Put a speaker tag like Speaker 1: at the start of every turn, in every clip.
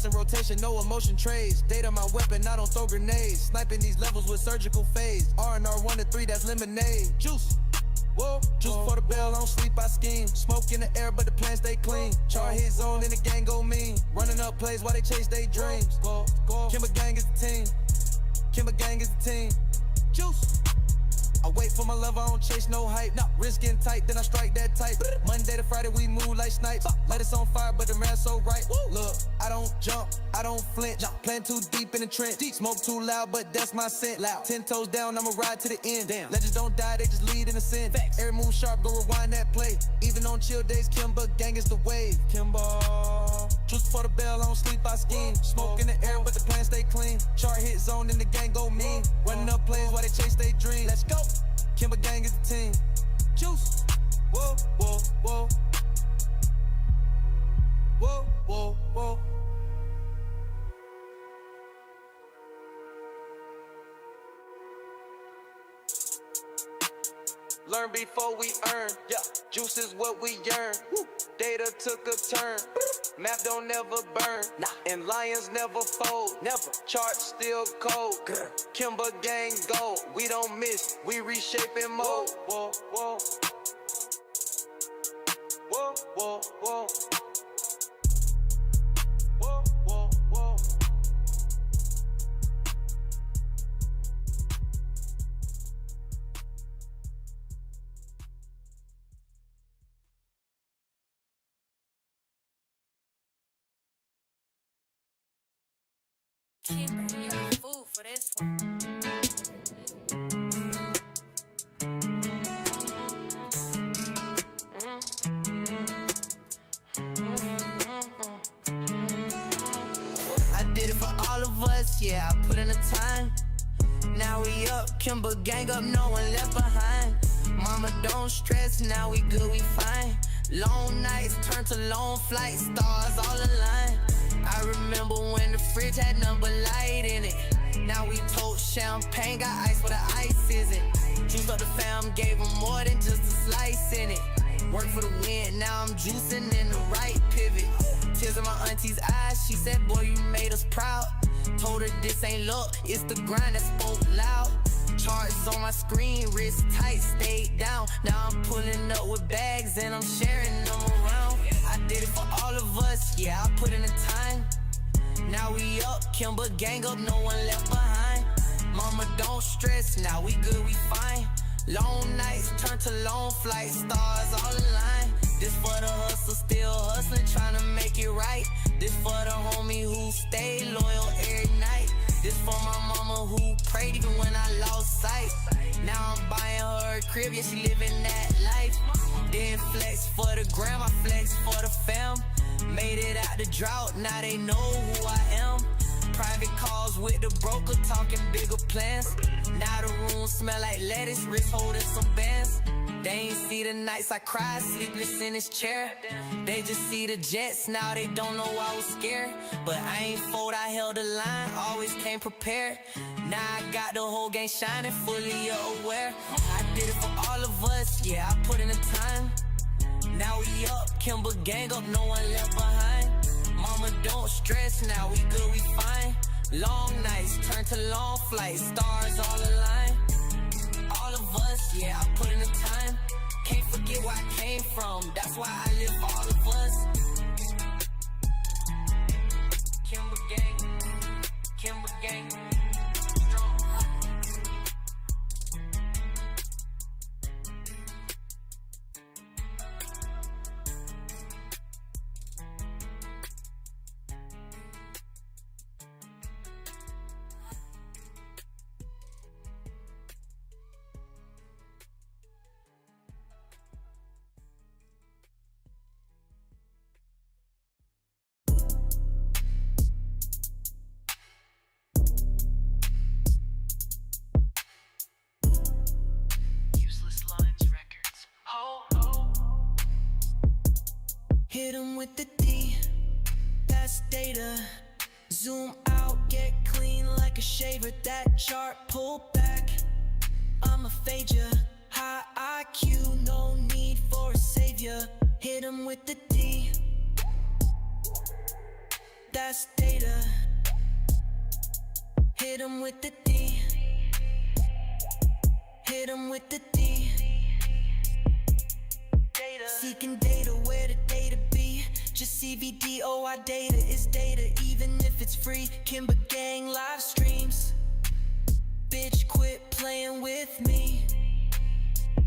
Speaker 1: in rotation, no emotion trades. Data my weapon, I don't throw grenades. Sniping these levels with surgical phase. R&R 1 to 3, that's lemonade. Juice. Whoa, juice for the bell, I don't sleep, I scheme. Smoke in the air, but the plans stay clean. Char hit zone, and the gang go mean. Running up plays while they chase their dreams. Kimber gang is the team. Kimber gang is the team. Juice. I wait for my love, I don't chase no hype. Wrist getting tight, then I strike that type. Monday to Friday, we move like snipes. Light us on fire, but the man's so right. Look, I don't jump, I don't flinch. Playing too deep in the trench. Smoke too loud, but that's my scent. 10 toes down, I'ma ride to the end. Legends don't die, they just lead in the sin. Every move sharp, go rewind that play. Even on chill days, Kimber gang is the wave. Kimber. Juice for the bell, I don't sleep, I scheme. Smoke in the air, but the plans stay clean. Chart hit zone, and the gang go mean. Running up plays while they chase their dream. Let's go. Kimber gang is the team. Juice. Whoa, whoa, whoa. Whoa, whoa, whoa. Learn before we earn. Yeah. Juice is what we yearn. Woo. Data took a turn. Map don't never burn. And lions never fold. Never. Charts still cold. Kimber gang gold. We don't miss. We reshaping mode. Whoa, whoa. Whoa, whoa, whoa. Whoa, whoa, whoa.
Speaker 2: Kimber, you're a fool for this one.
Speaker 3: I did it for all of us, yeah, I put in the time. Now we up, Kimber gang up, no one left behind. Mama don't stress, now we good, we fine. Long nights turn to long flights, stars all align. I remember when the fridge had number light in it. Now we told champagne, got ice where the ice isn't. Juice up the fam, gave them more than just a slice in it. Work for the win, now I'm juicing in the right pivot. Tears in my auntie's eyes, she said, boy, you made us proud. Told her this ain't luck, it's the grind that spoke loud. Charts on my screen, wrist tight, stayed down. Now I'm pulling up with bags and I'm sharing them around. I did it for all of us, yeah, I put in the time. Now we up, Kimber gang up, no one left behind. Mama don't stress, now we good, we fine. Long nights turn to long flights, stars all align. This for the hustle, still hustling, trying to make it right. This for the homie who stay loyal every night. This for my mama who prayed even when I lost sight. Now I'm buying her a crib, yeah, she living that life. Didn't flex for the gram, I flex for the fam. Made it out the drought, now they know who I am. Private calls with the broker, talking bigger plans. Now the room smell like lettuce, wrist holding some bands. They ain't see the nights I cried, sleepless in his chair. They just see the jets, now they don't know I was scared. But I ain't fold, I held the line, always came prepared. Now I got the whole gang shining, fully aware. I did it for all of us, yeah, I put in the time. Now we up, Kimber gang up, no one left behind. Mama don't stress, now we good, we fine. Long nights turn to long flights, stars all align. All of us, yeah, I put in the time. Can't forget where I came from, that's why I live for all of us. Kimber gang, Kimber gang. Hit 'em with the D, that's data. Zoom out, get clean like a shaver. That chart, pull back, I'ma fade ya. High IQ, no need for a savior. Hit 'em with the D, that's data. Hit 'em with the D. Hit 'em with the D. Data. Seeking data, where the data be? Just CVDOI data is data, even if it's free. Kimber Gang live streams. Bitch, quit playing with me.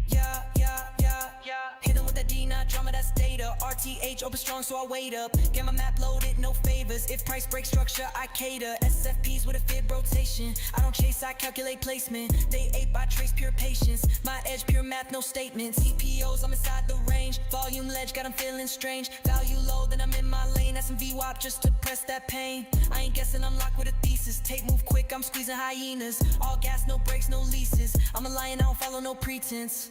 Speaker 3: Yeah, yeah, yeah, yeah. Hit 'em with that D, not drama, that's data. RTH, open strong, so I wait up. Get my map loaded, no favors. If price break structure, I cater. SFPs with a fib rotation. I don't chase, I calculate placement. They ape, I trace pure patience. My edge, pure math, no statements. CPOs, I'm inside the range. Volume ledge, got 'em feeling strange. Value low, then I'm in my lane. That's some VWAP just to press that pain. I ain't guessing, I'm locked with a thesis. Tape move quick, I'm squeezing hyenas. All gas, no brakes, no leases. I'm a lion, I don't follow no pretense.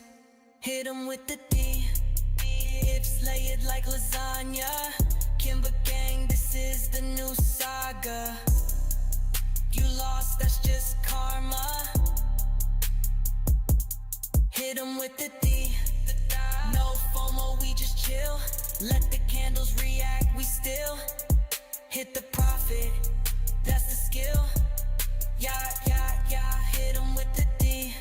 Speaker 3: Hit 'em with the D. Hips layered like lasagna. Kimber Gang, this is the new saga. You lost, that's just karma. Hit 'em with the D. No FOMO, we just chill. Let the candles react, we still hit the profit, that's the skill. Yeah, yeah, yeah, hit 'em with the D.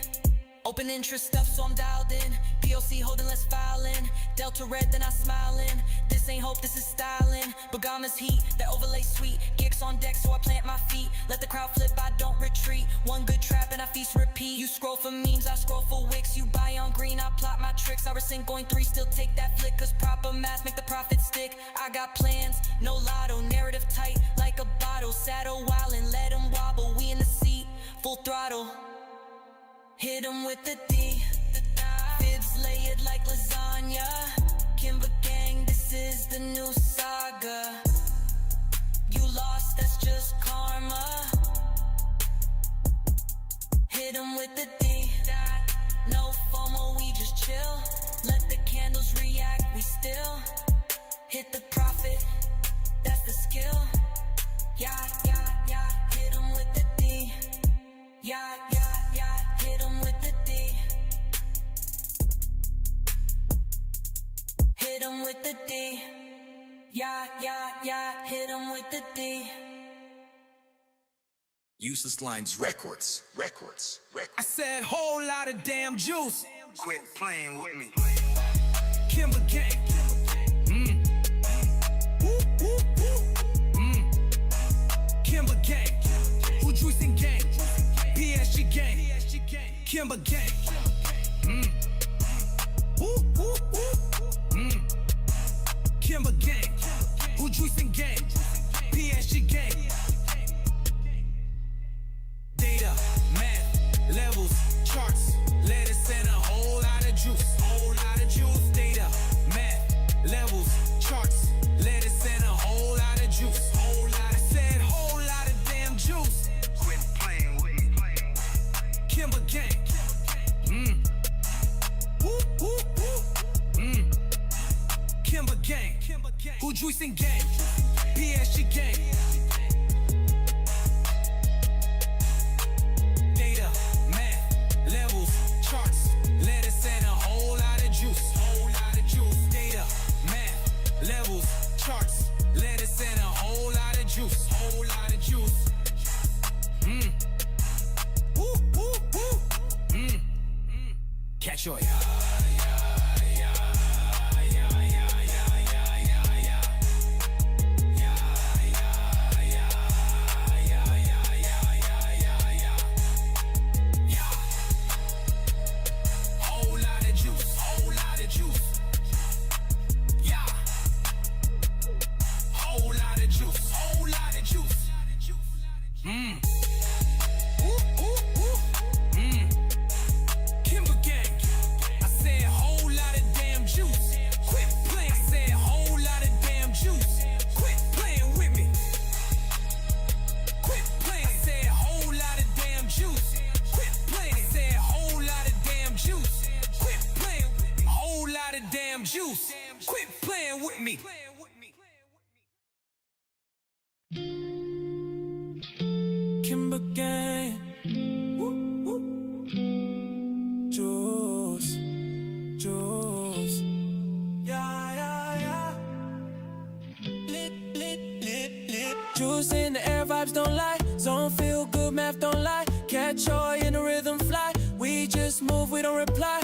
Speaker 3: Open interest stuff, so I'm dialed in. POC holding, less filing. Delta red, then I smiling. This ain't hope, this is styling. Bagama's heat, that overlay sweet. Gigs on deck, so I plant my feet. Let the crowd flip, I don't retreat. One good trap and I feast repeat. You scroll for memes, I scroll for wicks. You buy on green, I plot my tricks. I resent going 3, still take that flick. Cause proper math make the profit stick. I got plans, no lotto. Narrative tight, like a bottle. Saddle wildin', let 'em wobble. We in the seat, full throttle. Hit 'em with the D. Fibs layered like lasagna. Kimber Gang, this is the new saga. You lost, that's just karma. Hit 'em with the D. No FOMO, we just chill. Let the candles react, we still hit the profit, that's the skill. Yeah, yeah, yeah, hit 'em with the D. Yeah, yeah, yeah, hit 'em with the D. Hit 'em with the D. Yeah, yeah, yeah, hit 'em with the D.
Speaker 1: Useless Lines Records. I said whole lot of damn juice.
Speaker 4: Quit playing with me.
Speaker 1: Kimber Gang. Woo, woo, woo. Kimber Gang. Who juicing gang? PSG Gang. Kimber Gang. Woo, woo, woo. Kimber Gang. Who juicing gang? PSG Gang. Data, math, levels, charts, letters, and a whole lot of juice. Whole lot of juice. Data, math, levels, charts, letters, and a whole lot of juice. Whole lot. I said whole lot of damn juice.
Speaker 4: Quit playing with me.
Speaker 1: Kimber Gang. Woo, woo, woo. Kimber Gang. Who juicing gang? PSG Gang. Data, math, levels, charts, letters, and a whole lot of juice. Whole lot of juice. Data, math, levels, charts, letters, and a whole lot of juice. Whole lot of juice. Woo, woo, woo. Catch your juice. Quit playing with me. Kimber Gang. Juice. Juice. Yeah, yeah, yeah. Lit, lit, lit, lit.
Speaker 5: Juice in the air, vibes don't lie. Zone feel good, math don't lie. Catch joy in the rhythm fly. We just move, we don't reply.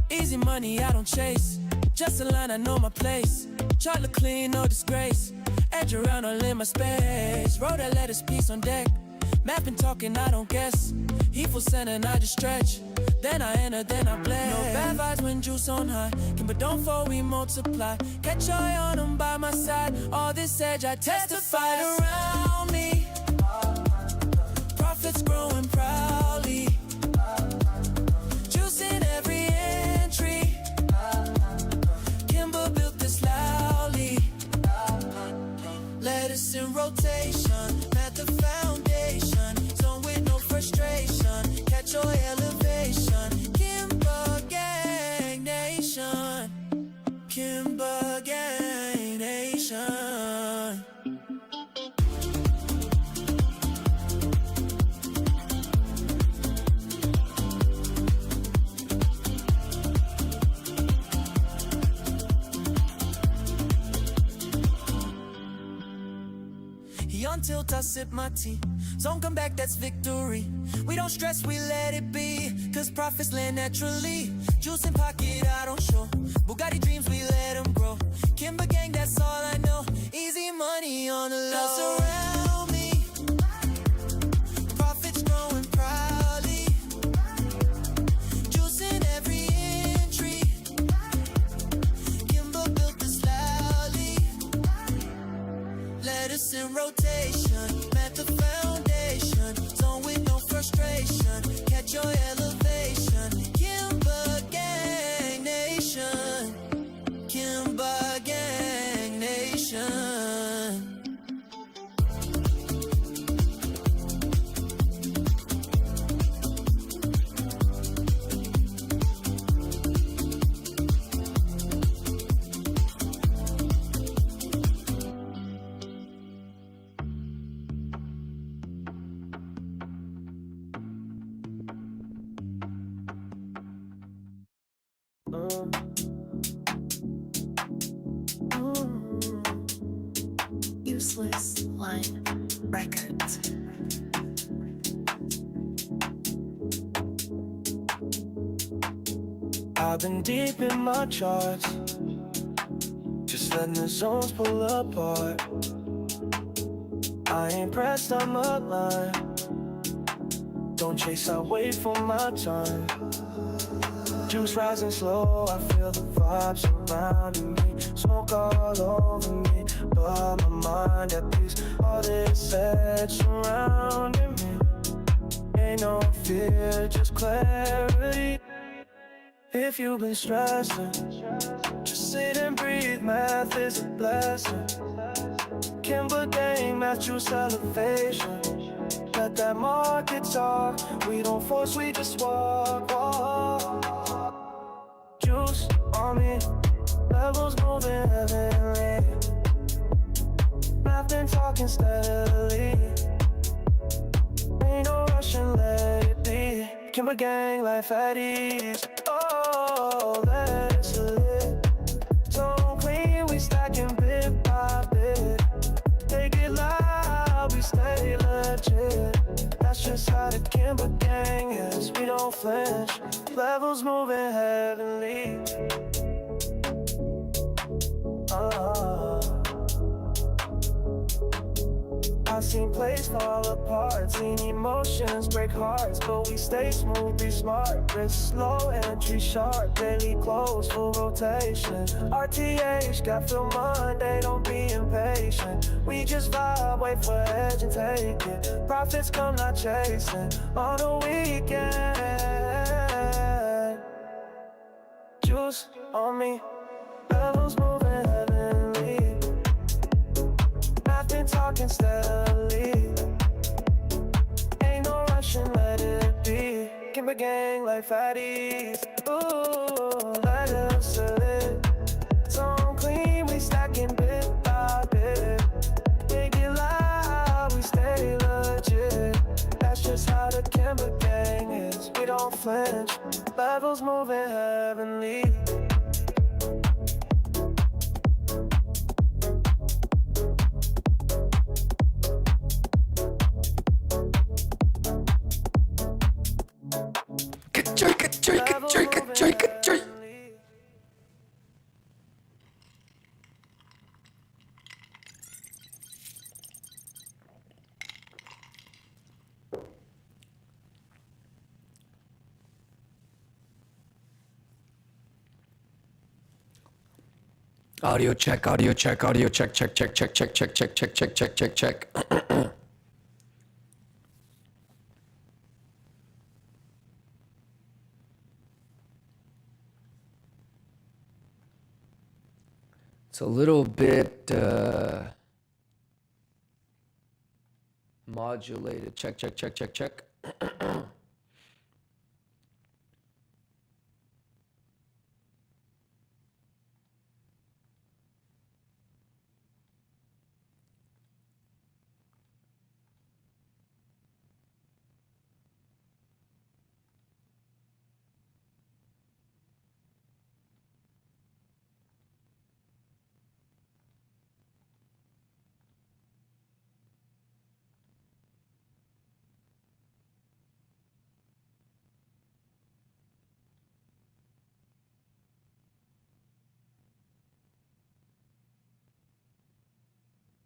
Speaker 5: Easy money, I don't chase. Just a line, I know my place. Chart look clean, no disgrace. Edge around, all in my space. Wrote that letters, piece on deck. Mapping, talking, I don't guess. He full send and I just stretch. Then I enter, then I play. No bad vibes when juice on high. Kimber don't fall, we multiply. Catch eye on them by my side. All this edge, I testify around me. Profits growing proudly. Juice in every entry. Kimber built this loudly. Let us in rotation. At the foundation. Zone with no frustration. Catch your elevation. Kimber Gang Nation. Kimber Gang Nation. He on tilt, I sip my tea. Zone come back, that's victory. We don't stress, we let it be. Cause profits land naturally. Juice in pocket, I don't show. Bugatti dreams, we let them grow. Kimber Gang, that's all I know. Easy money on the low. Surround me. Profits growing proudly. Juice in every entry. Kimber built this loudly. Let us in rotation. At the foundation. Zone with no frustration. Catch your elevation. Kimber Gang Nation. Kimber Gang Nation.
Speaker 6: Useless Line Records.
Speaker 7: I've been deep in my charts, just letting the zones pull apart. I ain't pressed, I'm aligned. Don't chase, I wait for my time. Juice rising slow, I feel the vibes surrounding me. Smoke all over me, but my mind at peace. All this edge surrounding me. Ain't no fear, just clarity. If you've been stressing, just sit and breathe, math is a blessing. Kimber Gang, math, juice, elevation. Let that market talk, we don't force, we just walk. Juice on me, levels moving heavenly. Math been talking steadily. Ain't no rushing, let it be. Kimber Gang, life at ease. Oh, let's live. So clean, we stacking bit by bit. Take it loud, we stay legit. That's just how the Kimber Gang is. We don't flinch, levels moving heavenly. I've seen plays fall apart, seen emotions break hearts, but we stay smooth, be smart. Wrist slow, entry sharp, daily close, full rotation. RTH, got feel Monday, don't be impatient. We just vibe, wait for edge and take it. Profits come not chasing on the weekend. Juice on me, levels moving heavenly. I've been talking steadily. Ain't no rushing, let it be. Kimber Gang, life at ease. Ooh, let us live. Zone clean, we stacking bit by bit. Make it loud, we stay legit. That's just how the Kimber Gang is. We don't flinch, levels moving heavenly.
Speaker 8: Audio check, audio check, audio check, check, check, check, check, check, check, check, check, check, check, check. It's a little bit modulated. Check, check, check, check, check.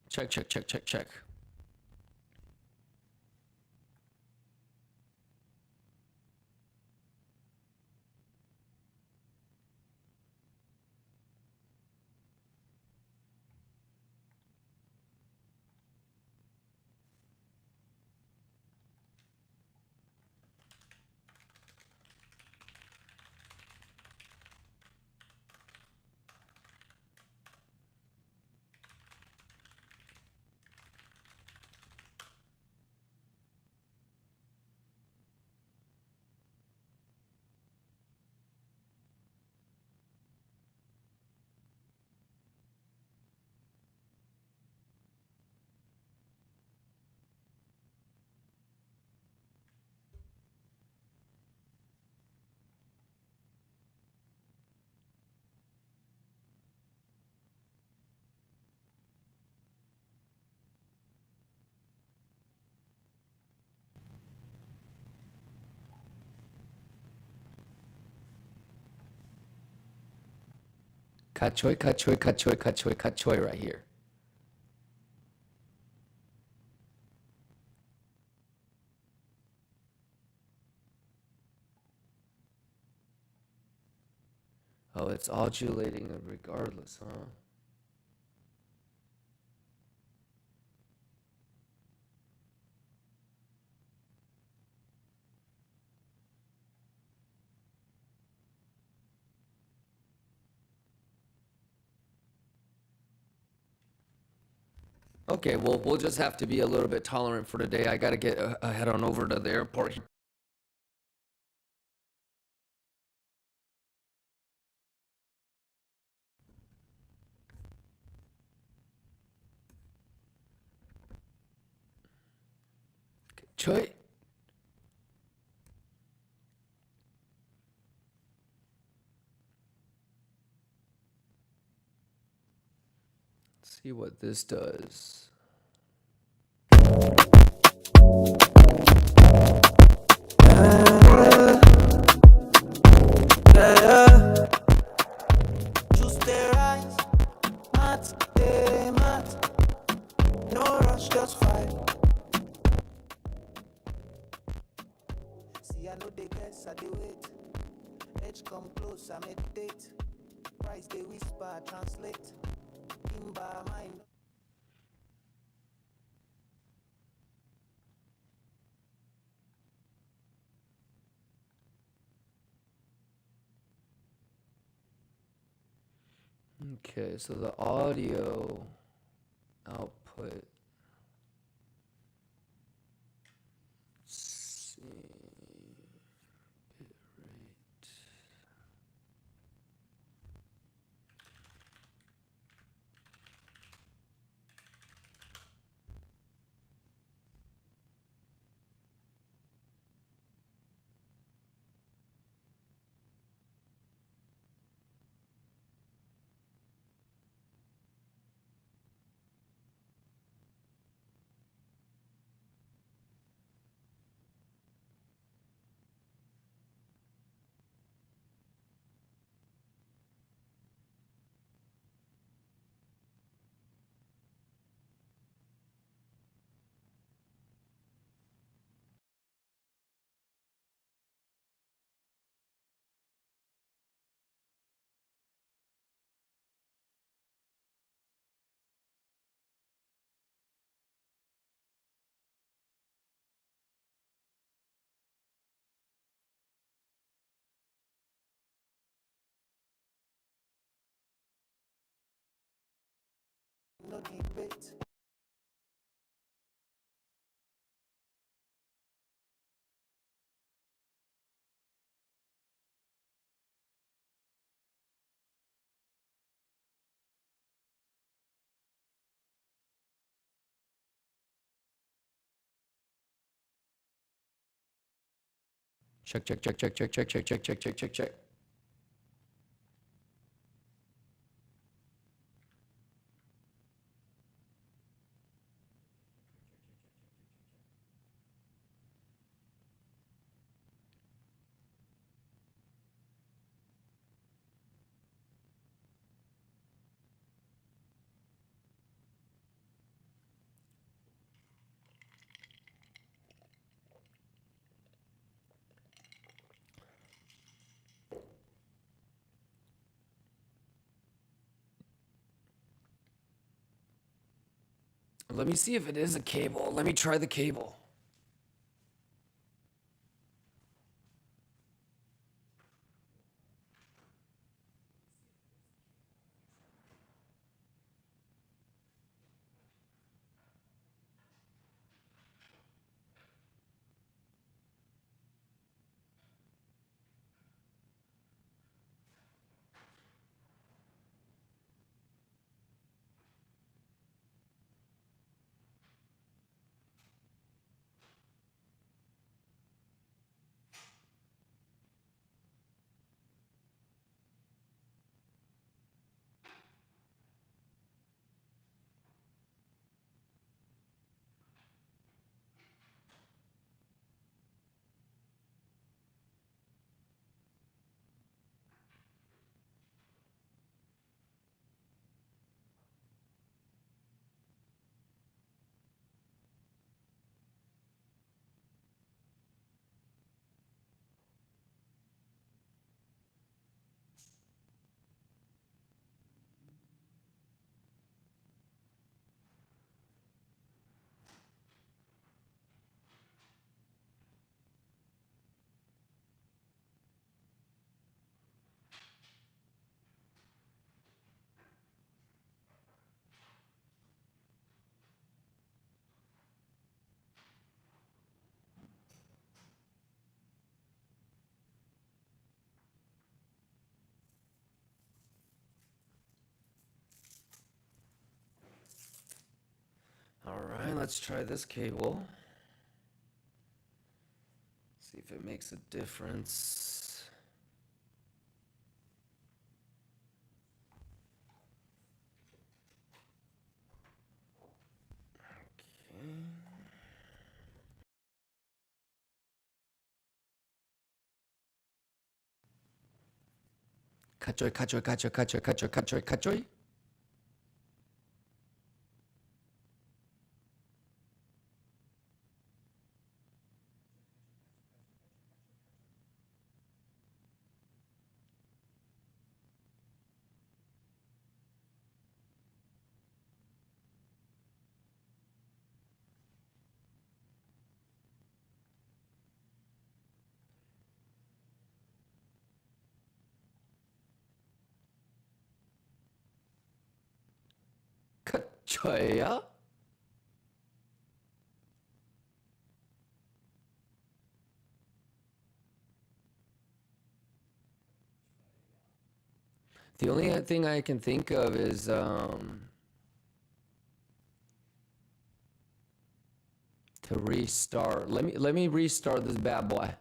Speaker 8: Check, check, check, check, check. Kachoy, kachoy, kachoy, kachoy, kachoy right here. Oh, it's modulating regardless, huh? Okay, well, we'll just have to be a little bit tolerant for today. I got to get head on over to the airport. Choy. Let's see what this does.
Speaker 7: Choose their eyes, mat, mat. No rush, just fight. See, I know they guess, I do wait. Edge come close, I meditate. Price they whisper, translate. Kimber mind.
Speaker 8: Okay, so the audio output. Let's see. Bit rate.
Speaker 7: keep it.
Speaker 8: Check, check, check, check, check, check, check, check, check, check, check, check. Let me see if it is a cable. Let me try the cable. All right, let's try this cable. See if it makes a difference. Cachoy, cachoy, cachoy, cachoy, cachoy, cachoy, cachoy. Cachoya. The only thing I can think of is to restart. Let me restart this bad boy.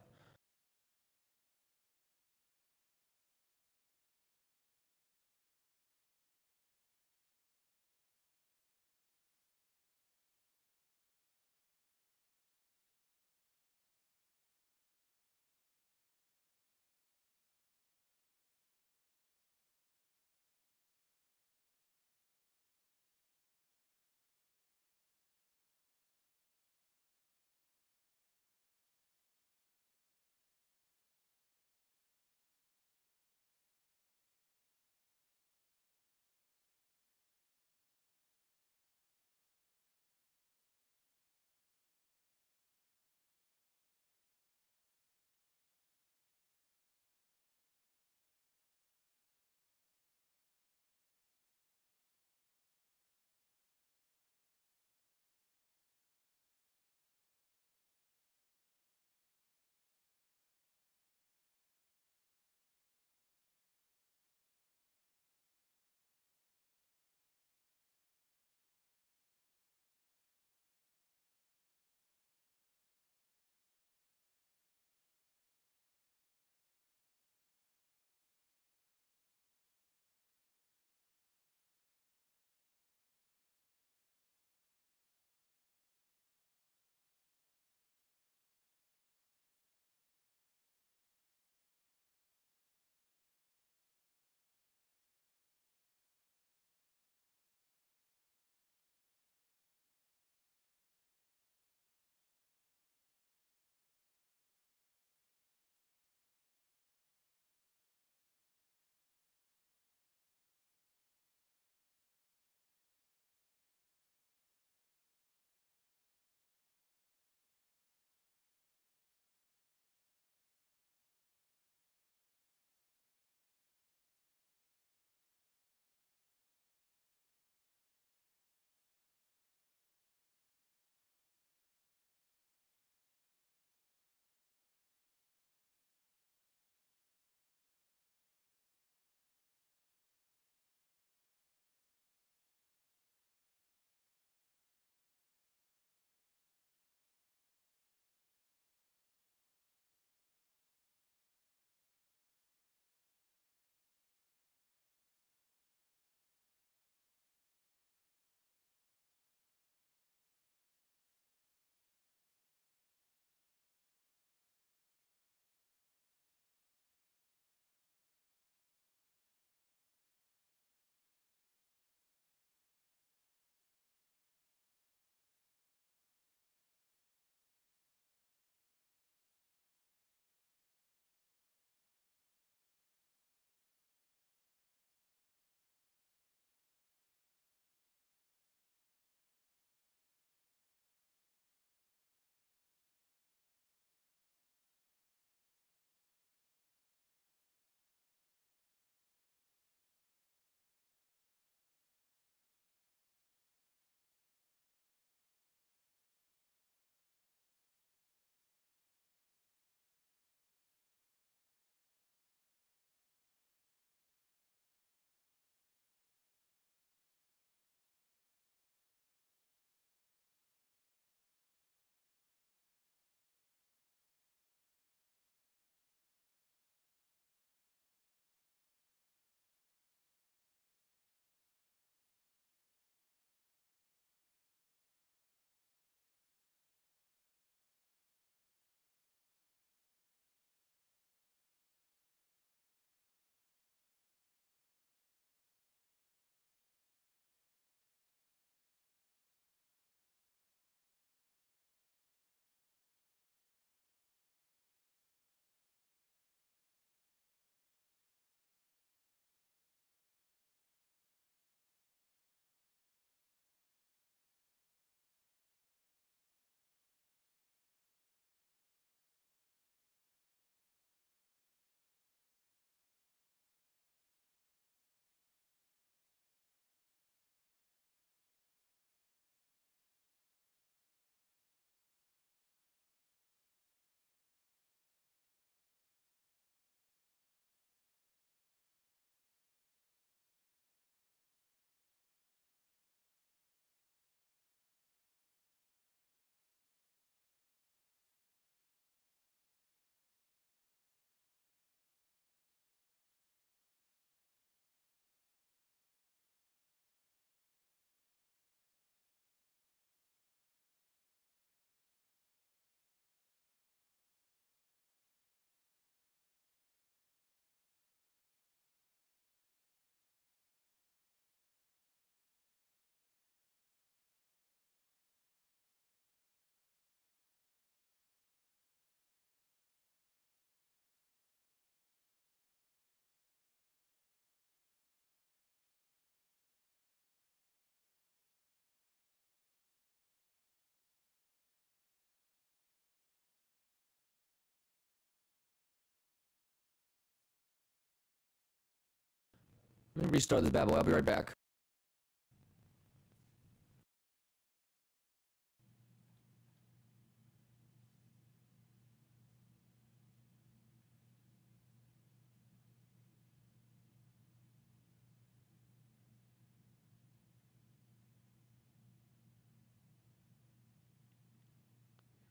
Speaker 8: Let me restart this bad boy. I'll be right back.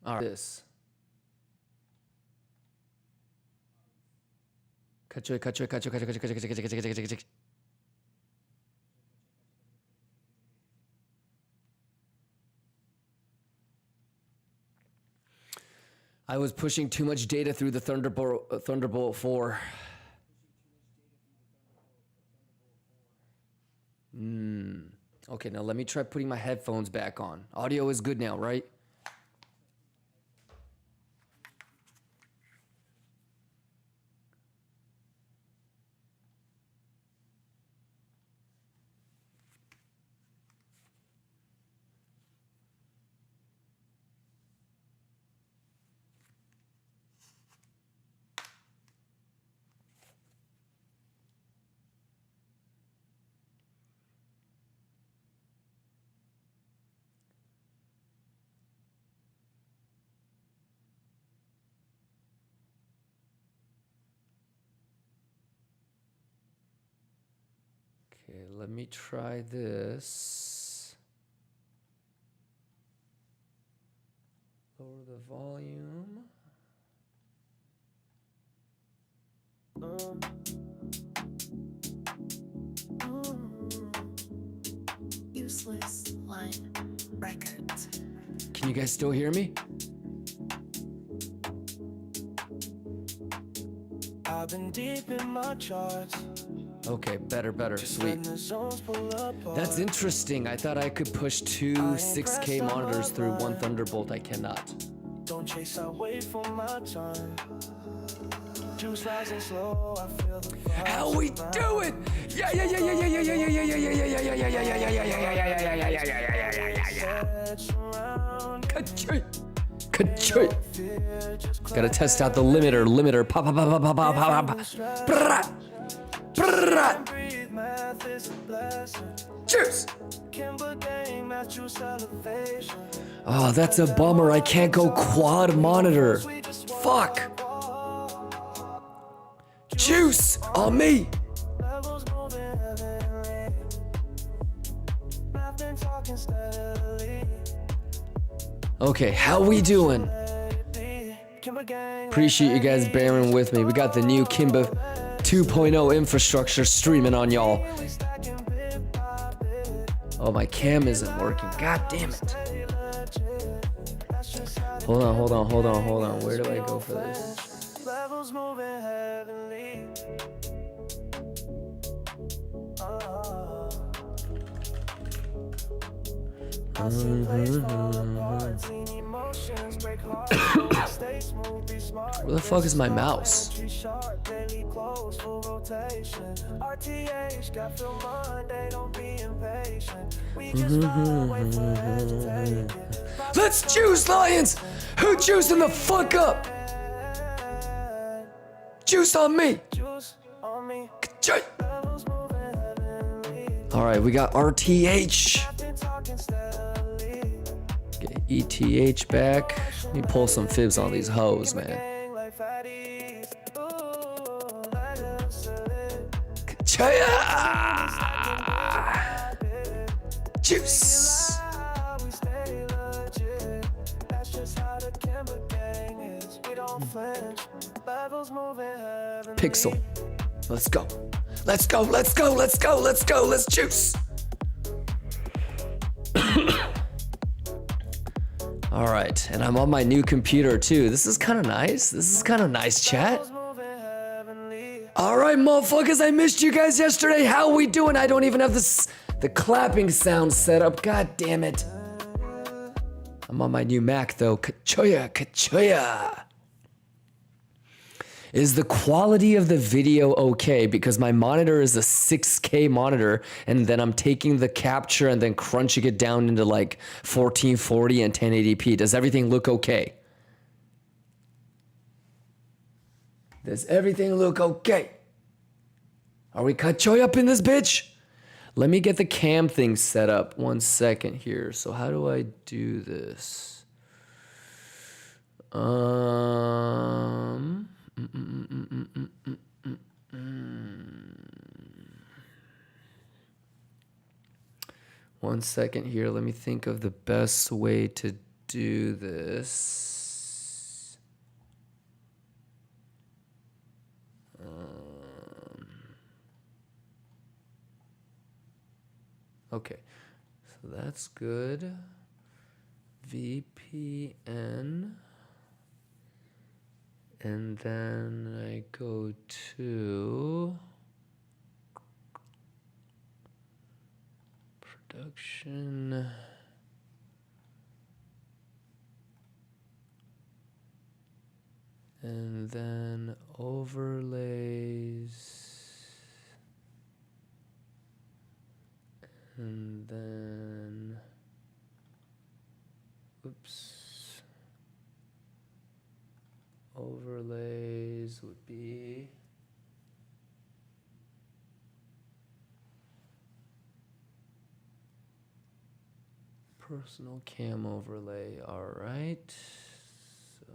Speaker 8: All right. This. I was pushing too much data through the Thunderbolt 4. Okay, now let me try putting my headphones back on. Audio is good now, right? Okay, let me try this. Lower the volume.
Speaker 6: Useless line records.
Speaker 8: Can you guys still hear me?
Speaker 7: I've been deep in my charts.
Speaker 8: Okay, better, sweet.
Speaker 7: Letting the zones pull apart.
Speaker 8: That's interesting. I thought I could push two 6K monitors through one Thunderbolt. I cannot.
Speaker 7: Don't chase, I wait for my time. Juice rising slow, I feel the vibes.
Speaker 8: How we doing? Yeah. Gotta test out the limiter. Pop. Juice. Oh, that's a bummer. I can't go quad monitor. Fuck. Juice on me. Okay, how we doing? Appreciate you guys bearing with me. We got the new Kimber 2.0 infrastructure streaming on y'all. Oh, my cam isn't working. God damn it. Hold on. Where do I go for this? Where the fuck is my mouse? Let's juice, Lions! Who juicing the fuck up? Juice on me! Alright, we got RTH. Get ETH back. Let me pull some fibs on these hoes, man. Juice. Pixel. Let's go. Let's juice. All right, and I'm on my new computer too. This is kind of nice. Chat. All right, motherfuckers, I missed you guys yesterday. How we doing? I don't even have the clapping sound set up. God damn it. I'm on my new Mac though. Kachoya. Is the quality of the video okay? Because my monitor is a 6K monitor, and then I'm taking the capture and then crunching it down into like 1440 and 1080p. Does everything look okay? Does everything look okay? Are we Kachoy up in this bitch? Let me get the cam thing set up. 1 second here. So how do I do this? Um. 1 second here. Let me think of the best way to do this. Okay, so that's good. VPN. And then I go to production. And then overlays. And then, oops. Overlays would be personal cam overlay. All right. So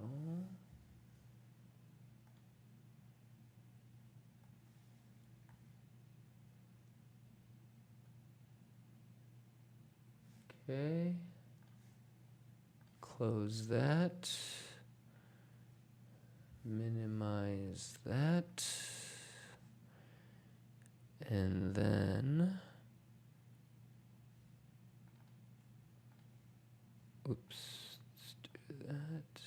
Speaker 8: okay. Close that. Minimize that. And then, oops, let's do that.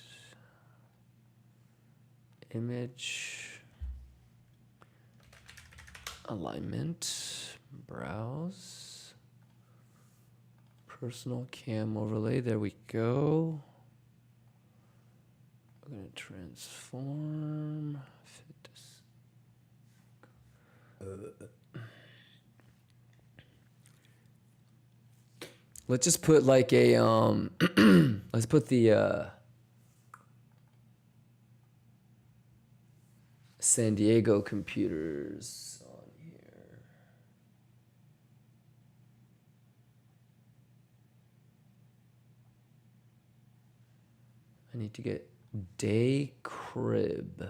Speaker 8: Image, alignment, browse, personal cam overlay, there we go. We're gonna transform, fit this. Let's just put like a, let's put the, San Diego computers on here. I need to get day crib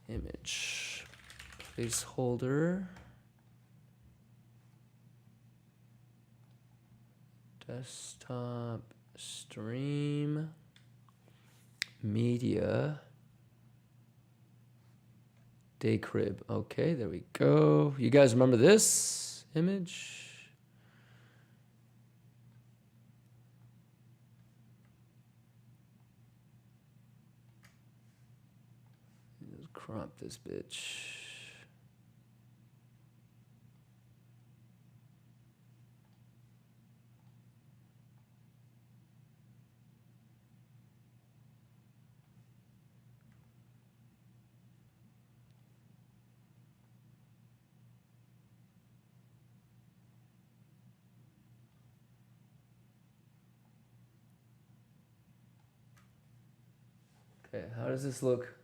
Speaker 8: image placeholder. Desktop stream media day crib. Okay, there we go. You guys remember this image? Just crop this bitch. Okay, how does this look?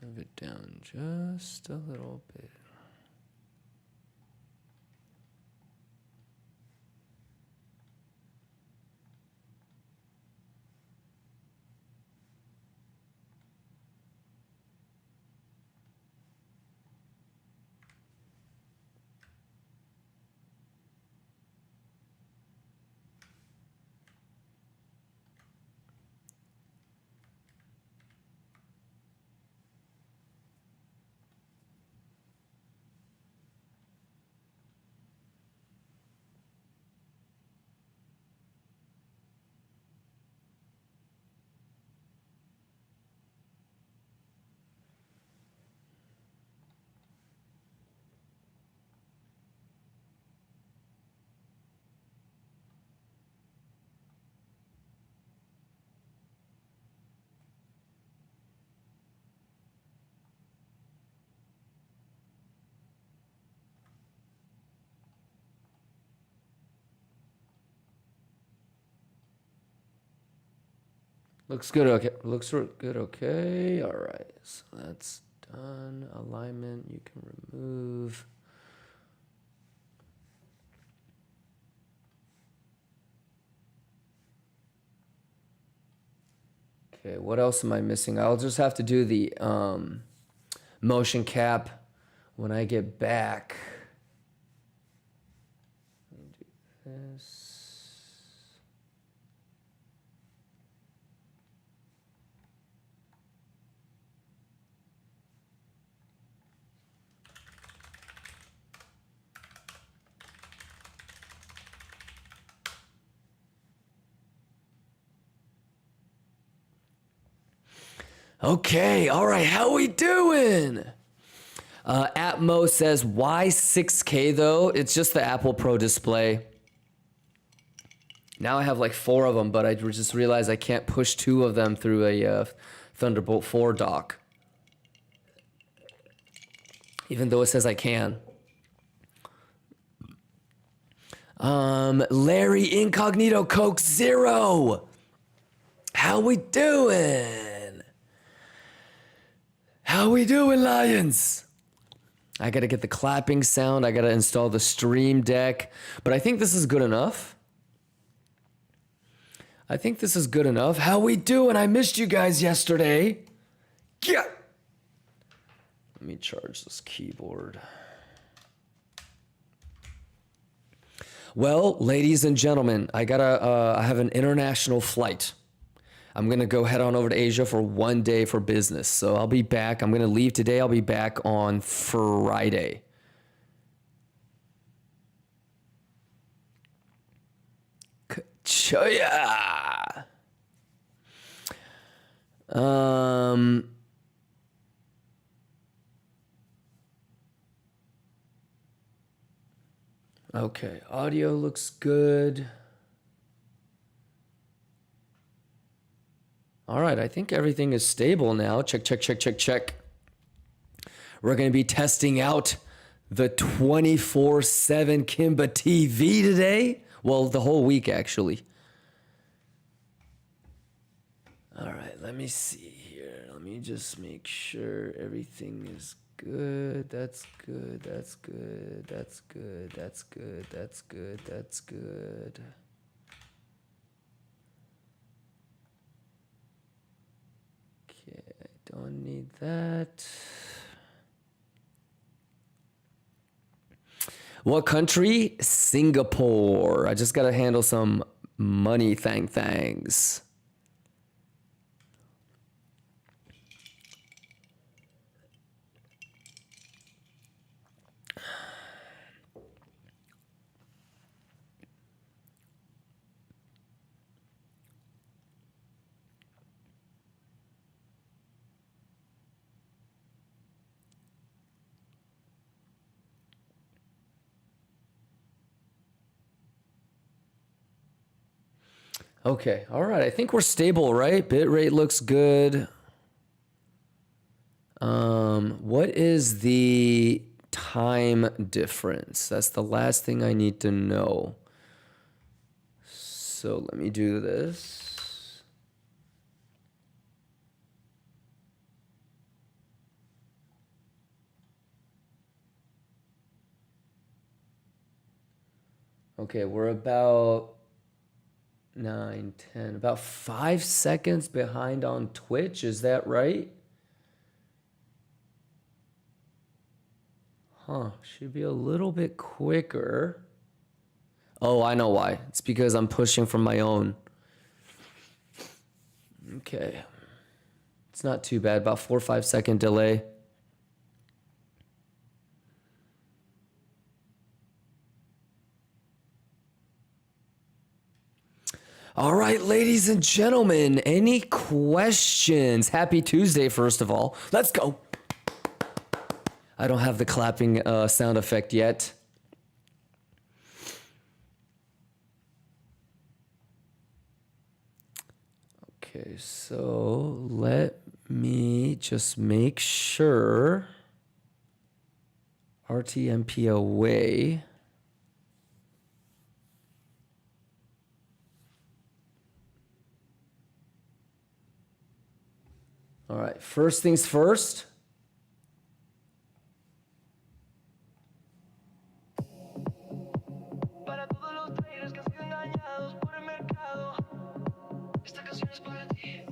Speaker 8: Move it down just a little bit. Looks good. Okay. Looks good. Okay. All right. So that's done. Alignment. You can remove. Okay. What else am I missing? I'll just have to do the motion cap when I get back. Let me do this. Okay, all right, how we doing? Atmo says, why 6K though? It's just the Apple Pro display. Now I have like 4 of them, but I just realized I can't push 2 of them through a Thunderbolt 4 dock. Even though it says I can. Larry Incognito Coke Zero. How we doing? How we doing, Lions? I gotta get the clapping sound. I gotta install the Stream Deck. But I think this is good enough. I think this is good enough. How we doing? I missed you guys yesterday. Yeah. Let me charge this keyboard. Well, ladies and gentlemen, I have an international flight. I'm going to go head on over to Asia for 1 day for business. So I'll be back. I'm going to leave today. I'll be back on Friday. Choya. Okay, audio looks good. All right, I think everything is stable now. Check, check, check, check, check. We're going to be testing out the 24/7 Kimber TV today. Well, the whole week, actually. All right, let me see here. Let me just make sure everything is good. That's good. That's good. That's good. That's good. That's good. That's good. Okay, I don't need that. What country? Singapore. I just got to handle some money things. Okay, all right. I think we're stable, right? Bitrate looks good. What is the time difference? That's the last thing I need to know. So let me do this. Okay, we're about 9, 10, about 5 seconds behind on Twitch. Is that right? Huh, should be a little bit quicker. Oh, I know why. It's because I'm pushing from my own. Okay. It's not too bad, about 4 or 5 second delay. All right, ladies and gentlemen, any questions? Happy Tuesday, first of all. Let's go. I don't have the clapping sound effect yet. Okay, so let me just make sure RTMP away. First things first.
Speaker 7: Para todos los traders que han sido engañados por el mercado, esta canción es para ti.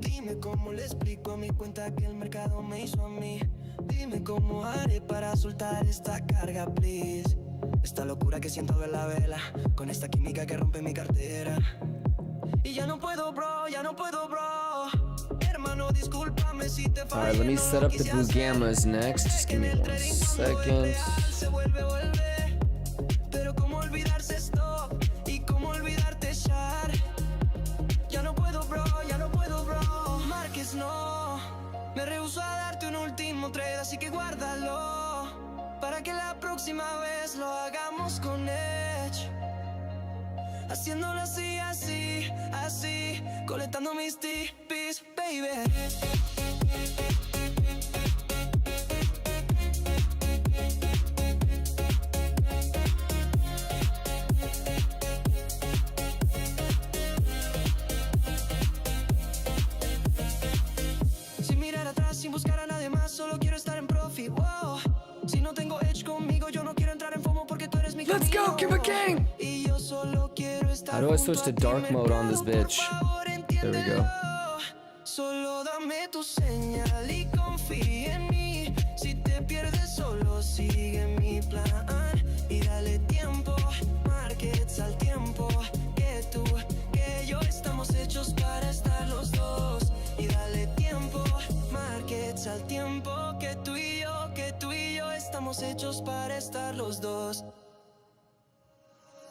Speaker 7: Dime cómo le explico a mi cuenta que el mercado me hizo a mí. Dime cómo haré para soltar esta carga, please. Esta locura que siento en la vela, con esta química que rompe mi cartera. Y ya no puedo, bro, ya no puedo, bro. Hermano, discúlpame si te fallé.
Speaker 8: Alright, let me set up the blue gammas next. Just give me 1 second.
Speaker 7: Se vuelve, vuelve. Pero cómo olvidarse esto y cómo olvidarte echar. Ya no puedo, bro, ya no puedo, bro. Marques no. Me rehúso a darte un último trade, así que guárdalo. Para que la próxima vez lo hagamos con Edge. Haciéndolo así, así, así. Colectando mis tipis, baby. Sin mirar atrás, sin buscar a nadie más, solo quiero estar en profit, wow. Si no tengo Edge conmigo, yo no quiero entrar en FOMO porque tú eres mi
Speaker 8: Let's go, Kimber King!
Speaker 7: Y yo solo quiero estar.
Speaker 8: How do I switch to dark mode on this bitch? There we go.
Speaker 7: Solo dame tu señal y confía en mí. Si te pierdes, solo sigue mi plan. Y dale tiempo, markets al tiempo. Que tú, que yo estamos hechos para estar los dos. Y dale tiempo, markets al tiempo. Que tú y yo estamos hechos para estar los dos.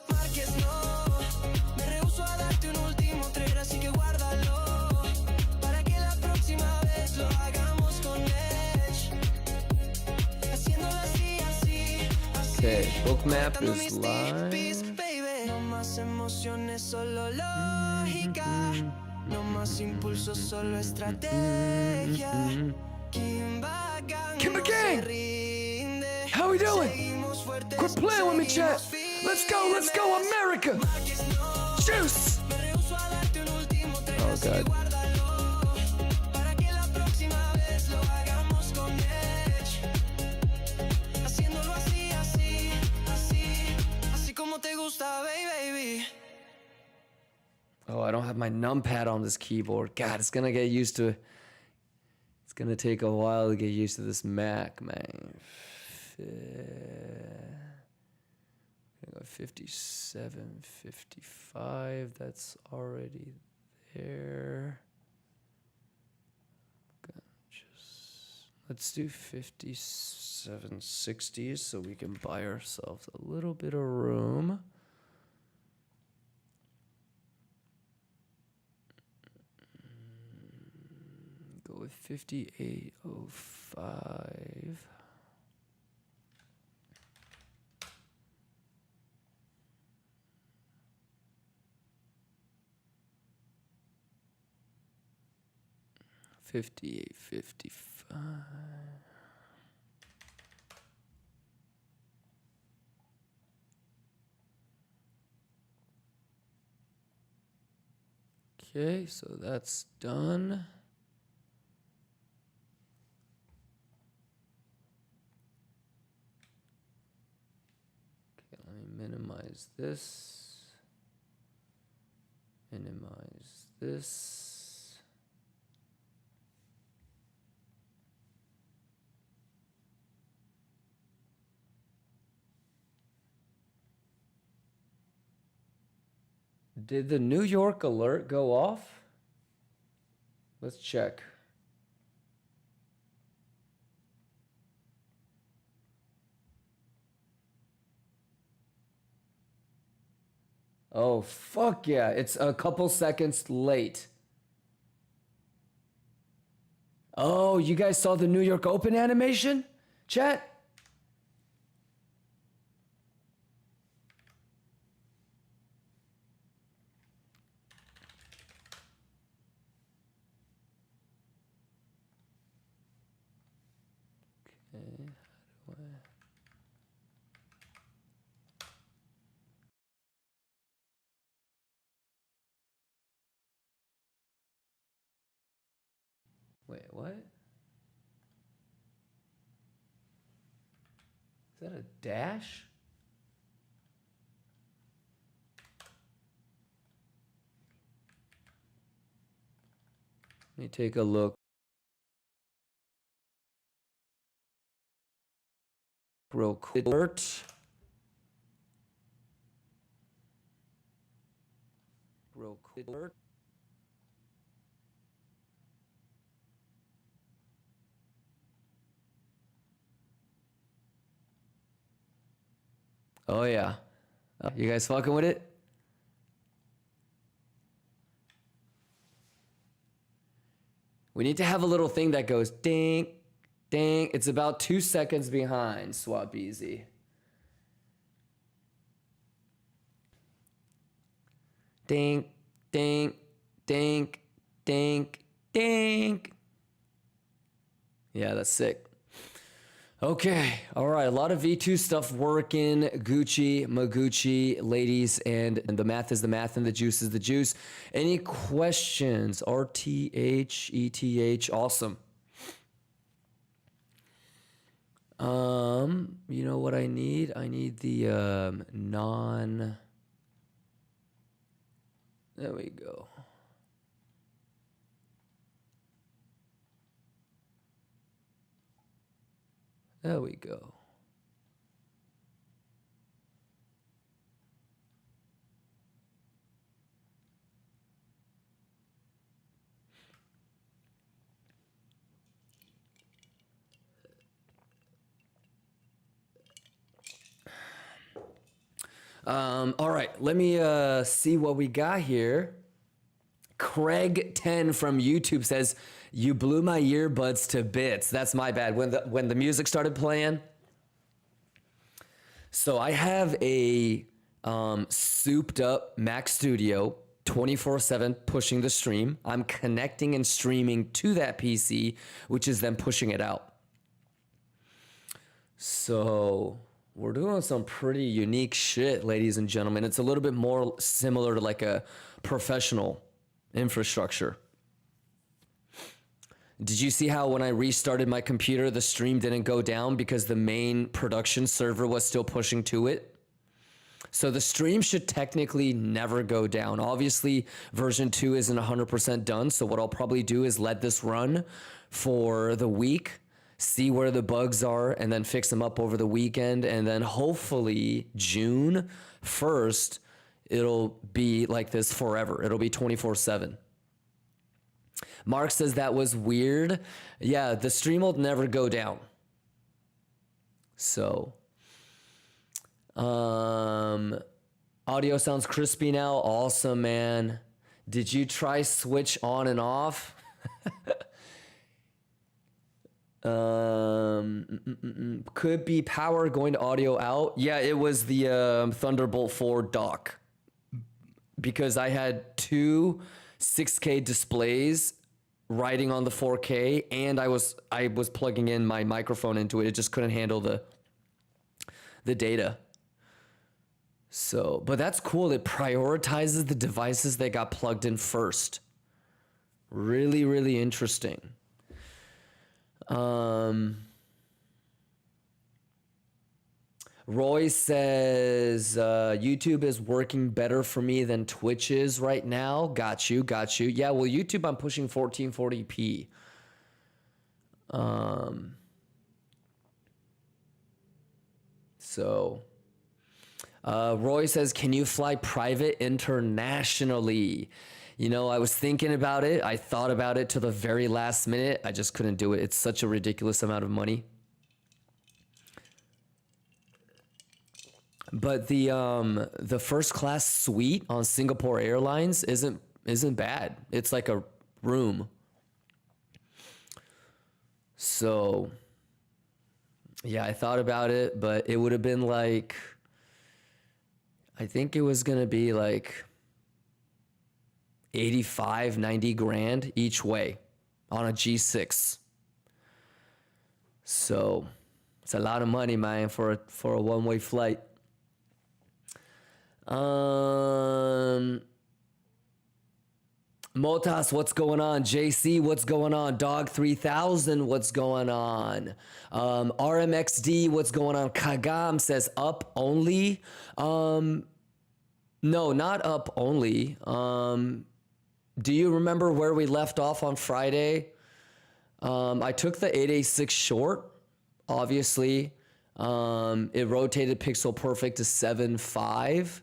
Speaker 7: Marques no, me rehúso a darte un último trade, así que guárdalo. Para que la próxima vez lo hagamos con Edge. Haciéndolo así, así, así.
Speaker 8: Okay, book map
Speaker 7: Contando
Speaker 8: is
Speaker 7: mis
Speaker 8: live.
Speaker 7: tipis, baby. No más emociones, solo lógica. No más impulso, solo estrategia.
Speaker 8: Kimber King! How we doing? Quit playing with me, chat. Let's go, America! Juice! Oh, God.
Speaker 7: Para que la próxima vez lo hagamos con Edge. Haciéndolo así, así, así. Así como te gusta, baby.
Speaker 8: Oh, I don't have my numpad on this keyboard. God, it's gonna get used to it. It's gonna take a while to get used to this Mac, man. 57, 55, that's already there. Let's do 57, 60 so we can buy ourselves a little bit of room. Go with 5805. $58.55. Okay, so that's done. Okay, let me minimize this. Minimize this. Did the New York alert go off? Let's check. Oh, fuck yeah. It's a couple seconds late. Oh, you guys saw the New York Open animation? Chat? Okay, how do I... Wait, what? Is that a dash? Let me take a look. Real quick. Real quick. Oh yeah. You guys fucking with it? We need to have a little thing that goes ding, ding. It's about 2 seconds behind Swap Easy. Ding, ding, ding, ding, ding. Yeah, that's sick. Okay, all right, a lot of V2 stuff working. Gucci, Magucci, ladies, and the math is the math and the juice is the juice. Any questions? RTH, ETH, awesome. You know what I need? I need the non. There we go. There we go. All right, let me see what we got here. Craig 10 from YouTube says, "You blew my earbuds to bits." That's my bad. When the music started playing. So I have a souped up Mac Studio 24/7 pushing the stream. I'm connecting and streaming to that PC, which is then pushing it out. So we're doing some pretty unique shit, ladies and gentlemen. It's a little bit more similar to like a professional infrastructure. Did you see how when I restarted my computer, the stream didn't go down because the main production server was still pushing to it? So the stream should technically never go down. Obviously, version 2 isn't 100% done. So what I'll probably do is let this run for the week, see where the bugs are, and then fix them up over the weekend. And then hopefully June 1st, it'll be like this forever. It'll be 24/7. Mark says that was weird. Yeah, the stream will never go down. So, audio sounds crispy now. Awesome, man. Did you try switch on and off? Could be power going to audio out. Yeah, it was the Thunderbolt 4 dock. Because I had two 6K displays writing on the 4K, and I was plugging in my microphone into it. It just couldn't handle the data. So, but that's cool. It prioritizes the devices that got plugged in first. Really, really interesting. Roy says, YouTube is working better for me than Twitch is right now. Got you. Yeah, well, YouTube, I'm pushing 1440p. Roy says, can you fly private internationally? You know, I was thinking about it. I thought about it till the very last minute. I just couldn't do it. It's such a ridiculous amount of money. But the first class suite on Singapore Airlines isn't bad. It's like a room. So yeah, I thought about it, but it would have been like, I think it was gonna be like 85, 90 grand each way on a G6. So it's a lot of money, man, for a one-way flight. Motas, what's going on? JC, what's going on? Dog 3000, what's going on? RMXD, what's going on? Kagam says up only. No, not up only. Do you remember where we left off on Friday? I took the 886 short, obviously. It rotated pixel perfect to 7.5.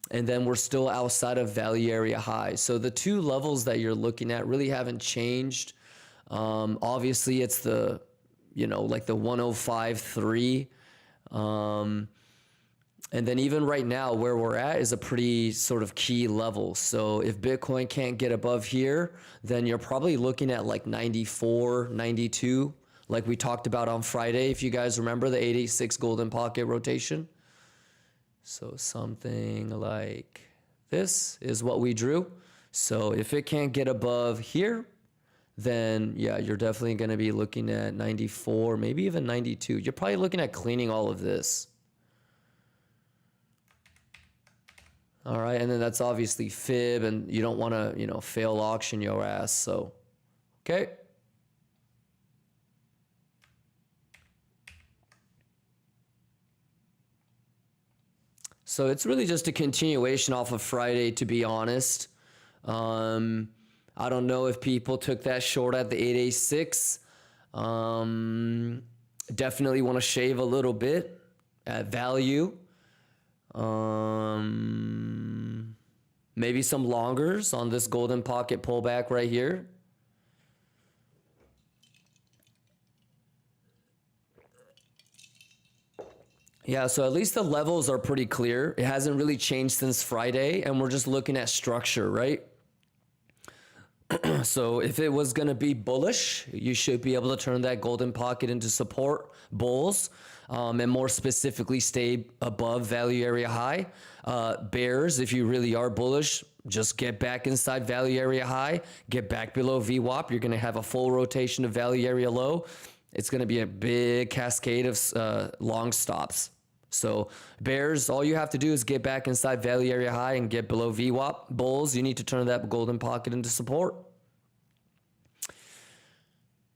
Speaker 8: And then we're still outside of value area high. So the two levels that you're looking at really haven't changed. Obviously it's the, like the 105.3. And then even right now where we're at is a pretty sort of key level. So if Bitcoin can't get above here, then you're probably looking at like 94, 92, like we talked about on Friday. If you guys remember the 886 golden pocket rotation. So something like this is what we drew. So if it can't get above here, then yeah, you're definitely going to be looking at 94, maybe even 92. You're probably looking at cleaning all of this. All right, and then that's obviously fib, and you don't want to, fail auction your ass. So, okay. So it's really just a continuation off of Friday, to be honest. I don't know if people took that short at the 886. Definitely want to shave a little bit at value. Maybe some longers on this golden pocket pullback right here. Yeah, so at least the levels are pretty clear. It hasn't really changed since Friday, and we're just looking at structure, right? So if it was going to be bullish, you should be able to turn that golden pocket into support bulls, and more specifically stay above value area high. Bears, if you really are bullish, just get back inside value area high, get back below VWAP. You're going to have a full rotation of value area low. It's going to be a big cascade of long stops. So bears, all you have to do is get back inside value area high and get below VWAP. Bulls, you need to turn that golden pocket into support.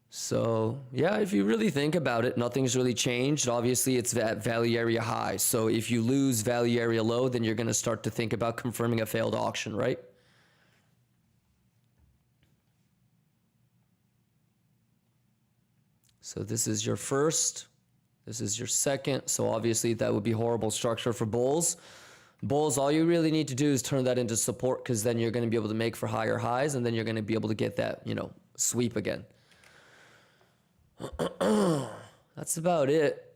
Speaker 8: So yeah, if you really think about it, nothing's really changed. Obviously, it's at value area high. So if you lose value area low, then you're going to start to think about confirming a failed auction, right? So this is your first. This is your second. So obviously that would be horrible structure for bulls. Bulls, all you really need to do is turn that into support, because then you're going to be able to make for higher highs, and then you're going to be able to get that, sweep again. That's about it.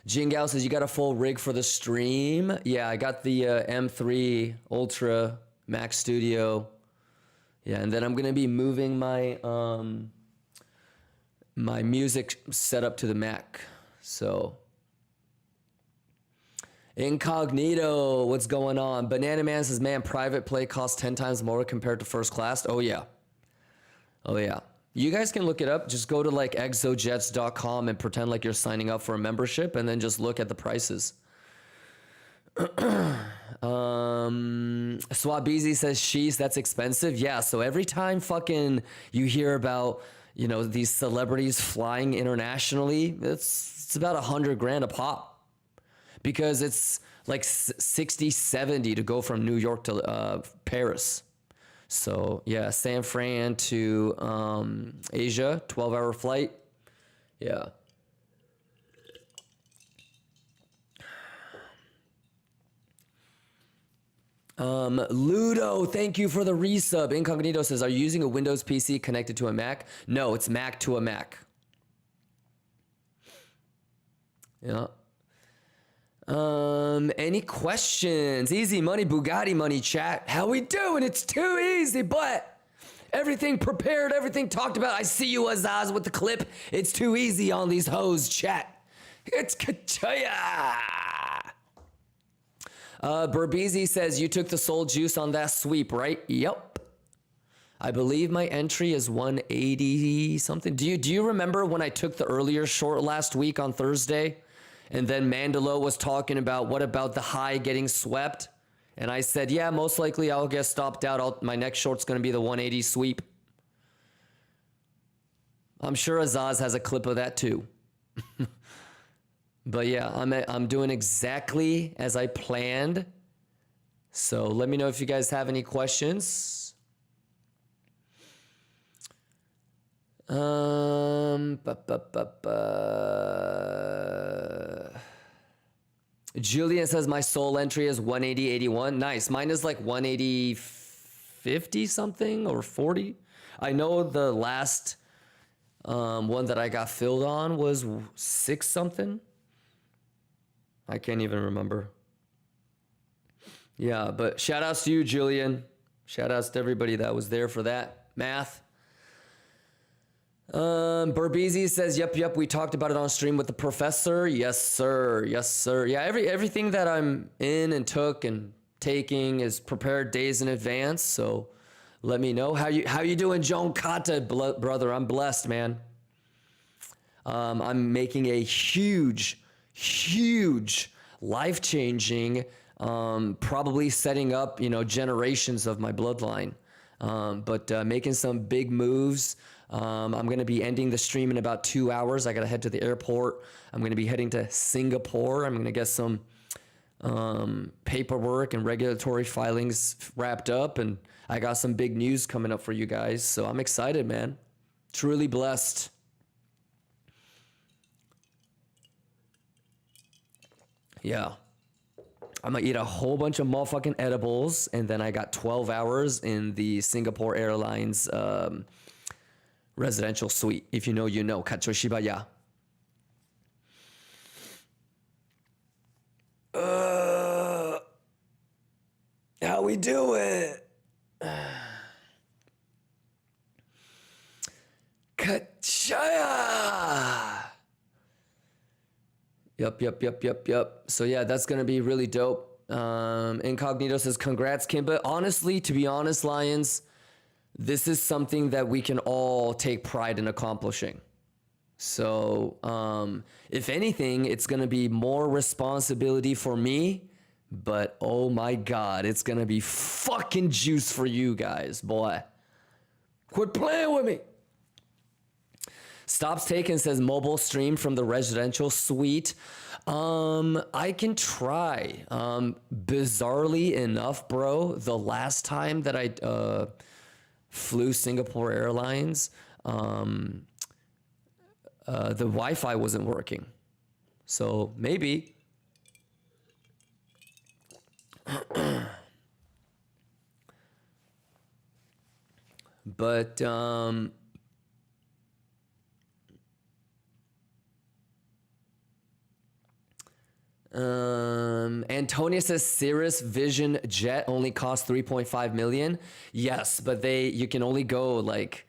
Speaker 8: Jingao says, you got a full rig for the stream? Yeah, I got the M3 Ultra Mac Studio. Yeah, and then I'm going to be moving my my music setup to the Mac. So Incognito, what's going on? Banana Man says, man, private play costs 10 times more compared to first class. Oh yeah. Oh yeah. You guys can look it up. Just go to like exojets.com and pretend like you're signing up for a membership, and then just look at the prices. Swabizi says, sheesh, that's expensive. Yeah, so every time fucking you hear about, these celebrities flying internationally, it's about $100,000 a pop, because it's like 60, 70 to go from New York to Paris. So yeah, San Fran to Asia, 12-hour flight. Yeah. Ludo, thank you for the resub. Incognito says, are you using a Windows PC connected to a Mac? No, it's Mac to a Mac. Yeah. Any questions? Easy money, Bugatti money, chat. How we doing? It's too easy, but everything prepared, everything talked about. I see you, Azaz, with the clip. It's too easy on these hoes, chat. It's Kachaya. Burbeezy says, you took the soul juice on that sweep, right? Yep. I believe my entry is 180 something. Do you remember when I took the earlier short last week on Thursday? And then Mandela was talking about, what about the high getting swept? And I said, yeah, most likely I'll get stopped out. My next short's going to be the 180 sweep. I'm sure Azaz has a clip of that too. But yeah, I'm doing exactly as I planned. So let me know if you guys have any questions. Julian says my soul entry is 180.81. Nice. Mine is like 180.50 something or 40. I know the last one that I got filled on was 6 something. I can't even remember. Yeah, but shout outs to you, Julian. Shout outs to everybody that was there for that math. Burbeezy says, yep, we talked about it on stream with the professor. Yes, sir. Yes, sir. Yeah, everything that I'm in and took and taking is prepared days in advance. So let me know. How you doing, Joan Kata, brother? I'm blessed, man. I'm making a huge, life-changing, probably setting up, generations of my bloodline. But making some big moves. I'm going to be ending the stream in about 2 hours. I got to head to the airport. I'm going to be heading to Singapore. I'm going to get some paperwork and regulatory filings wrapped up. And I got some big news coming up for you guys. So I'm excited, man. Truly blessed. Yeah. I'm going to eat a whole bunch of motherfucking edibles. And then I got 12 hours in the Singapore Airlines residential suite. If you know, you know. Kachoshibaya. How we doing? Kachaya. Yep. So yeah, that's gonna be really dope. Incognito says, congrats, Kimba. Honestly, to be honest, Lions, this is something that we can all take pride in accomplishing. So, if anything, it's going to be more responsibility for me, but oh my God, it's going to be fucking juice for you guys, boy. Quit playing with me. Stops Taken says mobile stream from the residential suite. I can try. Bizarrely enough, bro, the last time that I, flew Singapore Airlines, the Wi-Fi wasn't working. So maybe. But Antonia says Cirrus Vision Jet only costs 3.5 million. Yes, but you can only go like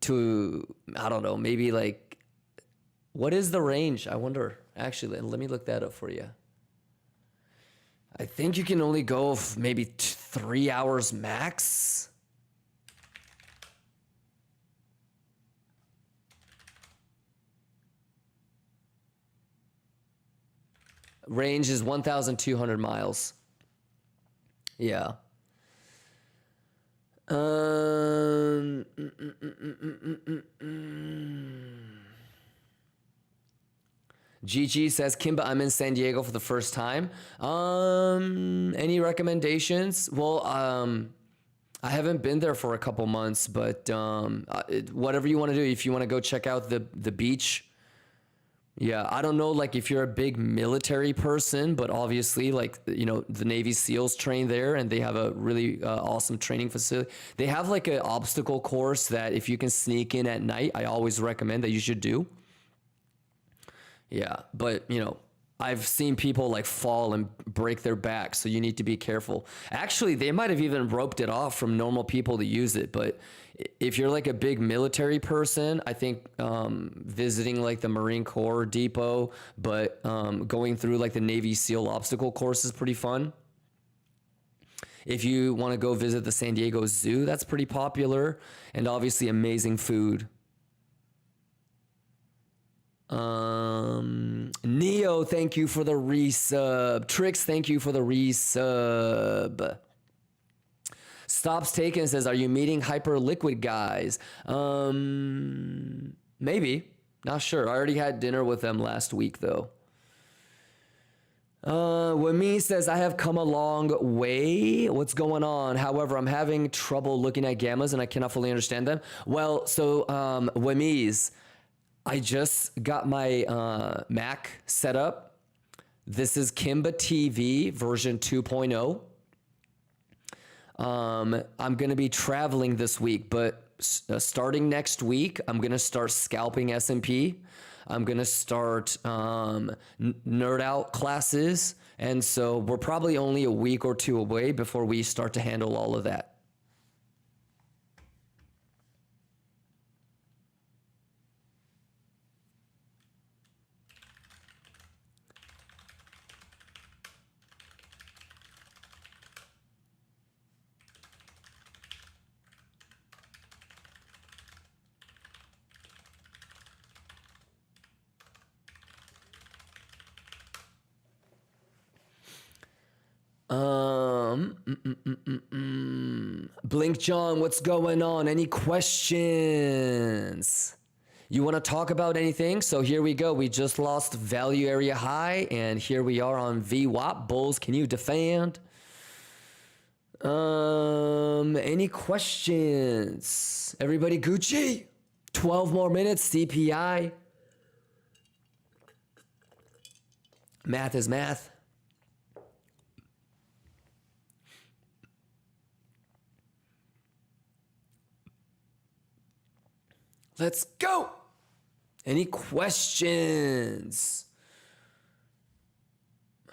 Speaker 8: to, I don't know, maybe like, what is the range? I wonder. Actually, let me look that up for you. I think you can only go maybe 3 hours max. Range is 1,200 miles. Yeah. GG says, Kimba, I'm in San Diego for the first time. Any recommendations? Well, I haven't been there for a couple months, but whatever you want to do, if you want to go check out the beach. Yeah, I don't know, like, if you're a big military person, but obviously, like, you know, the Navy SEALs train there, and they have a really awesome training facility. They have, like, an obstacle course that if you can sneak in at night, I always recommend that you should do. Yeah, but, you know, I've seen people, like, fall and break their back, so you need to be careful. Actually, they might have even roped it off from normal people to use it, but if you're like a big military person, I think visiting like the Marine Corps depot, but going through like the Navy SEAL obstacle course is pretty fun. If you want to go visit the San Diego Zoo, that's pretty popular, and obviously amazing food. Neo Joe, thank you for the resub. Trix, thank you for the resub. Stops Taken says, are you meeting Hyper Liquid guys? Maybe. Not sure. I already had dinner with them last week, though. Wami says, I have come a long way. What's going on? However, I'm having trouble looking at gammas and I cannot fully understand them. Well, so, Wami's, I just got my Mac set up. This is Kimber TV version 2.0. I'm going to be traveling this week, but starting next week, I'm going to start scalping S&P. I'm going to start nerd out classes. And so we're probably only a week or two away before we start to handle all of that. Blink John, what's going on? Any questions? You want to talk about anything? So here we go. We just lost value area high, and here we are on VWAP. Bulls, can you defend? Any questions? Everybody Gucci? 12 more minutes, CPI. Math is math. Let's go. Any questions?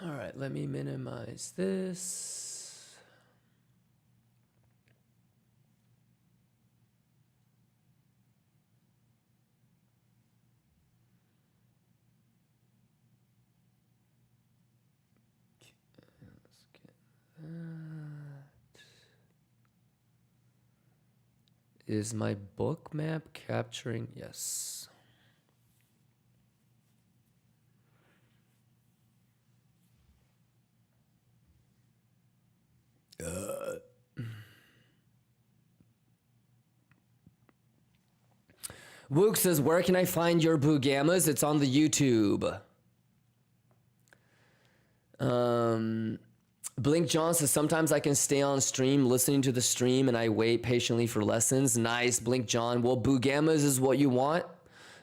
Speaker 8: All right, let me minimize this. Okay, let's get that. Is my book map capturing? Yes. Wook says, where can I find your Boogammas? It's on the YouTube. Blink John says, sometimes I can stay on stream listening to the stream and I wait patiently for lessons. Nice, Blink John. Well, Boogammas is what you want.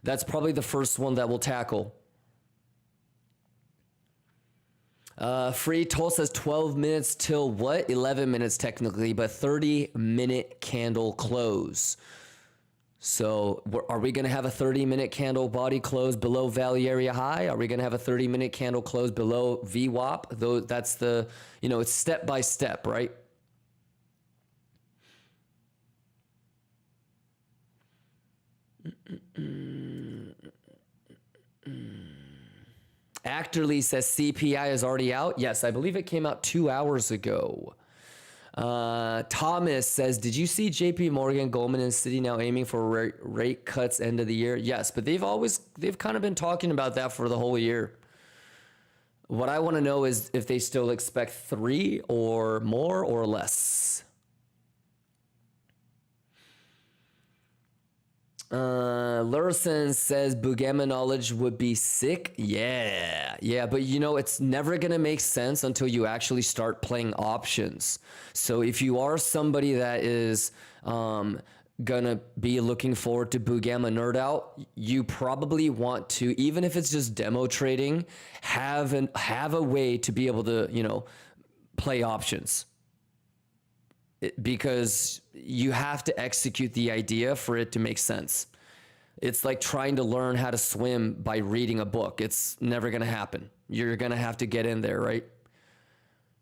Speaker 8: That's probably the first one that we'll tackle. Free Toll says 12 minutes till what? 11 minutes technically, but 30-minute candle close. So are we going to have a 30-minute candle body close below value area high? Are we going to have a 30-minute candle close below VWAP? Though that's the, it's step by step, right? Actorly says CPI is already out. Yes, I believe it came out 2 hours ago. Thomas says, did you see JP Morgan, Goldman, and Citi now aiming for rate cuts end of the year? Yes, but they've kind of been talking about that for the whole year. What I want to know is if they still expect 3 or more or less. Lurson says Boogamma knowledge would be sick. Yeah, but it's never gonna make sense until you actually start playing options. So if you are somebody that is gonna be looking forward to Boogamma nerd out, you probably want to, even if it's just demo trading, have a way to be able to play options. Because you have to execute the idea for it to make sense. It's like trying to learn how to swim by reading a book. It's never going to happen. You're going to have to get in there, right?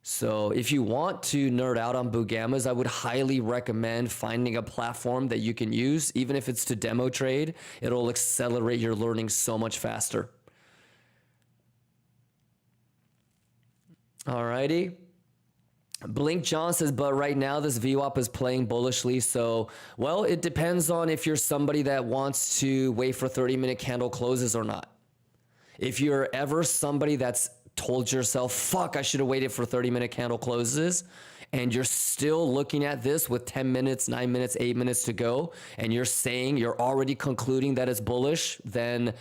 Speaker 8: So if you want to nerd out on Boogammas, I would highly recommend finding a platform that you can use. Even if it's to demo trade, it'll accelerate your learning so much faster. Alrighty. Blink John says, but right now this VWAP is playing bullishly. So, well, it depends on if you're somebody that wants to wait for 30-minute candle closes or not. If you're ever somebody that's told yourself, fuck, I should have waited for 30-minute candle closes, and you're still looking at this with 10 minutes, 9 minutes, 8 minutes to go, and you're saying you're already concluding that it's bullish, then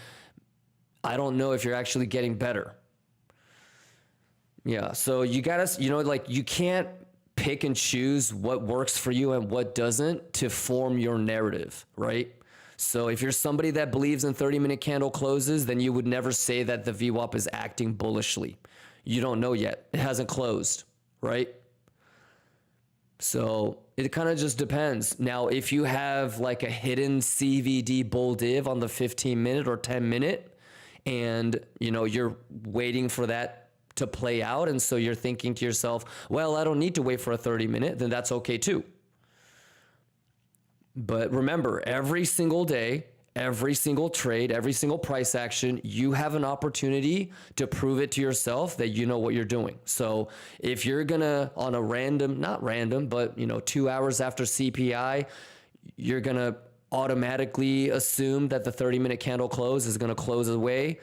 Speaker 8: I don't know if you're actually getting better. Yeah, so you gotta, like, you can't pick and choose what works for you and what doesn't to form your narrative, right? So if you're somebody that believes in 30-minute candle closes, then you would never say that the VWAP is acting bullishly. You don't know yet. It hasn't closed, right? So it kind of just depends. Now, if you have like a hidden CVD bull div on the 15-minute or 10-minute, and you're waiting for that to play out, and so you're thinking to yourself, well, I don't need to wait for a 30-minute, then that's okay too. But remember, every single day, every single trade, every single price action, you have an opportunity to prove it to yourself that you know what you're doing. So if you're gonna, on a random, not random, but 2 hours after CPI, you're gonna automatically assume that the 30-minute candle close is gonna close away,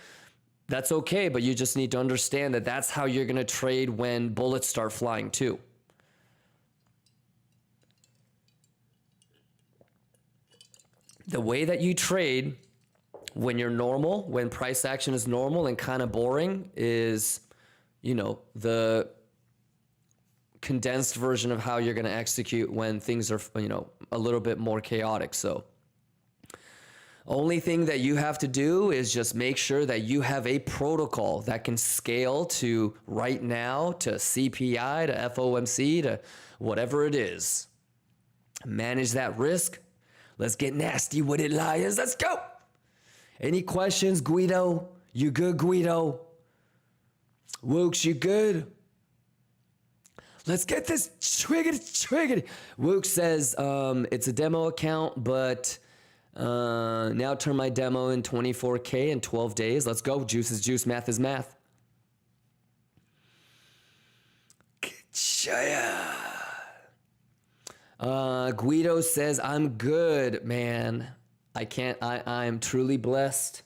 Speaker 8: that's okay, but you just need to understand that that's how you're gonna trade when bullets start flying too. The way that you trade when you're normal, when price action is normal and kind of boring, is, the condensed version of how you're going to execute when things are, a little bit more chaotic. So only thing that you have to do is just make sure that you have a protocol that can scale to right now, to CPI, to FOMC, to whatever it is. Manage that risk. Let's get nasty with it, lions. Let's go. Any questions, Guido? You good, Guido? Wooks, you good? Let's get this triggedy. Wook says, it's a demo account, but now turn my demo in 24K in 12 days. Let's go. Juice is juice. Math is math. Guido says, I'm good, man. I'm truly blessed.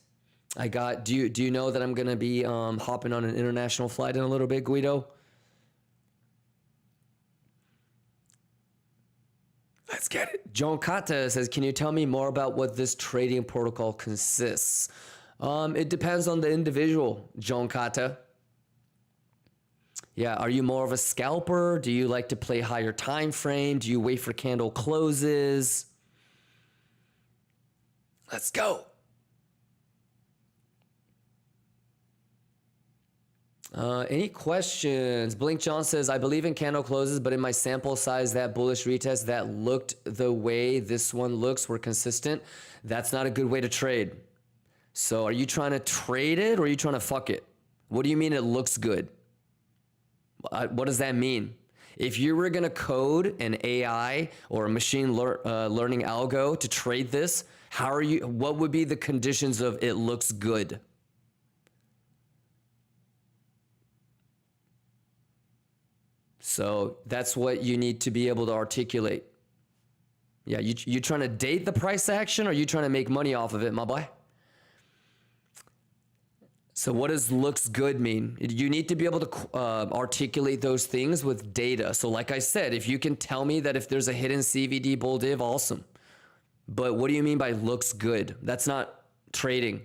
Speaker 8: Do you know that I'm going to be hopping on an international flight in a little bit, Guido? Let's get it. John Kata says, can you tell me more about what this trading protocol consists? It depends on the individual, John Kata. Yeah, are you more of a scalper? Do you like to play higher time frame? Do you wait for candle closes? Let's go. Any questions? Blink John says, I believe in candle closes, but in my sample size, that bullish retest that looked the way this one looks were consistent. That's not a good way to trade. So are you trying to trade it or are you trying to fuck it? What do you mean it looks good? What does that mean? If you were going to code an AI or a machine learning algo to trade this, what would be the conditions of it looks good? So that's what you need to be able to articulate. Yeah, you trying to date the price action or you trying to make money off of it, my boy? So what does looks good mean? You need to be able to articulate those things with data. So like I said, if you can tell me that if there's a hidden CVD bull div, awesome. But what do you mean by looks good? That's not trading.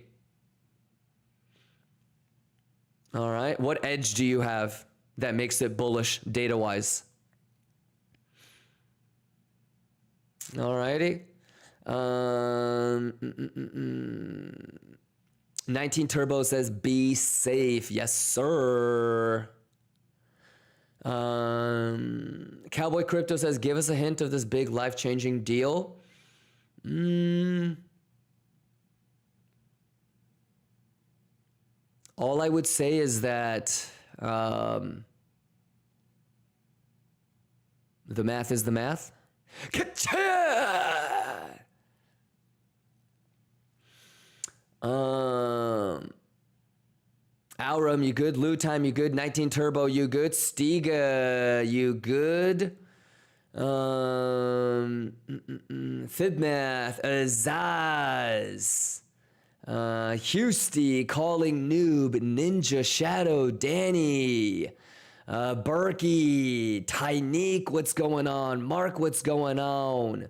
Speaker 8: All right. What edge do you have that makes it bullish data-wise? All righty. 19 Turbo says, be safe. Yes, sir. Cowboy Crypto says, give us a hint of this big life-changing deal. All I would say is that the math is the math. Aurum, you good? Lou Time, you good? 19 Turbo, you good? Stiga, you good? Fibmath, Azaz. Husty, Calling Noob, Ninja, Shadow, Danny, Berkey, Tyneek, what's going on? Mark, what's going on?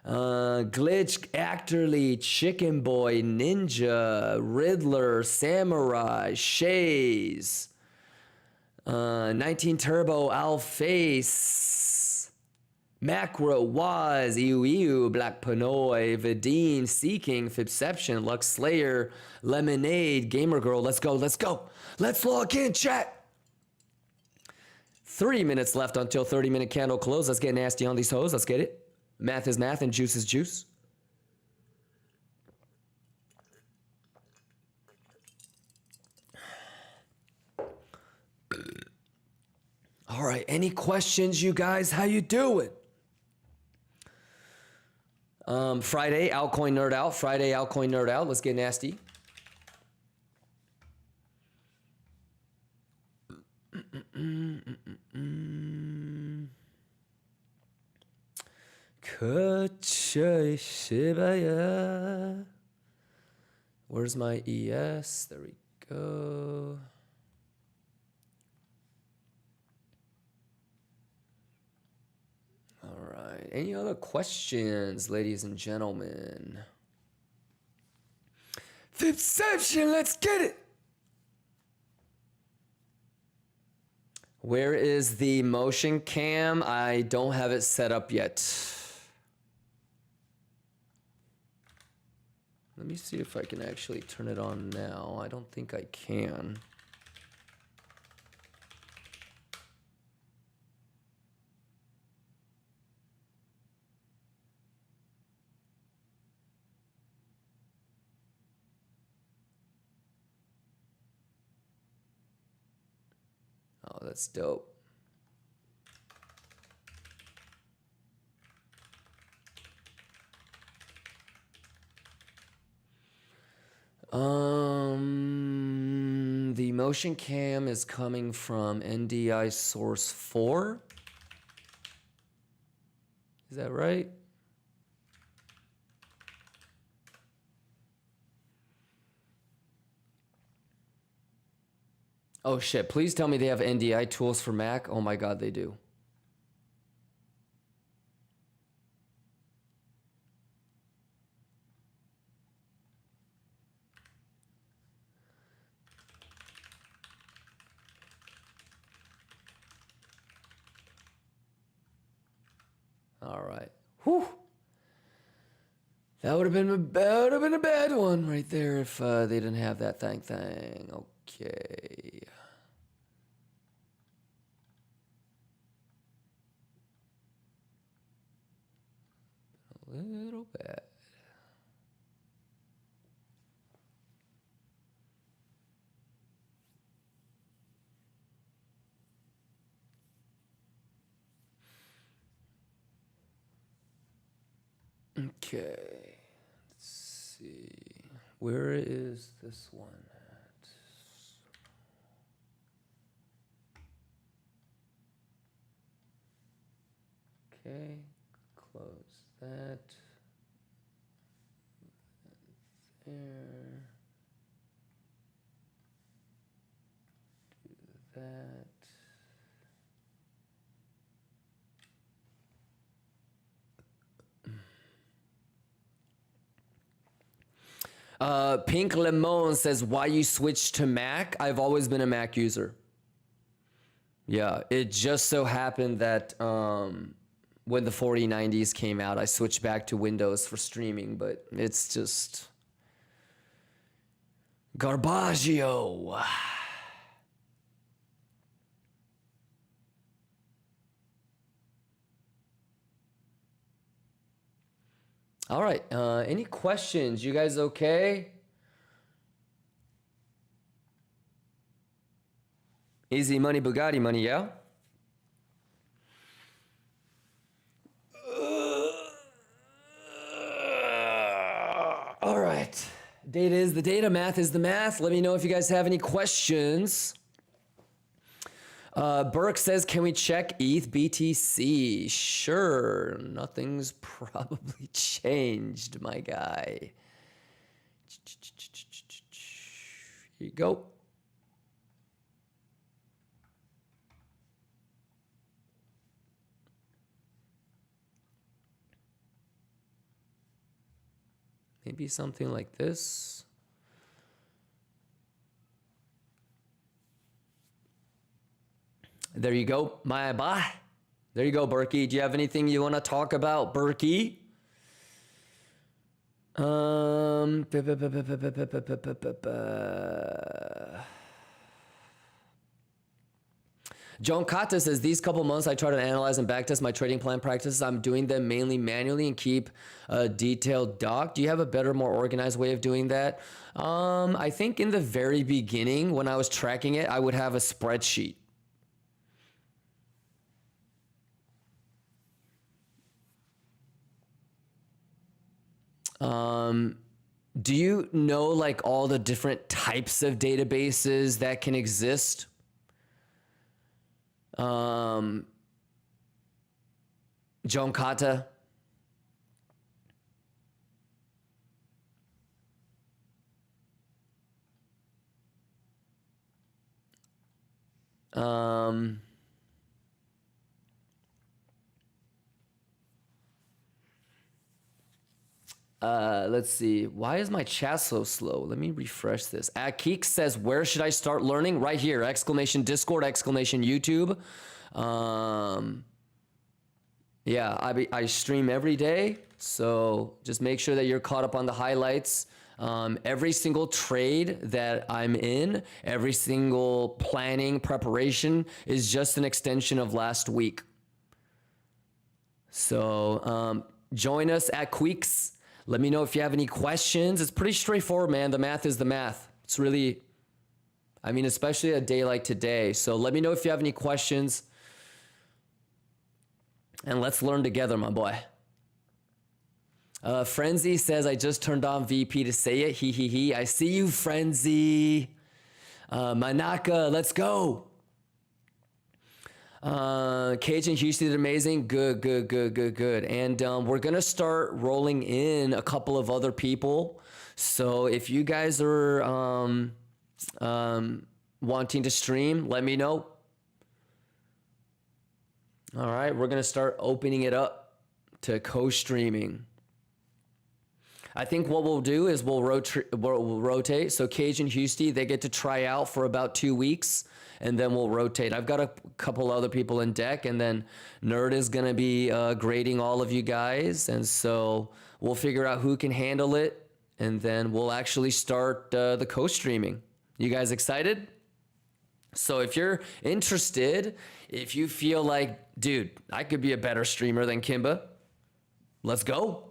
Speaker 8: Glitch, Actorly, Chicken Boy, Ninja, Riddler, Samurai, Shays, 19 Turbo, Alface, Macro, Waz, Ew, Black Panoy, Vadine, Seeking, Fibception, Lux Slayer, Lemonade, Gamer Girl. Let's go. Let's log in, chat. 3 minutes left until 30-minute candle close. Let's get nasty on these hoes. Let's get it. Math is math and juice is juice. All right, any questions, you guys? How you doing? Friday, altcoin nerd out. Friday, altcoin nerd out. Let's get nasty. Where's my ES? There we go. All right. Any other questions, ladies and gentlemen? Fibception, let's get it. Where is the motion cam? I don't have it set up yet. Let me see if I can actually turn it on now. I don't think I can. Oh, that's dope. The motion cam is coming from NDI source 4. Is that right? Oh shit, please tell me they have NDI tools for Mac. Oh my God, they do. All right. Whew. That would have been a bad one right there if they didn't have that thing. Okay. A little bad. Okay, let's see. Where is this one at? Okay, close that. There. Do that. Pink Lemon says, why you switched to Mac? I've always been a Mac user. Yeah, it just so happened that when the 4090s came out, I switched back to Windows for streaming, but it's just garbaggio. All right, any questions? You guys okay? Easy money, Bugatti money, yeah? All right, data is the data, math is the math. Let me know if you guys have any questions. Burke says, can we check ETH BTC? Sure, nothing's probably changed, my guy. Here you go. Maybe something like this. There you go, my bye. There you go, Berkey. Do you have anything you want to talk about, Berkey? Joan Kata says, these couple months I try to analyze and backtest my trading plan practices. I'm doing them mainly manually and keep a detailed doc. Do you have a better, more organized way of doing that? I think in the very beginning, when I was tracking it, I would have a spreadsheet. Do you know like all the different types of databases that can exist? Joan Kata. Let's see. Why is my chat so slow? Let me refresh this. Keek says, where should I start learning? Right here. Exclamation Discord, exclamation YouTube. Yeah, I stream every day. So just make sure that you're caught up on the highlights. Every single trade that I'm in, every single planning preparation is just an extension of last week. So join us at Queeks. Let me know if you have any questions. It's pretty straightforward, man. The math is the math. It's really, I mean, especially a day like today. So let me know if you have any questions. And let's learn together, my boy. Frenzy says, I just turned on VP to say it. He, he, he. I see you, Frenzy. Manaka, let's go. Cage and Houston did amazing. Good. And we're going to start rolling in a couple of other people. So if you guys are wanting to stream, let me know. All right, we're going to start opening it up to co-streaming. I think what we'll do is we'll rotate. So Cage and Houston, they get to try out for about 2 weeks. And then we'll rotate. I've got a couple other people in deck, and then Nerd is going to be grading all of you guys. And so we'll figure out who can handle it, and then we'll actually start the co-streaming. You guys excited? So if you're interested, if you feel like, dude, I could be a better streamer than Kimba, let's go.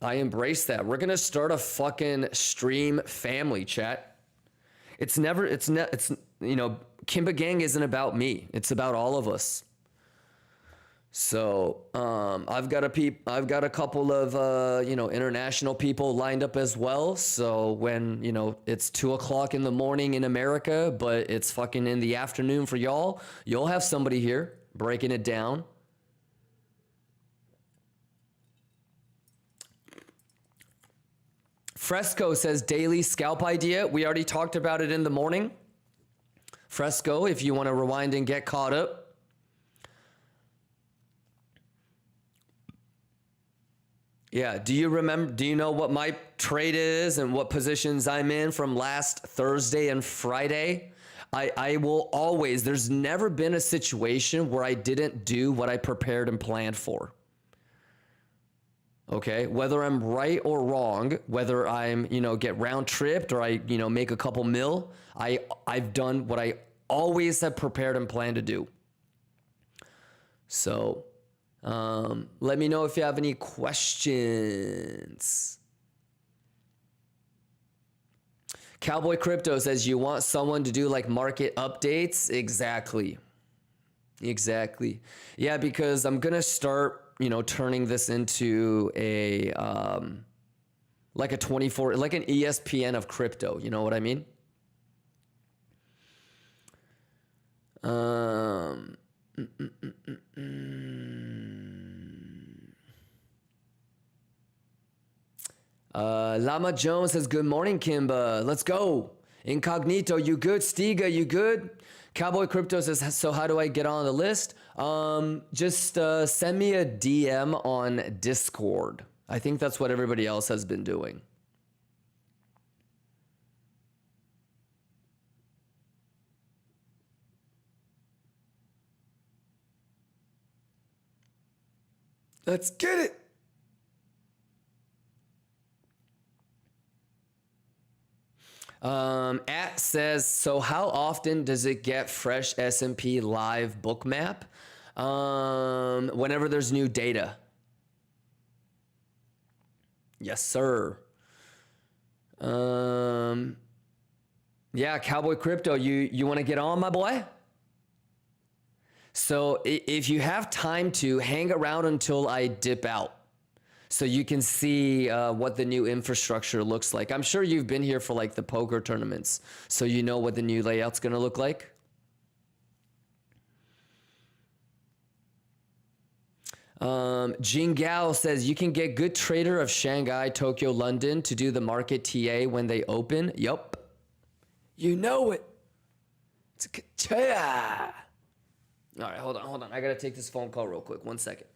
Speaker 8: I embrace that. We're going to start a fucking stream family, chat. It's you know, Kimba Gang isn't about me. It's about all of us. So, I've got a couple of, you know, international people lined up as well. So when, you know, it's 2 o'clock in the morning in America, but it's fucking in the afternoon for y'all, you'll have somebody here breaking it down. Fresco says daily scalp idea. We already talked about it in the morning. Fresco, if you want to rewind and get caught up. Yeah, do you know what my trade is and what positions I'm in from last Thursday and Friday? I will always, there's never been a situation where I didn't do what I prepared and planned for. Okay, whether I'm right or wrong, whether I'm, you know, get round tripped or I, you know, make a couple mil, I've done what I always have prepared and planned to do. So, let me know if you have any questions. Cowboy Crypto says, you want someone to do like market updates? Exactly. Yeah, because I'm going to start, you know, turning this into a, like a 24, like an ESPN of crypto. You know what I mean? Lama Jones says, good morning, Kimba. Let's go. Incognito, you good? Stiga, you good? Cowboy Crypto says, so how do I get on the list? Just send me a DM on Discord. I think that's what everybody else has been doing. Let's get it. At says, so how often does it get fresh S&P live book map? Whenever there's new data. Yes, sir. Yeah, Cowboy Crypto, you want to get on, my boy? So if you have time to hang around until I dip out, so you can see what the new infrastructure looks like. I'm sure you've been here for like the poker tournaments, so you know what the new layout's gonna look like. Jing Gao says, you can get good trader of Shanghai, Tokyo, London to do the market TA when they open. Yup. You know it. It's a cha. All right, hold on. I gotta take this phone call real quick. 1 second.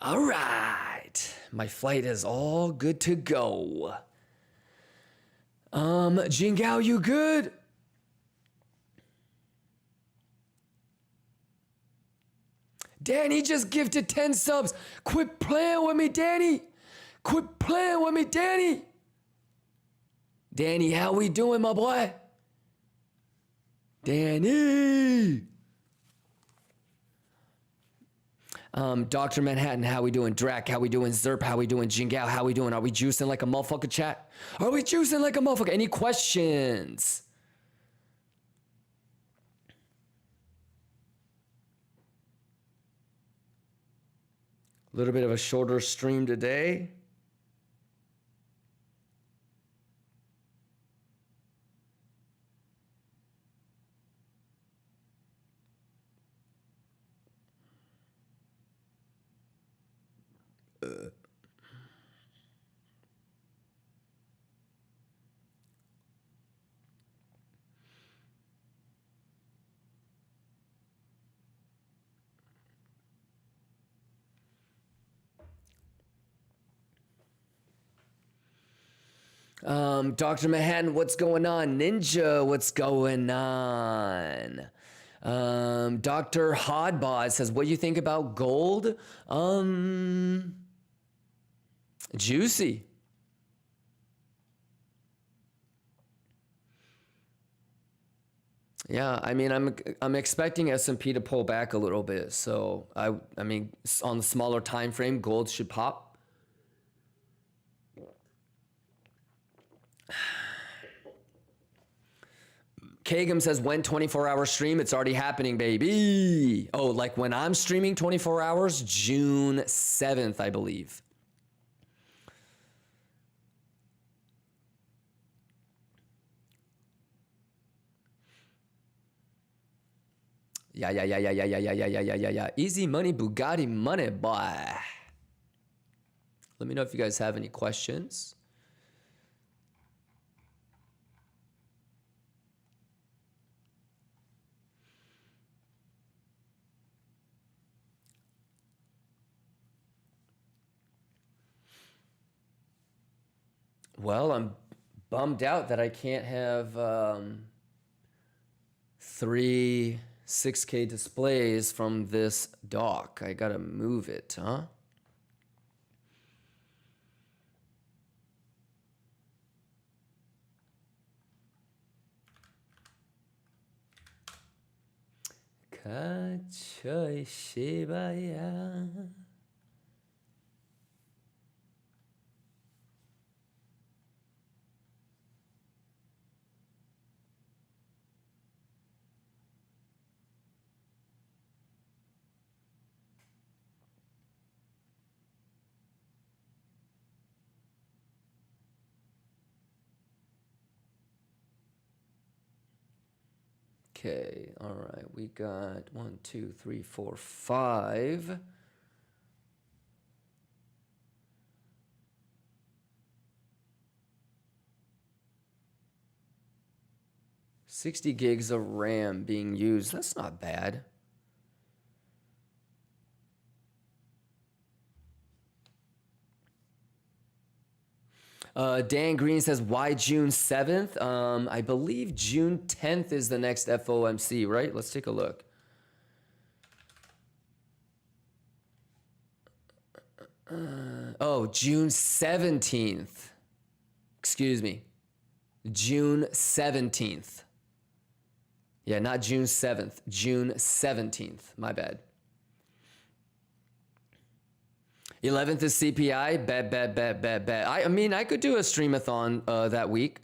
Speaker 8: All right. My flight is all good to go. Jingao, you good? Danny just gifted 10 subs. Quit playing with me, Danny. Quit playing with me, Danny. Danny, how we doing, my boy? Danny. Dr. Manhattan, how we doing? Drac, how we doing? Zerp, how we doing? Jingao, how we doing? Are we juicing like a motherfucker, chat? Are we juicing like a motherfucker? Any questions? A little bit of a shorter stream today. Dr. Manhattan, what's going on? Ninja, what's going on? Dr. Hodbod says, what do you think about gold? Juicy. Yeah, I mean, I'm expecting S&P to pull back a little bit. So I mean, on the smaller time frame, gold should pop. Kagum says, when 24-hour stream? It's already happening, baby. Oh, like when I'm streaming 24 hours? June 7th, I believe. Yeah. Easy money, Bugatti money, boy. Let me know if you guys have any questions. Well, I'm bummed out that I can't have 3 6K displays from this dock. I gotta move it, huh? Kachoi Shibaya. Okay, all right. We got 1, 2, 3, 4, 5. $60 gigs of RAM being used. That's not bad. Dan Green says, why June 7th? I believe June 10th is the next FOMC, right? Let's take a look. June 17th. Excuse me. June 17th. Yeah, not June 7th. June 17th. My bad. 11th is CPI. Bet. I mean, I could do a streamathon that week.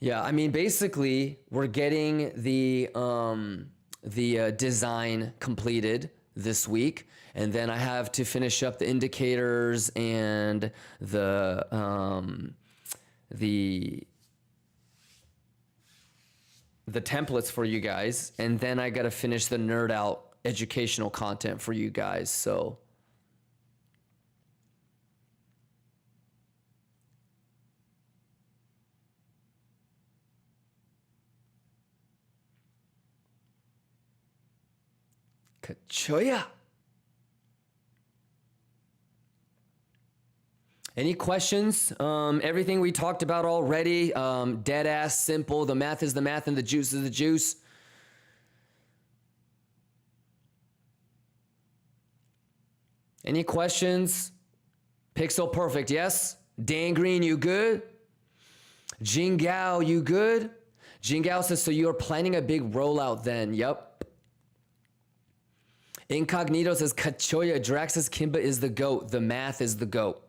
Speaker 8: Yeah, I mean, basically, we're getting the design completed this week, and then I have to finish up the indicators and the templates for you guys, and then I got to finish the nerd out educational content for you guys. So. Kachoya. Any questions? Everything we talked about already. Dead ass simple. The math is the math and the juice is the juice. Any questions? Pixel perfect, yes? Dan Green, you good? Jingao, you good? Jingao says, so you're planning a big rollout then. Yep. Incognito says, Kachoya, Drax's Kimber is the GOAT. The math is the GOAT.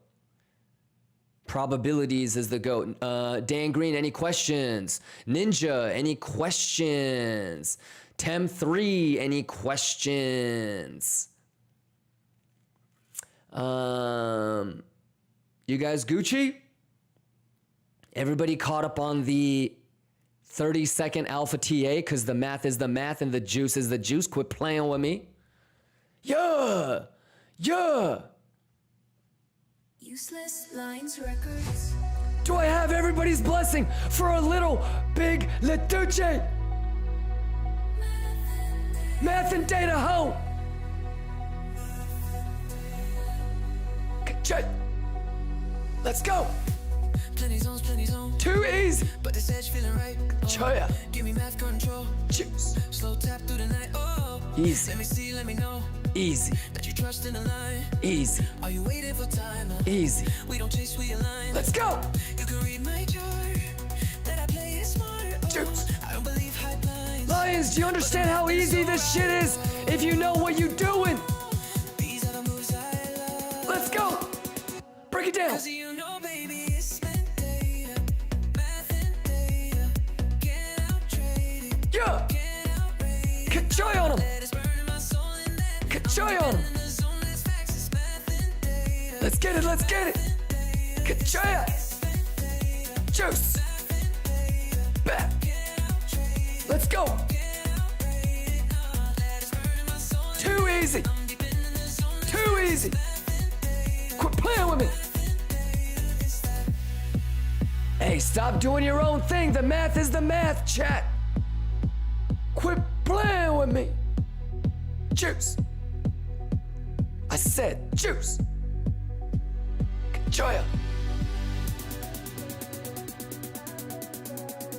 Speaker 8: Probabilities is the GOAT. Dan Green, any questions? Ninja, any questions? Tem3, any questions? You guys Gucci? Everybody caught up on the 30-second alpha TA because the math is the math and the juice is the juice. Quit playing with me. Yeah. Yeah.
Speaker 6: Useless Lines Records.
Speaker 8: Do I have everybody's blessing for a little big Letuche? Math and data home. Let's go.
Speaker 5: Plenty zones,
Speaker 8: Too easy.
Speaker 5: but this edge feeling right.
Speaker 8: Choya.
Speaker 5: Give me math control.
Speaker 8: Juice.
Speaker 5: Slow tap through the night. Oh,
Speaker 8: Easy.
Speaker 5: let me see, let me know
Speaker 8: Easy.
Speaker 5: that you trust in the line.
Speaker 8: Easy.
Speaker 5: Are you waiting for time?
Speaker 8: Easy.
Speaker 5: We don't chase, we align.
Speaker 8: Let's go.
Speaker 5: You can read my chart that I play it smart. Oh,
Speaker 8: Juice.
Speaker 5: I don't believe hype lines.
Speaker 8: Lions, do you understand how easy this shit is if you know what you're doing?
Speaker 5: These are the moves I love.
Speaker 8: Let's go. Break it down.
Speaker 5: 'Cause you know, baby, it's meant data, math and data. Can't outtrade it,
Speaker 8: Yeah.
Speaker 5: can't outrate it.
Speaker 8: Kachoy on him.
Speaker 5: That is burning my soul in that.
Speaker 8: Kachoy on him.
Speaker 5: In the zone, it's facts, it's math and data.
Speaker 8: Let's get it. Let's get it. Kachoy. Juice. Back. Let's go. Too easy. Too easy. Quit playing with me. Hey, stop doing your own thing. The math is the math, chat. Quit playing with me. Juice. I said juice. Joya.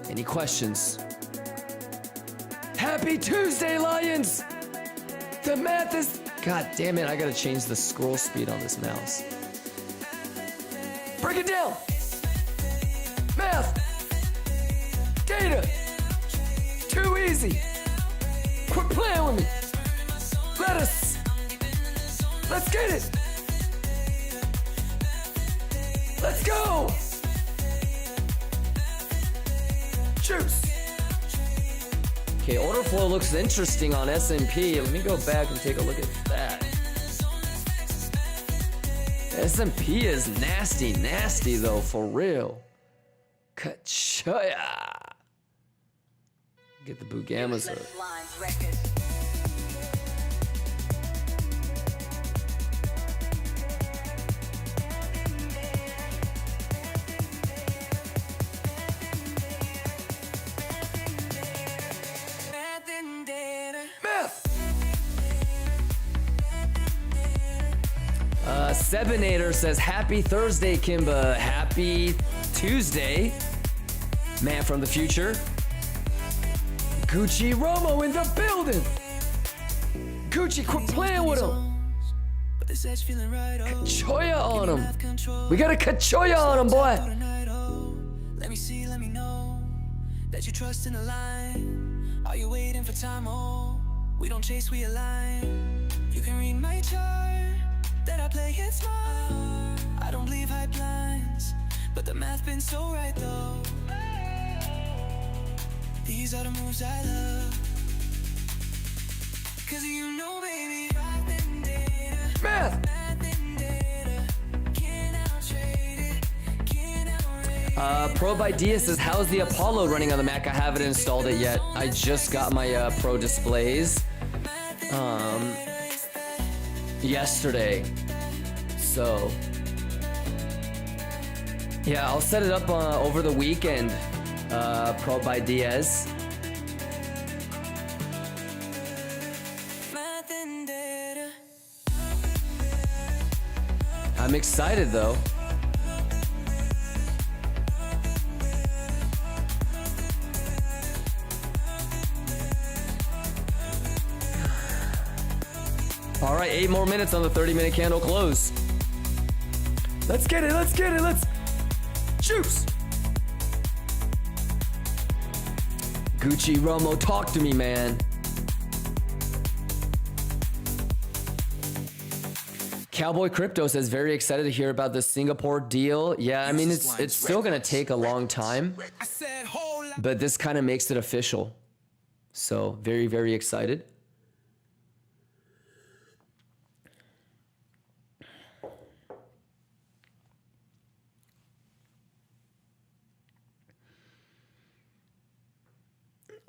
Speaker 8: Any questions? Happy Tuesday, Lions! The math is... God damn it, I gotta change the scroll speed on this mouse. Break it down! Math! Data! Too easy! Quit playing with me! Let us! Let's get it! Let's go! Juice! Okay, order flow looks interesting on S&P. Let me go back and take a look at that. S&P is nasty, nasty though, for real. Kachoya! Get the Bugamas up.
Speaker 2: Lines Records.
Speaker 5: Math and data.
Speaker 8: Math! Sevenator says, happy Thursday, Kimba. Happy Tuesday. Man from the future. Gucci Romo in the building. Gucci, quit playing with him.
Speaker 5: But this edge feeling right. Oh,
Speaker 8: Kachoya on him.
Speaker 5: math control.
Speaker 8: We got a Kachoya on him, boy.
Speaker 5: Tonight, oh, let me see, let me know that you trust in the line. Are you waiting for time? Oh, we don't chase, we align. You can read my chart that I play it smart. I don't believe hype lines, but the math been so right though. These are the moves I love. 'Cause you know, baby, math and data.
Speaker 8: Math!
Speaker 5: Math and data. Can't outtrade it. Can't outrate it.
Speaker 8: Pro by Dia says, how's the Apollo running on the Mac? I haven't installed it yet. I just got my Pro displays yesterday. So yeah, I'll set it up over the weekend. Pro by Diaz.
Speaker 5: Math and data.
Speaker 8: I'm excited though. right, 8 more minutes on the 30-minute candle close. Let's get it. Let's get it. Let's juice. Gucci Romo, talk to me, man. Cowboy Crypto says very excited to hear about the Singapore deal. Yeah, I mean it's still gonna take a long time, but this kind of makes it official. So very, very excited.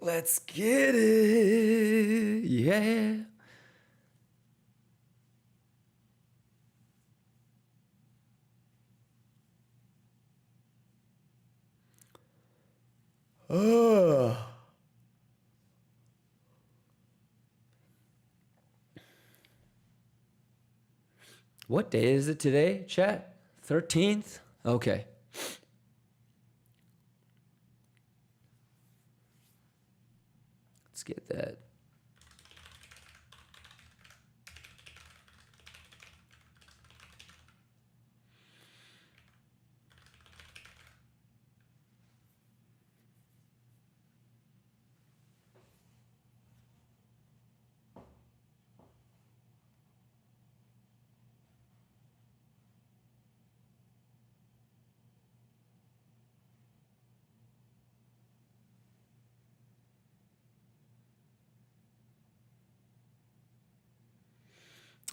Speaker 8: Let's get it. Yeah. What day is it today, chat? 13th? Okay. Let's get that.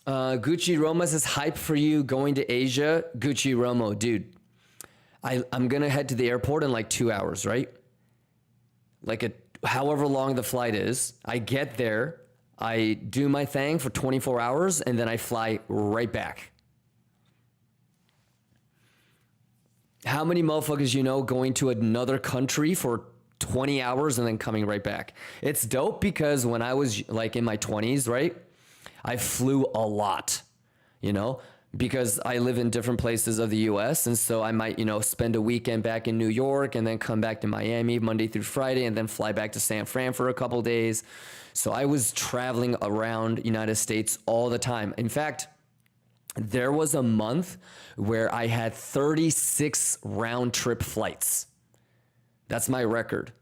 Speaker 8: Gucci Roma says, hype for you going to Asia. Gucci Romo, dude, I'm going to head to the airport in like 2 hours, right? Like however long the flight is. I get there, I do my thing for 24 hours, and then I fly right back. How many motherfuckers you know going to another country for 20 hours and then coming right back? It's dope because when I was like in my 20s, right? I flew a lot, you know, because I live in different places of the US. And so I might, you know, spend a weekend back in New York and then come back to Miami Monday through Friday and then fly back to San Fran for a couple days. So I was traveling around United States all the time. In fact, there was a month where I had 36 round trip flights. That's my record.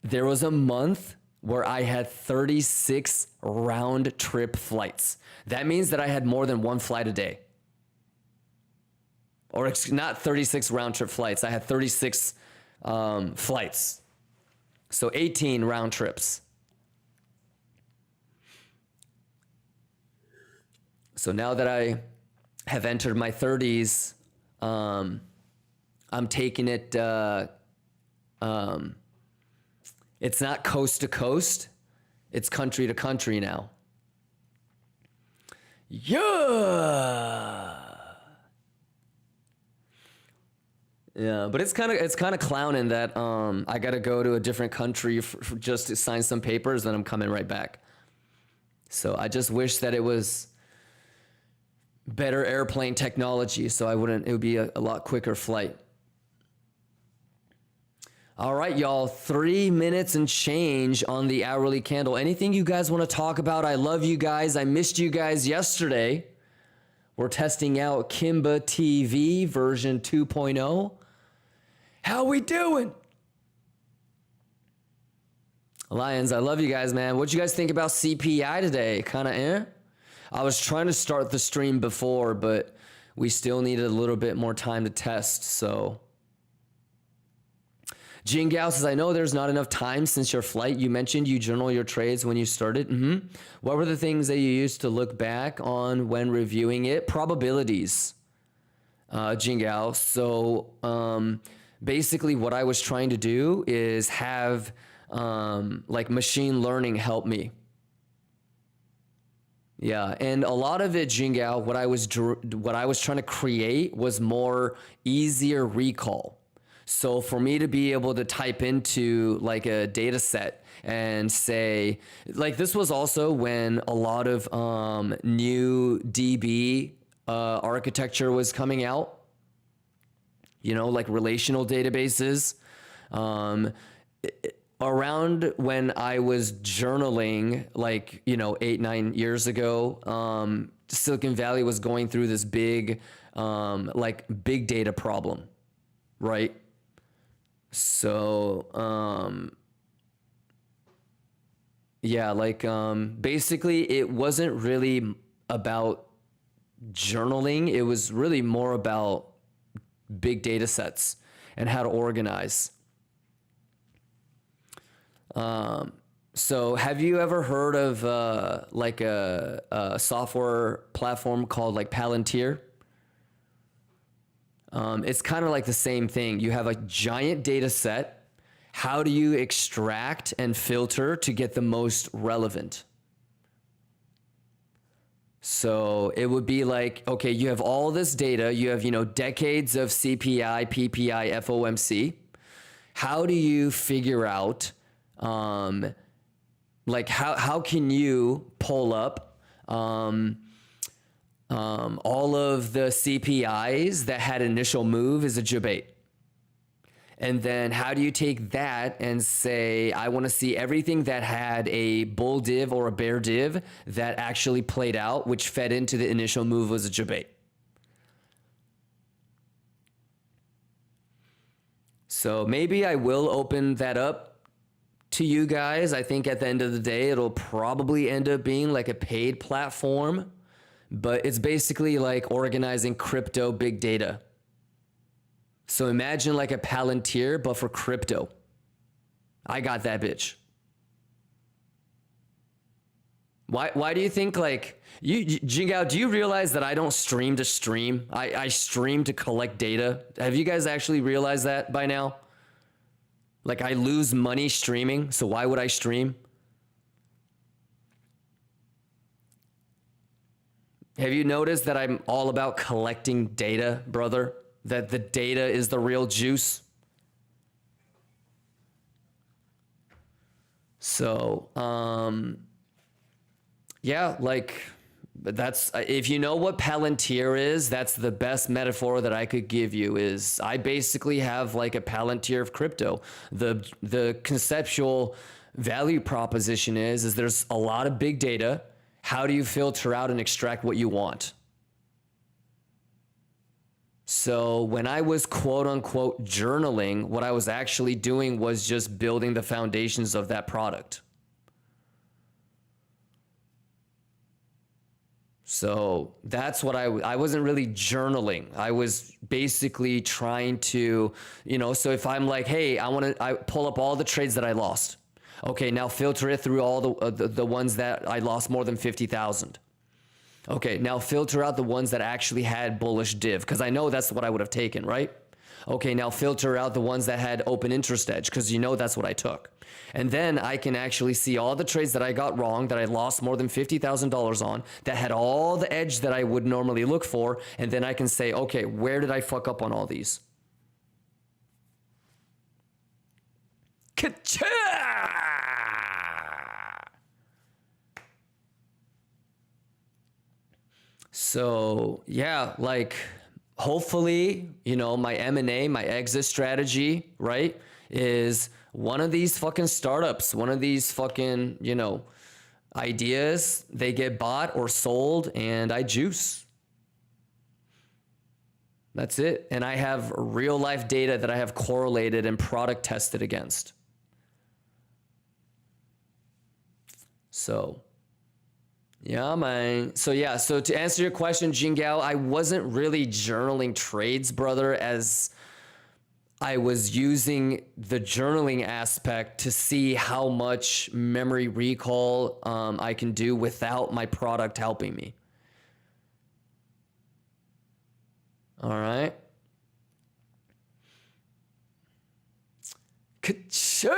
Speaker 8: There was a month where I had 36 round trip flights. That means that I had more than one flight a day. Or not 36 round trip flights. I had 36 flights. So 18 round trips. So now that I have entered my 30s, I'm taking it, it's not coast to coast, it's country to country now. Yeah. Yeah, but it's kind of clowning that I got to go to a different country for just to sign some papers, then I'm coming right back. So I just wish that it was better airplane technology, so it would be a lot quicker flight. All right, y'all, 3 minutes and change on the hourly candle. Anything you guys want to talk about? I love you guys. I missed you guys yesterday. We're testing out Kimber TV version 2.0. How we doing? Lions, I love you guys, man. What'd you guys think about CPI today? Kind of I was trying to start the stream before, but we still needed a little bit more time to test, so... Jing Gao says, I know there's not enough time since your flight. You mentioned you journal your trades when you started. What were the things that you used to look back on when reviewing it? Probabilities, Jing Gao. So basically what I was trying to do is have like machine learning help me. Yeah, and a lot of it, Jing Gao, what I was trying to create was more easier recall. So for me to be able to type into like a data set and say, like this was also when a lot of new DB architecture was coming out, you know, like relational databases. around when I was journaling, like, you know, 8-9 years ago, Silicon Valley was going through this big, like big data problem, right? So, yeah, like, basically it wasn't really about journaling. It was really more about big data sets and how to organize. So have you ever heard of like a software platform called like Palantir? It's kind of like the same thing. You have a giant data set. How do you extract and filter to get the most relevant? So it would be like, okay, you have all this data. You have, you know, decades of CPI, PPI, FOMC. How do you figure out, like how can you pull up all of the CPIs that had initial move as a debate? And then how do you take that and say, I want to see everything that had a bull div or a bear div that actually played out, which fed into the initial move as a debate? So maybe I will open that up to you guys. I think at the end of the day, it'll probably end up being like a paid platform, but it's basically like organizing crypto big data. So imagine like a Palantir, but for crypto. I got that bitch. Why do you think, like, Jingao, do you realize that I don't stream to stream? I stream to collect data. Have you guys actually realized that by now? Like, I lose money streaming, so why would I stream? Have you noticed that I'm all about collecting data, brother? That the data is the real juice? So, yeah, like, that's, if you know what Palantir is, that's the best metaphor that I could give you. Is I basically have like a Palantir of crypto. The conceptual value proposition is there's a lot of big data. How do you filter out and extract what you want? So when I was quote unquote journaling, what I was actually doing was just building the foundations of that product. So that's what I wasn't really journaling. I was basically trying to, you know, so if I'm like, hey, I pull up all the trades that I lost. Okay, now filter it through all the ones that I lost more than 50,000. Okay, now filter out the ones that actually had bullish div, because I know that's what I would have taken, right? Okay, now filter out the ones that had open interest edge, because you know that's what I took. And then I can actually see all the trades that I got wrong, that I lost more than $50,000 on, that had all the edge that I would normally look for, and then I can say, okay, where did I fuck up on all these? Ka-cha! So yeah, like hopefully, you know, my M&A, my exit strategy, right, is one of these fucking startups, one of these fucking, you know, ideas, they get bought or sold and I juice. That's it. And I have real life data that I have correlated and product tested against. So yeah, man. So yeah, so to answer your question, Jingao, I wasn't really journaling trades, brother, as I was using the journaling aspect to see how much memory recall I can do without my product helping me. All right. Ka-cha!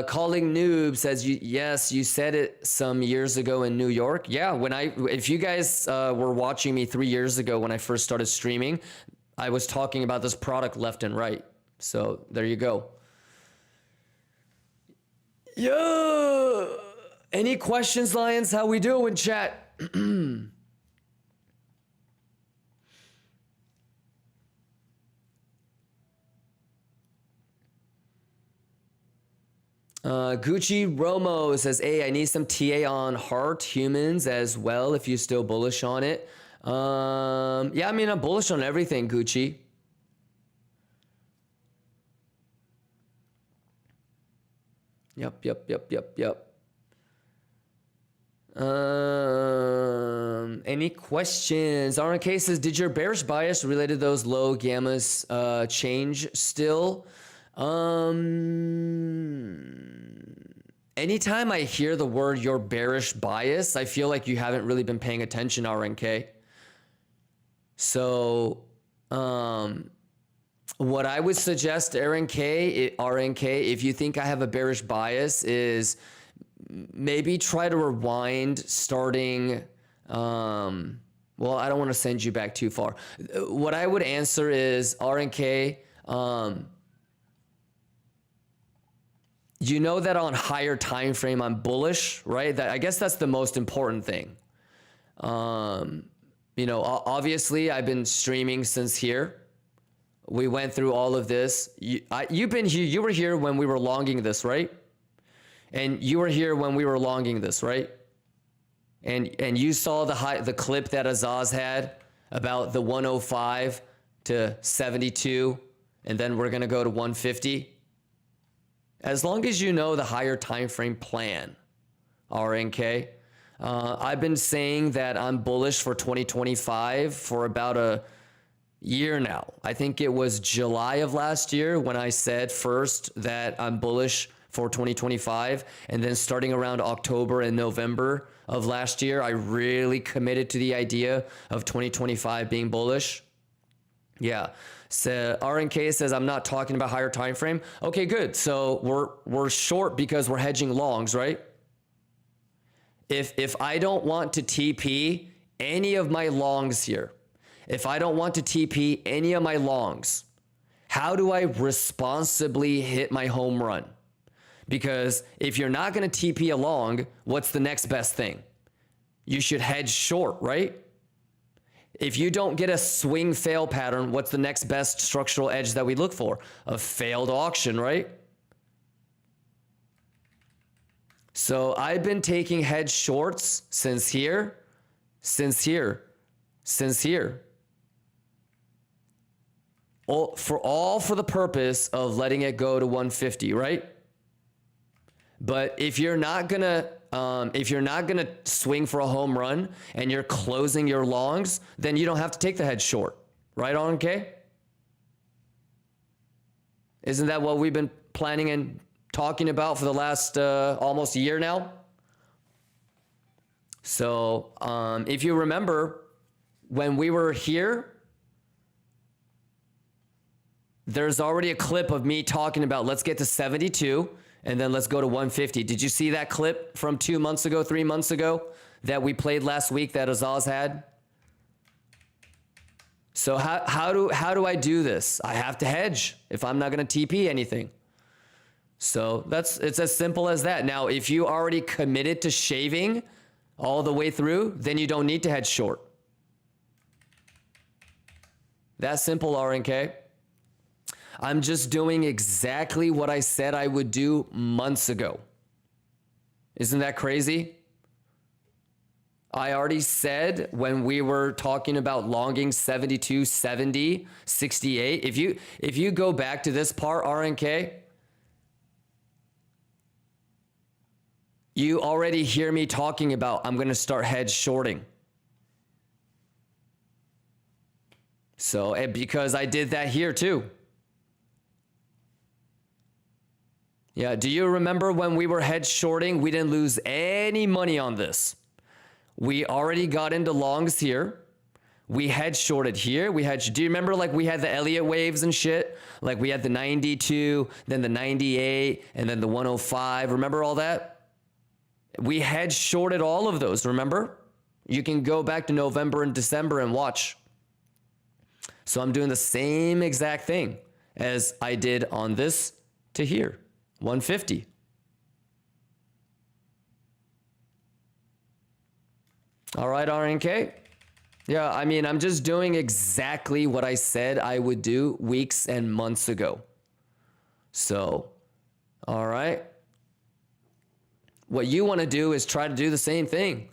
Speaker 8: Calling Noob says, yes, you said it some years ago in New York. Yeah, if you guys were watching me 3 years ago when I first started streaming, I was talking about this product left and right. So there you go. Yeah. Any questions, Lions? How we doing, chat? Gucci Romo says, hey, I need some TA on heart humans as well if you're still bullish on it. Yeah, I mean, I'm bullish on everything, Gucci. Yep. Any questions? RNK says, did your bearish bias related to those low gammas change still? Anytime I hear the word your bearish bias, I feel like you haven't really been paying attention, RNK. So, what I would suggest, RNK, if you think I have a bearish bias, is maybe try to rewind starting, well, I don't want to send you back too far. What I would answer is, RNK, you know that on higher time frame I'm bullish, right? I guess that's the most important thing. You know, obviously I've been streaming since here. We went through all of this. You've been here. You were here when we were longing this, right? And you were here when we were longing this, right? And you saw the clip that Azaz had about the 105 to 72, and then we're gonna go to 150. As long as you know the higher time frame plan, RNK. I've been saying that I'm bullish for 2025 for about a year now. I think it was July of last year when I said first that I'm bullish for 2025, and then starting around October and November of last year, I really committed to the idea of 2025 being bullish. Yeah. So RNK says I'm not talking about higher time frame. Okay, good. So we're short because we're hedging longs, right? If I don't want to TP any of my longs here, if I don't want to TP any of my longs, how do I responsibly hit my home run? Because if you're not going to TP a long, what's the next best thing? You should hedge short, right? If you don't get a swing fail pattern, what's the next best structural edge that we look for? A failed auction, right? So I've been taking hedge shorts since here. All for the purpose of letting it go to 150, right? But if you're not gonna swing for a home run and you're closing your longs, then you don't have to take the hedge short, right, RNK? Isn't that what we've been planning and talking about for the last almost a year now? So if you remember, when we were here, there's already a clip of me talking about let's get to 72 and then let's go to 150. Did you see that clip from 2 months ago, 3 months ago that we played last week that Azaz had? So how do I do this? I have to hedge if I'm not going to TP anything. So it's as simple as that. Now, if you already committed to shaving all the way through, then you don't need to hedge short. That simple, RNK. I'm just doing exactly what I said I would do months ago. Isn't that crazy? I already said when we were talking about longing 72, 70, 68. If you go back to this part, RNK, you already hear me talking about I'm going to start hedge shorting. So, because I did that here too. Yeah, do you remember when we were hedge shorting? We didn't lose any money on this. We already got into longs here. We hedge shorted here. Do you remember like we had the Elliott waves and shit? Like we had the 92, then the 98, and then the 105. Remember all that? We hedge shorted all of those, remember? You can go back to November and December and watch. So I'm doing the same exact thing as I did on this to here. 150. All right, RNK. Yeah, I mean, I'm just doing exactly what I said I would do weeks and months ago. So, all right. What you want to do is try to do the same thing.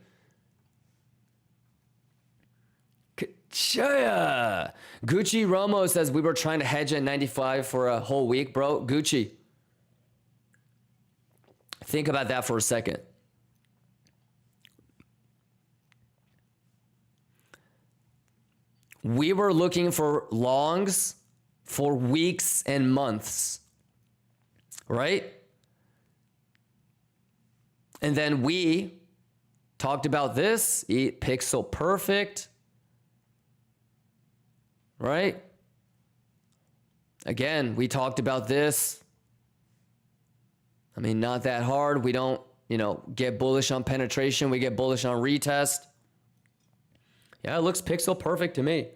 Speaker 8: Chaya. Gucci Romo says we were trying to hedge at 95 for a whole week, bro. Gucci. Think about that for a second. We were looking for longs for weeks and months, right? And then we talked about this, eat pixel perfect, right? Again, we talked about this. I mean, not that hard. We don't, get bullish on penetration. We get bullish on retest. Yeah, it looks pixel perfect to me.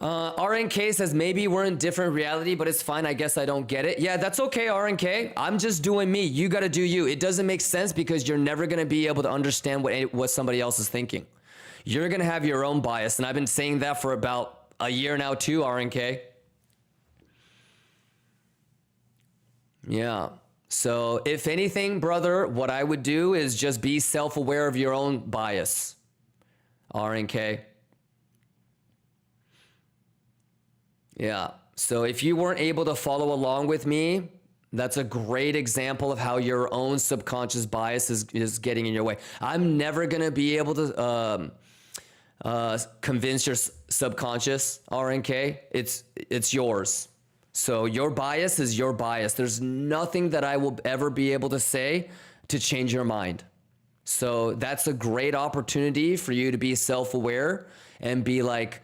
Speaker 8: RNK says maybe we're in different reality, but it's fine. I guess I don't get it. Yeah, that's okay, RNK. I'm just doing me. You got to do you. It doesn't make sense because you're never going to be able to understand what somebody else is thinking. You're going to have your own bias, and I've been saying that for about a year now too, RNK. Yeah. So if anything, brother, what I would do is just be self-aware of your own bias, RNK. Yeah. So if you weren't able to follow along with me, that's a great example of how your own subconscious bias is getting in your way. I'm never going to be able to convince your subconscious, RNK. It's yours. So your bias is your bias. There's nothing that I will ever be able to say to change your mind. So that's a great opportunity for you to be self-aware and be like,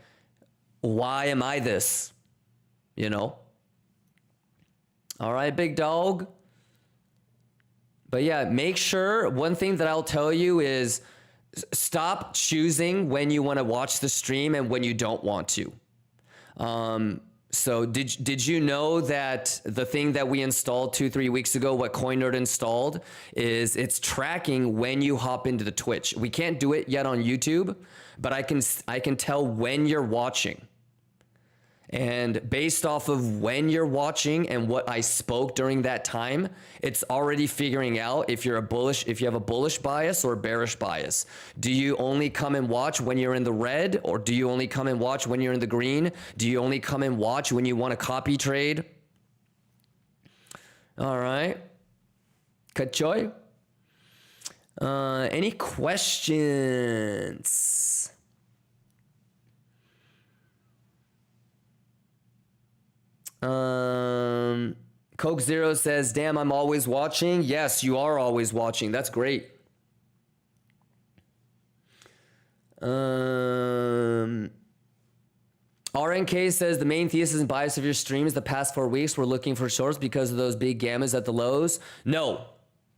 Speaker 8: why am I this? All right, big dog. But yeah, make sure, one thing that I'll tell you is stop choosing when you want to watch the stream and when you don't want to. So did you know that the thing that we installed 2-3 weeks ago, what CoinNerd installed, is it's tracking when you hop into the Twitch. We can't do it yet on YouTube, but I can tell when you're watching. And based off of when you're watching and what I spoke during that time, it's already figuring out if you have a bullish bias or a bearish bias. Do you only come and watch when you're in the red, or do you only come and watch when you're in the green? Do you only come and watch when you want to copy trade? All right. Kachoy. Any questions? Coke Zero says, damn, I'm always watching. Yes, you are always watching. That's great. RNK says the main thesis and bias of your streams the past 4 weeks were looking for shorts because of those big gammas at the lows. No.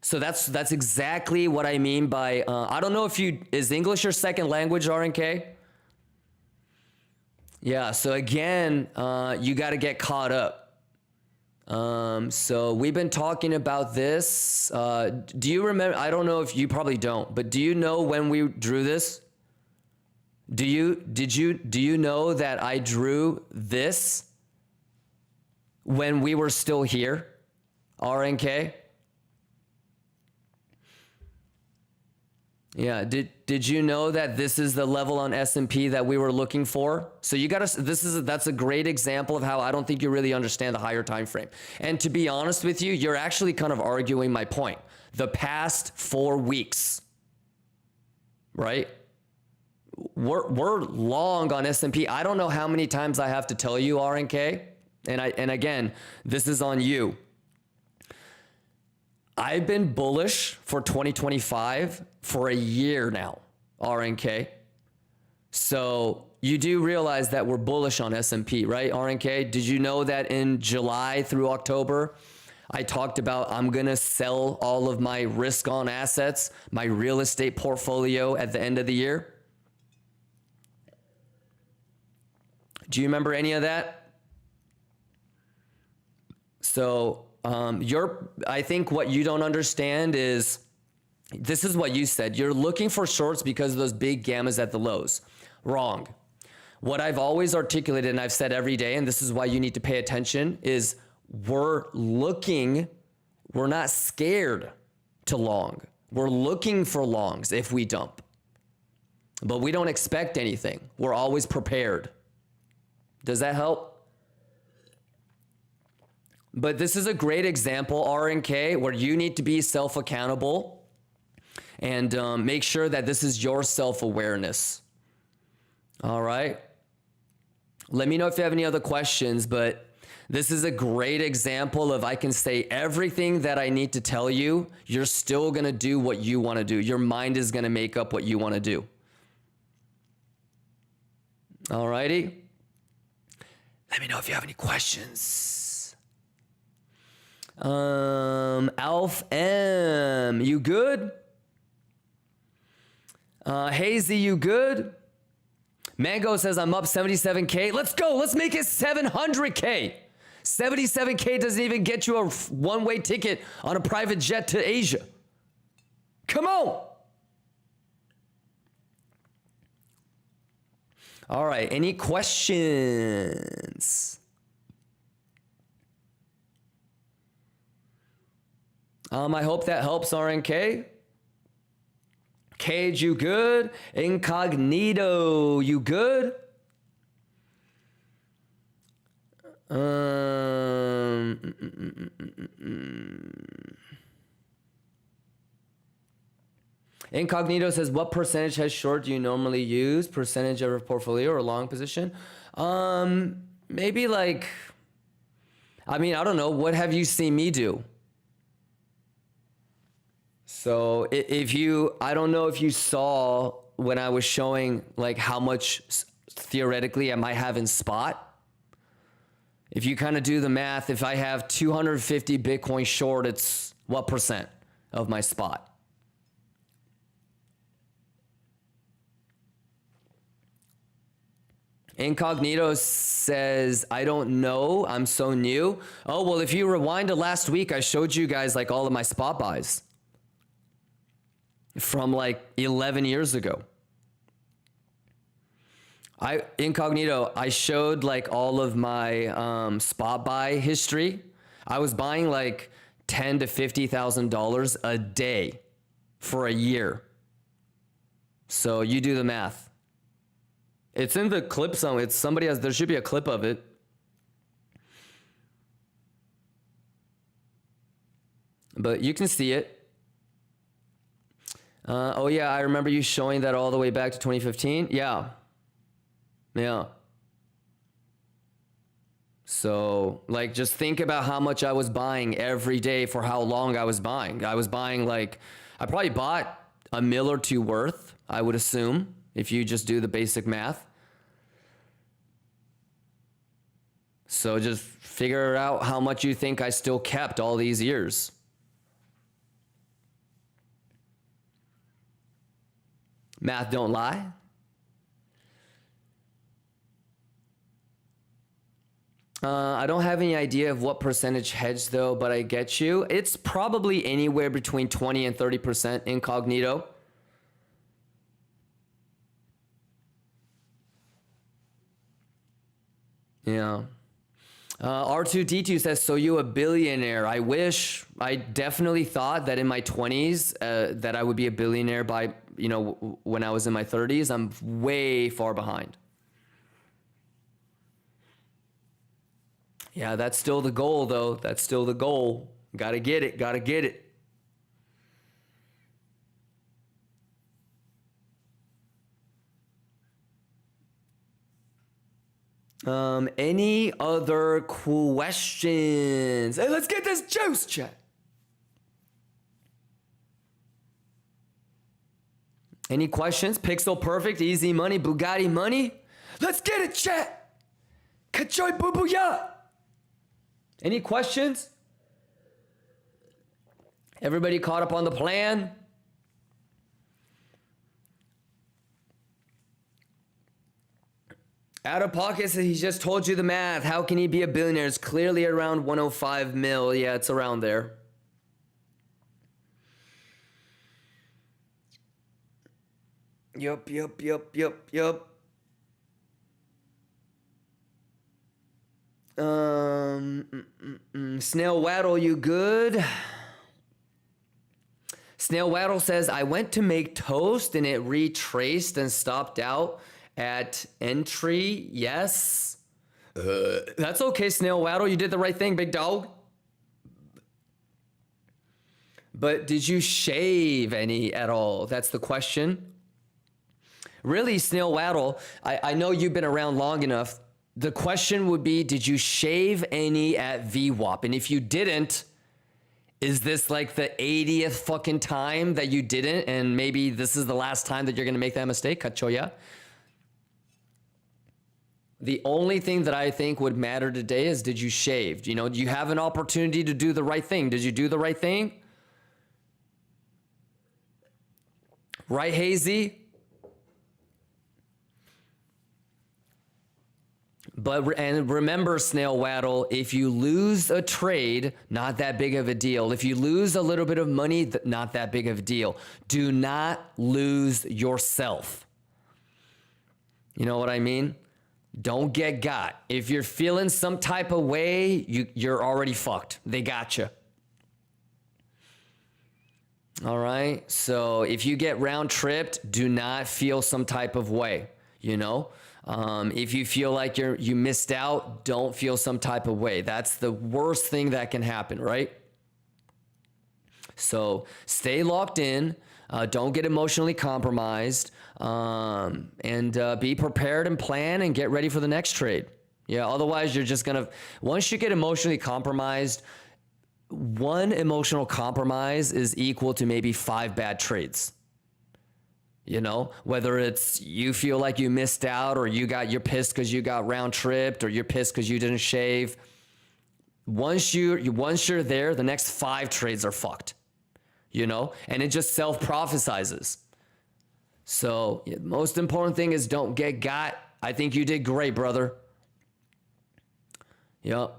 Speaker 8: So that's exactly what I mean by, I don't know if is English your second language, RNK? Yeah, so again, you got to get caught up. So we've been talking about this. Do you remember? I don't know if you probably don't, but do you know when we drew this? Do you know that I drew this when we were still here? RNK? Yeah, did you know that this is the level on S&P that we were looking for? So you got to, that's a great example of how I don't think you really understand the higher time frame. And to be honest with you, you're actually kind of arguing my point. The past 4 weeks, right? We're long on S&P. I don't know how many times I have to tell you, RNK, and again, this is on you. I've been bullish for 2025 for a year now, RNK. So you do realize that we're bullish on S&P, right, RNK? Did you know that in July through October, I talked about I'm going to sell all of my risk on assets, my real estate portfolio at the end of the year? Do you remember any of that? So I think what you don't understand is, this is what you said. You're looking for shorts because of those big gammas at the lows. Wrong. What I've always articulated and I've said every day, and this is why you need to pay attention, is we're not scared to long. We're looking for longs if we dump. But we don't expect anything. We're always prepared. Does that help? But this is a great example, RNK, where you need to be self-accountable and make sure that this is your self-awareness. All right. Let me know if you have any other questions, but this is a great example of I can say everything that I need to tell you. You're still going to do what you want to do. Your mind is going to make up what you want to do. All righty. Let me know if you have any questions. Alf M, you good? Hazy, you good? Mango says I'm up 77K. Let's go. Let's make it 700K. 77K doesn't even get you a one-way ticket on a private jet to Asia. Come on. All right. Any questions? I hope that helps, RNK. Cage, you good? Incognito, you good? Incognito says, what percentage hedge short do you normally use? Percentage of a portfolio or long position? Maybe like, I mean, I don't know. What have you seen me do? So if you, I don't know if you saw when I was showing like how much theoretically I might have in spot. If you kind of do the math, if I have 250 Bitcoin short, it's what percent of my spot? Incognito says, I don't know. I'm so new. Oh, well, if you rewind to last week, I showed you guys like all of my spot buys from like 11 years ago. Incognito, I showed like all of my spot buy history. I was buying like $10,000 to $50,000 a day for a year. So you do the math. It's in the clip somewhere. It's somebody has, there should be a clip of it. But you can see it. Oh yeah, I remember you showing that all the way back to 2015. Yeah. Yeah. So like, just think about how much I was buying every day for how long I was buying. I was buying like, I probably bought $1 million or $2 million worth, I would assume, if you just do the basic math. So just figure out how much you think I still kept all these years. Math don't lie. I don't have any idea of what percentage hedge though, but I get you. It's probably anywhere between 20 and 30% incognito. Yeah. R2D2 says, so you a billionaire? I wish. I definitely thought that in my 20s that I would be a billionaire by, you know, when I was in my 30s. I'm way far behind. Yeah, that's still the goal though. That's still the goal. Gotta get it. Gotta get it. Any other questions? Hey, let's get this juice, chat. Any questions? Pixel Perfect, Easy Money, Bugatti Money. Let's get it, chat. Kachoy boo boo ya. Any questions? Everybody caught up on the plan? Out of pocket says he just told you the math. How can he be a billionaire? It's clearly around 105 mil. Yeah, it's around there. Yup. Snail Waddle, you good? Snail Waddle says, I went to make toast and it retraced and stopped out at entry. Yes. That's okay, Snail Waddle. You did the right thing, big dog. But did you shave any at all? That's the question. Really, Snail Waddle, I know you've been around long enough. The question would be, did you shave any at VWAP? And if you didn't, is this like the 80th fucking time that you didn't? And maybe this is the last time that you're going to make that mistake? Cachoya. The only thing that I think would matter today is, did you shave? You know, you have an opportunity to do the right thing. Did you do the right thing? Right, Hazy? And remember, Snail Waddle, if you lose a trade, not that big of a deal. If you lose a little bit of money, not that big of a deal. Do not lose yourself. You know what I mean? Don't get got. If you're feeling some type of way, you're already fucked. They got you. All right? So if you get round tripped, do not feel some type of way, you know? If you feel like you missed out, don't feel some type of way. That's the worst thing that can happen, right? So stay locked in. Don't get emotionally compromised. And be prepared and plan and get ready for the next trade. Yeah, otherwise you're just going to... Once you get emotionally compromised, one emotional compromise is equal to maybe 5 bad trades. You know, whether it's you feel like you missed out, or you're pissed because you got round tripped, or you're pissed because you didn't shave. Once you're there, the next 5 trades are fucked. You know, and it just self-prophesizes. So the most important thing is don't get got. I think you did great, brother. Yep.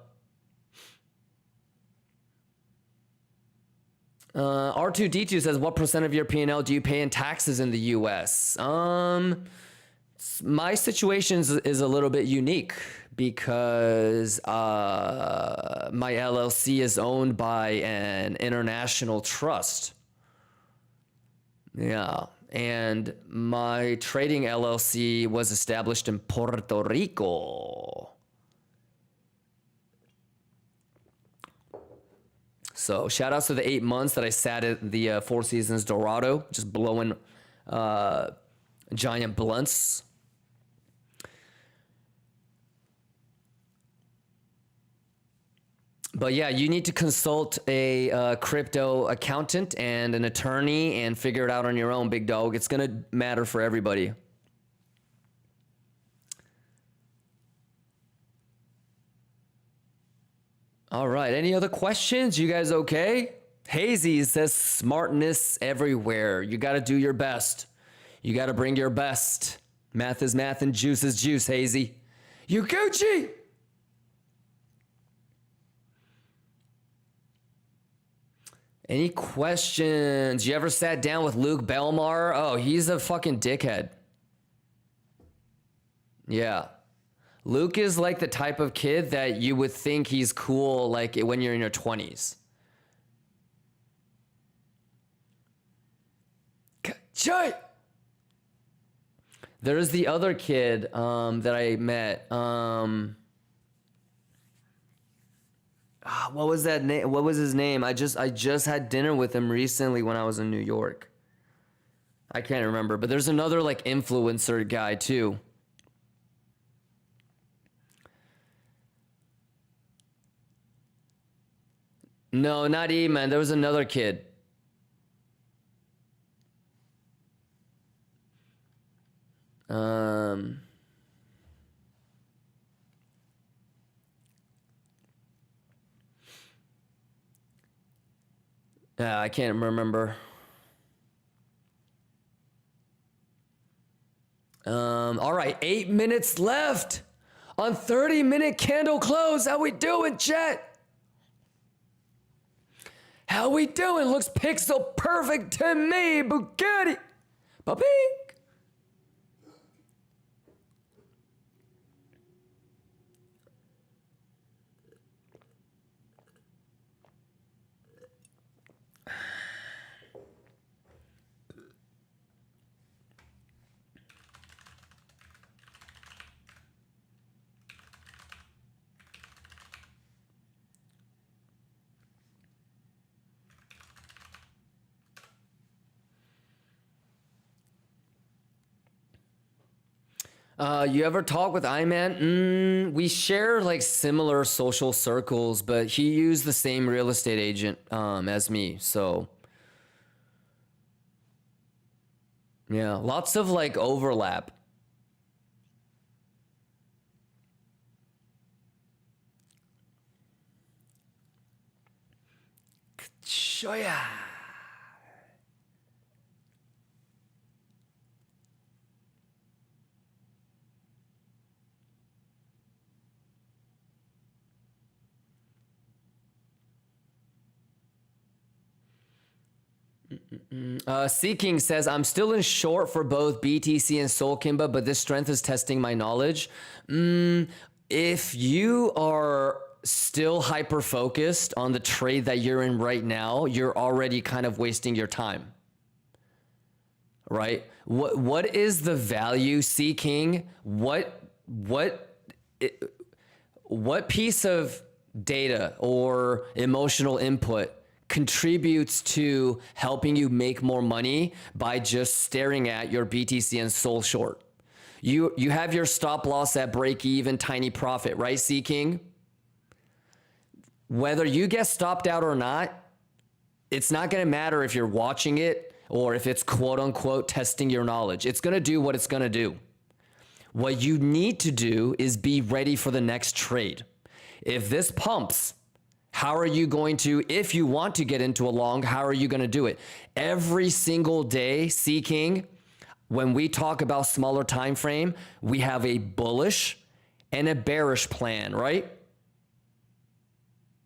Speaker 8: R2D2 says, what % of your P&L do you pay in taxes in the US? My situation is a little bit unique because my LLC is owned by an international trust. Yeah. And my trading LLC was established in Puerto Rico. So shout outs to the 8 months that I sat at the Four Seasons Dorado, just blowing giant blunts. But yeah, you need to consult a crypto accountant and an attorney and figure it out on your own, big dog. It's going to matter for everybody. All right. Any other questions? You guys okay? Hazy says smartness everywhere. You got to do your best. You got to bring your best. Math is math and juice is juice, Hazy. You Gucci! Any questions? You ever sat down with Luke Belmar? Oh, he's a fucking dickhead. Yeah. Luke is like the type of kid that you would think he's cool like when you're in your 20s. Joy! There's the other kid that I met. What was that name? What was his name? I just had dinner with him recently when I was in New York. I can't remember, but there's another like influencer guy too. No, not E-Man. There was another kid. Yeah, I can't remember. All right, 8 minutes left on 30-minute candle close. How we doing, chat? How we doing? Looks pixel perfect to me, Bugatti. Ba-pink. You ever talk with Iman? We share like similar social circles, but he used the same real estate agent as me. So yeah, lots of like overlap. Shoya. Seeking says, I'm still in short for both BTC and Soul Kimba, but this strength is testing my knowledge. If you are still hyper focused on the trade that you're in right now, you're already kind of wasting your time, right? What is the value seeking? What piece of data or emotional input contributes to helping you make more money by just staring at your BTC and Soul short? You have your stop loss at break even, tiny profit, right, Seeking? Whether you get stopped out or not, it's not going to matter if you're watching it or if it's quote unquote testing your knowledge. It's going to do what it's going to do. What you need to do is be ready for the next trade. If this pumps, how are you going to, if you want to get into a long, how are you going to do it? Every single day, Seeking, when we talk about smaller time frame, we have a bullish and a bearish plan, right?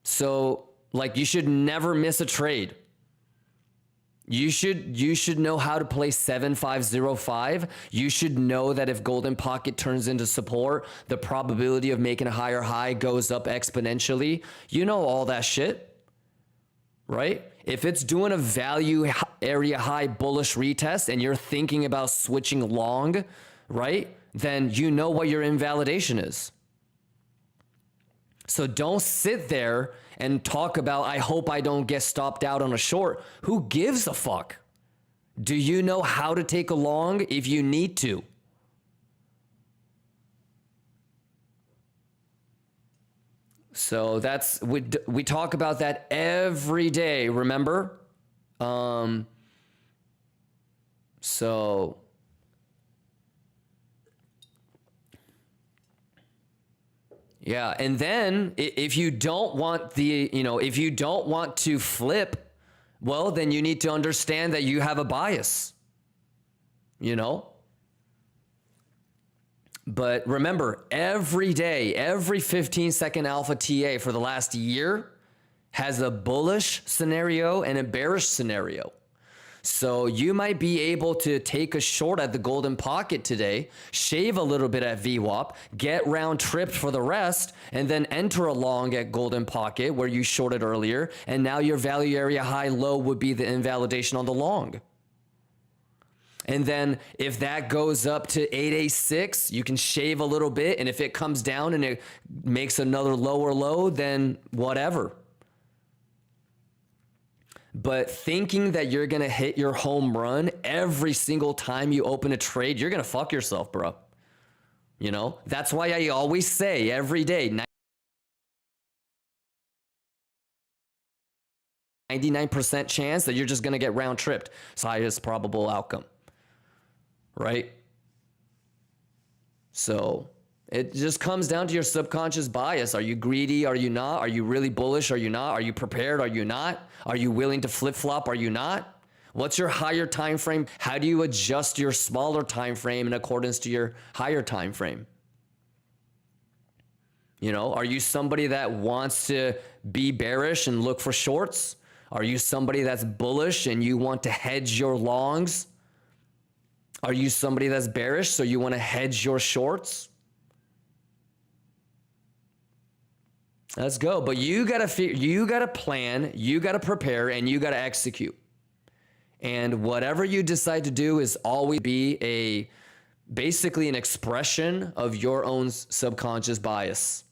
Speaker 8: So like you should never miss a trade. You should know how to play 7505. You should know that if golden pocket turns into support, the probability of making a higher high goes up exponentially. You know all that shit, right? If it's doing a value area high bullish retest and you're thinking about switching long, right? Then you know what your invalidation is. So don't sit there and talk about, I hope I don't get stopped out on a short. Who gives a fuck? Do you know how to take a long if you need to? So that's, we talk about that every day, remember? So yeah, and then if you don't want the, if you don't want to flip, well, then you need to understand that you have a bias, But remember, every day, every 15-second alpha TA for the last year has a bullish scenario and a bearish scenario. So you might be able to take a short at the golden pocket today, shave a little bit at VWAP, get round tripped for the rest, and then enter a long at golden pocket where you shorted earlier. And now your value area high low would be the invalidation on the long. And then if that goes up to 886, you can shave a little bit. And if it comes down and it makes another lower low, then whatever. But thinking that you're going to hit your home run every single time you open a trade, you're going to fuck yourself, bro. That's why I always say every day, 99% chance that you're just going to get round tripped. It's the highest probable outcome, right? So it just comes down to your subconscious bias. Are you greedy? Are you not? Are you really bullish? Are you not? Are you prepared? Are you not? Are you willing to flip-flop? Are you not? What's your higher time frame? How do you adjust your smaller time frame in accordance to your higher time frame? Are you somebody that wants to be bearish and look for shorts? Are you somebody that's bullish and you want to hedge your longs? Are you somebody that's bearish so you want to hedge your shorts? Let's go. But you got to plan, you got to prepare, and you got to execute. And whatever you decide to do is always be basically an expression of your own subconscious bias.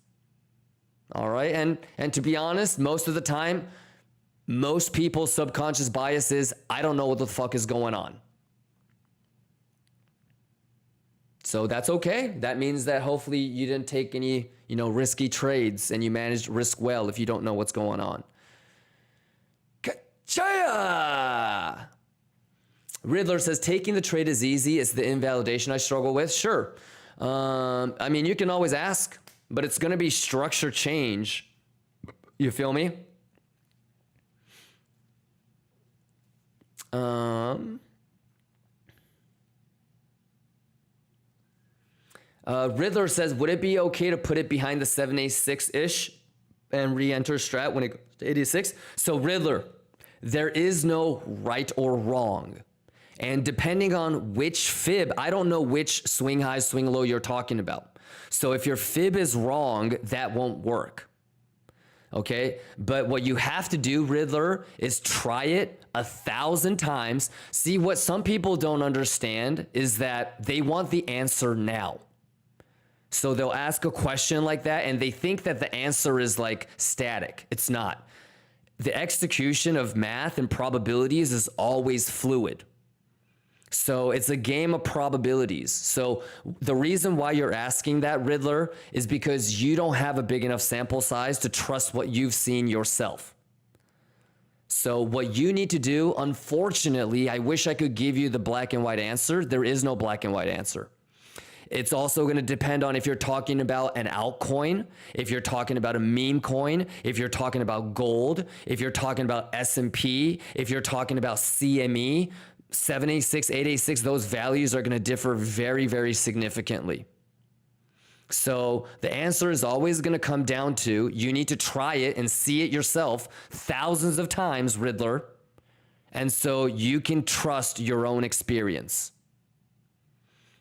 Speaker 8: All right? And to be honest, most of the time, most people's subconscious bias is, I don't know what the fuck is going on. So that's okay. That means that hopefully you didn't take any, risky trades and you managed risk well if you don't know what's going on. Chaya! Riddler says, taking the trade is easy. It's the invalidation I struggle with. Sure. I mean, you can always ask, but it's going to be structure change. You feel me? Riddler says, would it be okay to put it behind the 786-ish and re-enter strat when it goes to 86? So Riddler, there is no right or wrong. And depending on which fib, I don't know which swing high, swing low you're talking about. So if your fib is wrong, that won't work. Okay? But what you have to do, Riddler, is try it 1,000 times. See, what some people don't understand is that they want the answer now. So they'll ask a question like that and they think that the answer is like static. It's not. The execution of math and probabilities is always fluid. So it's a game of probabilities. So the reason why you're asking that, Riddler, is because you don't have a big enough sample size to trust what you've seen yourself. So what you need to do, unfortunately, I wish I could give you the black and white answer. There is no black and white answer. It's also going to depend on if you're talking about an altcoin, if you're talking about a meme coin, if you're talking about gold, if you're talking about S&P, if you're talking about CME, 786, 886, those values are going to differ very, very significantly. So the answer is always going to come down to you need to try it and see it yourself thousands of times, Riddler. And so you can trust your own experience.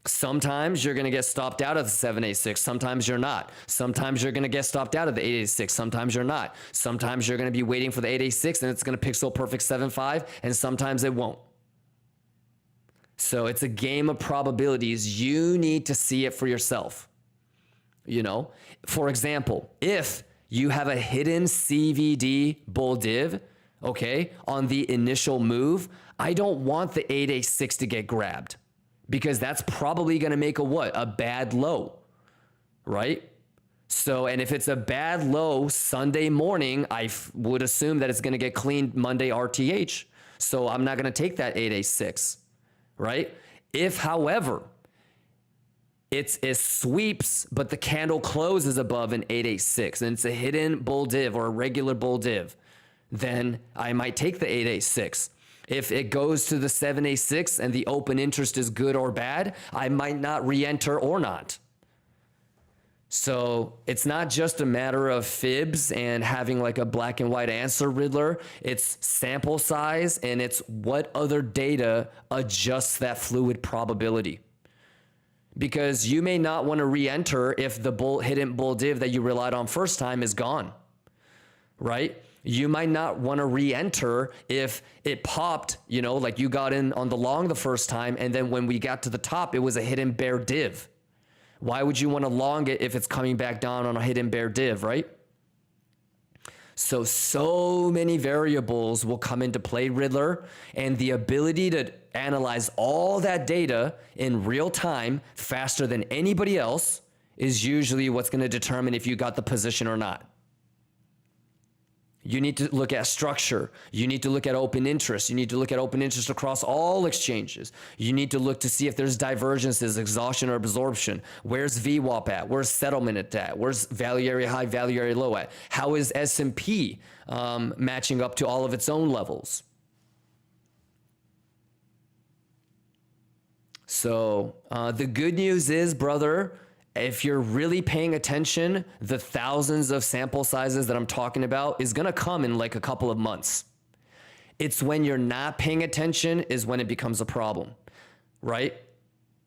Speaker 8: Sometimes you're going to get stopped out of the 786. Sometimes you're not. Sometimes you're going to get stopped out of the 886. Sometimes you're not. Sometimes you're going to be waiting for the 886 and it's going to pixel perfect 7.5 and sometimes it won't. So it's a game of probabilities. You need to see it for yourself. For example, if you have a hidden CVD bull div, okay, on the initial move, I don't want the 886 to get grabbed. Because that's probably going to make a bad low, right? So, and if it's a bad low Sunday morning, I would assume that it's going to get cleaned Monday RTH. So I'm not going to take that 886, right? If, however, it sweeps, but the candle closes above an 886 and it's a hidden bull div or a regular bull div, then I might take the 886. If it goes to the 786 and the open interest is good or bad, I might not re-enter or not. So it's not just a matter of fibs and having like a black and white answer, Riddler. It's sample size and it's what other data adjusts that fluid probability. Because you may not want to re-enter if the hidden bull div that you relied on first time is gone, right? You might not want to re-enter if it popped, like you got in on the long the first time, and then when we got to the top, it was a hidden bear div. Why would you want to long it if it's coming back down on a hidden bear div, right? So many variables will come into play, Riddler, and the ability to analyze all that data in real time faster than anybody else is usually what's going to determine if you got the position or not. You need to look at structure. You need to look at open interest. You need to look at open interest across all exchanges. You need to look to see if there's divergences, exhaustion or absorption. Where's VWAP at? Where's settlement at? Where's value area high, value area low at? How is S&P matching up to all of its own levels? So the good news is, brother, if you're really paying attention, the thousands of sample sizes that I'm talking about is going to come in like a couple of months. It's when you're not paying attention is when it becomes a problem, right?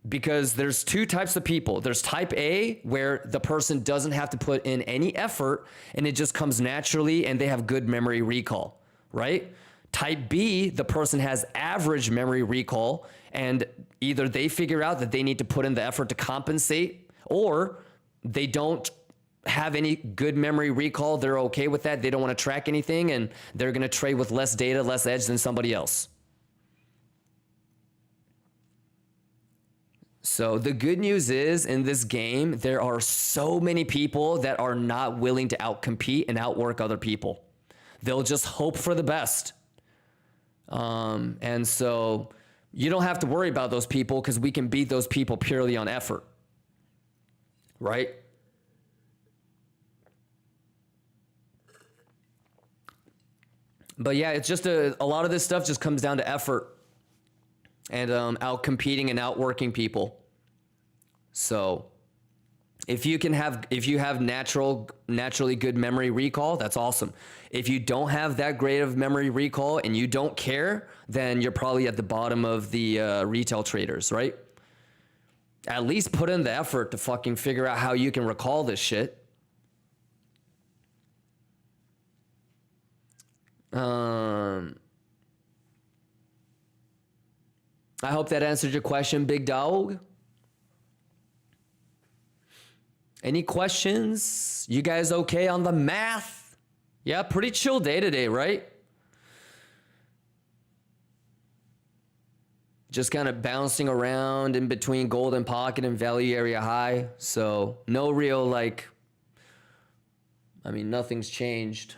Speaker 8: Because there's two types of people. There's type A, where the person doesn't have to put in any effort and it just comes naturally and they have good memory recall, right? Type B, the person has average memory recall and either they figure out that they need to put in the effort to compensate, or they don't have any good memory recall. They're okay with that. They don't want to track anything and they're going to trade with less data, less edge than somebody else. So the good news is in this game, there are so many people that are not willing to outcompete and outwork other people. They'll just hope for the best. And so you don't have to worry about those people because we can beat those people purely on effort. Right? But yeah, it's just a lot of this stuff just comes down to effort and out competing and outworking people. So if you have naturally good memory recall, that's awesome. If you don't have that great of memory recall and you don't care, then you're probably at the bottom of the retail traders, right? At least put in the effort to fucking figure out how you can recall this shit. I hope that answered your question, big dog. Any questions? You guys okay on the math? Yeah, pretty chill day today, right? Just kind of bouncing around in between golden pocket and value area high. So no real nothing's changed.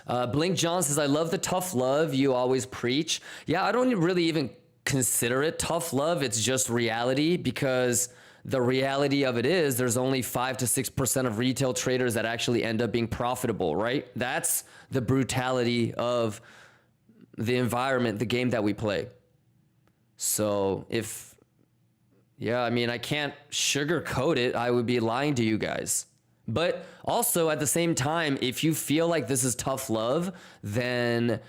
Speaker 8: Blink John says, I love the tough love you always preach. Yeah, I don't really even consider it tough love. It's just reality, because the reality of it is there's only 5 to 6% of retail traders that actually end up being profitable, right? That's the brutality of the environment, the game that we play. So I can't sugarcoat it. I would be lying to you guys. But also at the same time, if you feel like this is tough love, then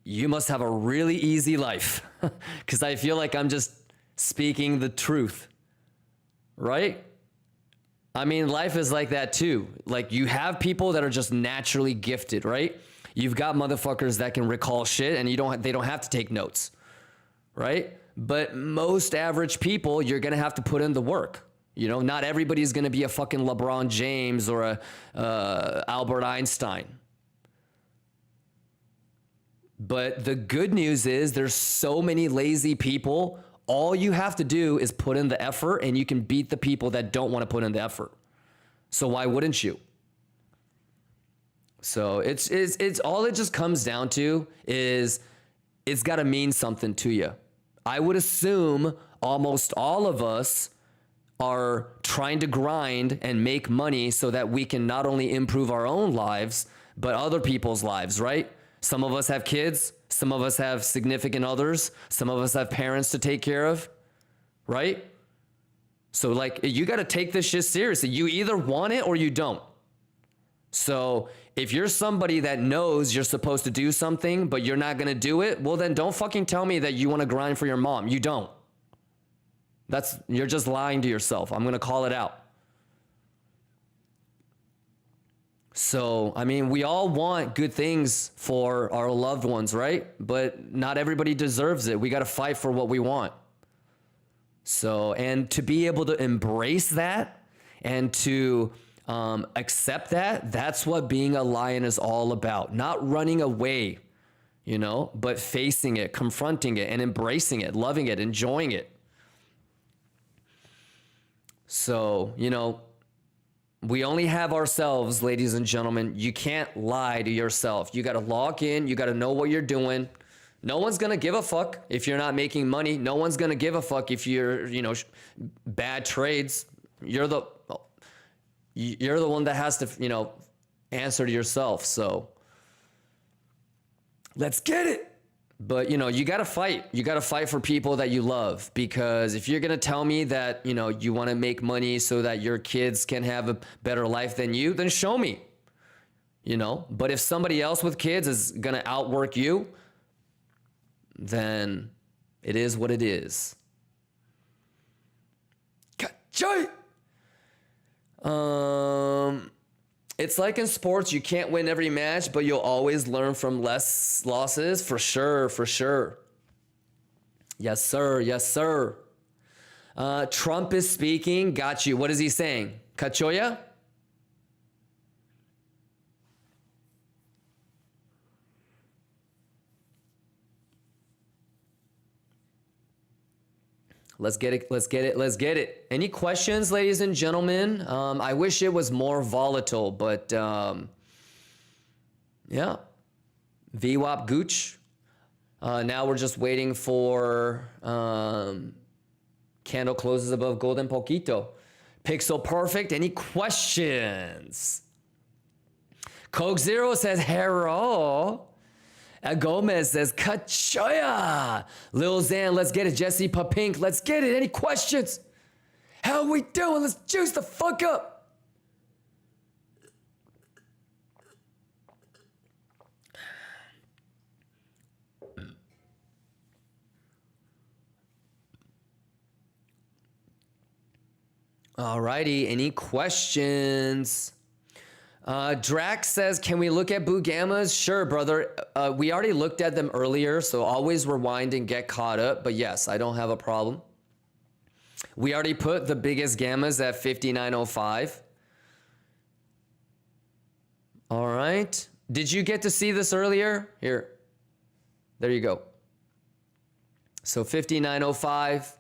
Speaker 8: you must have a really easy life, because I feel like I'm just speaking the truth, right? I mean, life is like that too. Like, you have people that are just naturally gifted, right? You've got motherfuckers that can recall shit and they don't have to take notes, right? But most average people, you're going to have to put in the work. You know, not everybody's going to be a fucking LeBron James or a Albert Einstein. But the good news is there's so many lazy people. All you have to do is put in the effort, and you can beat the people that don't want to put in the effort. So why wouldn't you? So it's all it just comes down to is it's got to mean something to you. I would assume almost all of us are trying to grind and make money so that we can not only improve our own lives, but other people's lives, right? Some of us have kids. Some of us have significant others. Some of us have parents to take care of, right? So you got to take this shit seriously. You either want it or you don't. So if you're somebody that knows you're supposed to do something, but you're not going to do it, well, then don't fucking tell me that you want to grind for your mom. You don't. You're just lying to yourself. I'm going to call it out. So, I mean, we all want good things for our loved ones, right? But not everybody deserves it. We got to fight for what we want. So, and to be able to embrace that and to accept that, that's what being a lion is all about. Not running away, but facing it, confronting it, and embracing it, loving it, enjoying it. So, we only have ourselves, ladies and gentlemen. You can't lie to yourself. You got to log in. You got to know what you're doing. No one's going to give a fuck if you're not making money. No one's going to give a fuck if you're, bad trades. You're the one that has to, answer to yourself. So let's get it. But, you got to fight. You got to fight for people that you love, because if you're going to tell me that, you want to make money so that your kids can have a better life than you, then show me, But if somebody else with kids is going to outwork you, then it is what it is. It's like in sports, you can't win every match, but you'll always learn from less losses. For sure, for sure. Yes, sir. Yes, sir. Trump is speaking. Got you. What is he saying? Cachoya? Let's get it. Let's get it. Let's get it. Any questions, ladies and gentlemen? I wish it was more volatile, but yeah. VWAP Gooch. Now we're just waiting for candle closes above golden poquito. Pixel Perfect. Any questions? Coke Zero says hello. Gomez says Kachoya. Lil Zan, let's get it. Jesse Papink, let's get it. Any questions? How we doing? Let's juice the fuck up. Alrighty, any questions? Drax says, can we look at Boo Gammas? Sure, brother. We already looked at them earlier, so always rewind and get caught up. But yes, I don't have a problem. We already put the biggest Gammas at 59.05. All right. Did you get to see this earlier? Here. There you go. So 59.05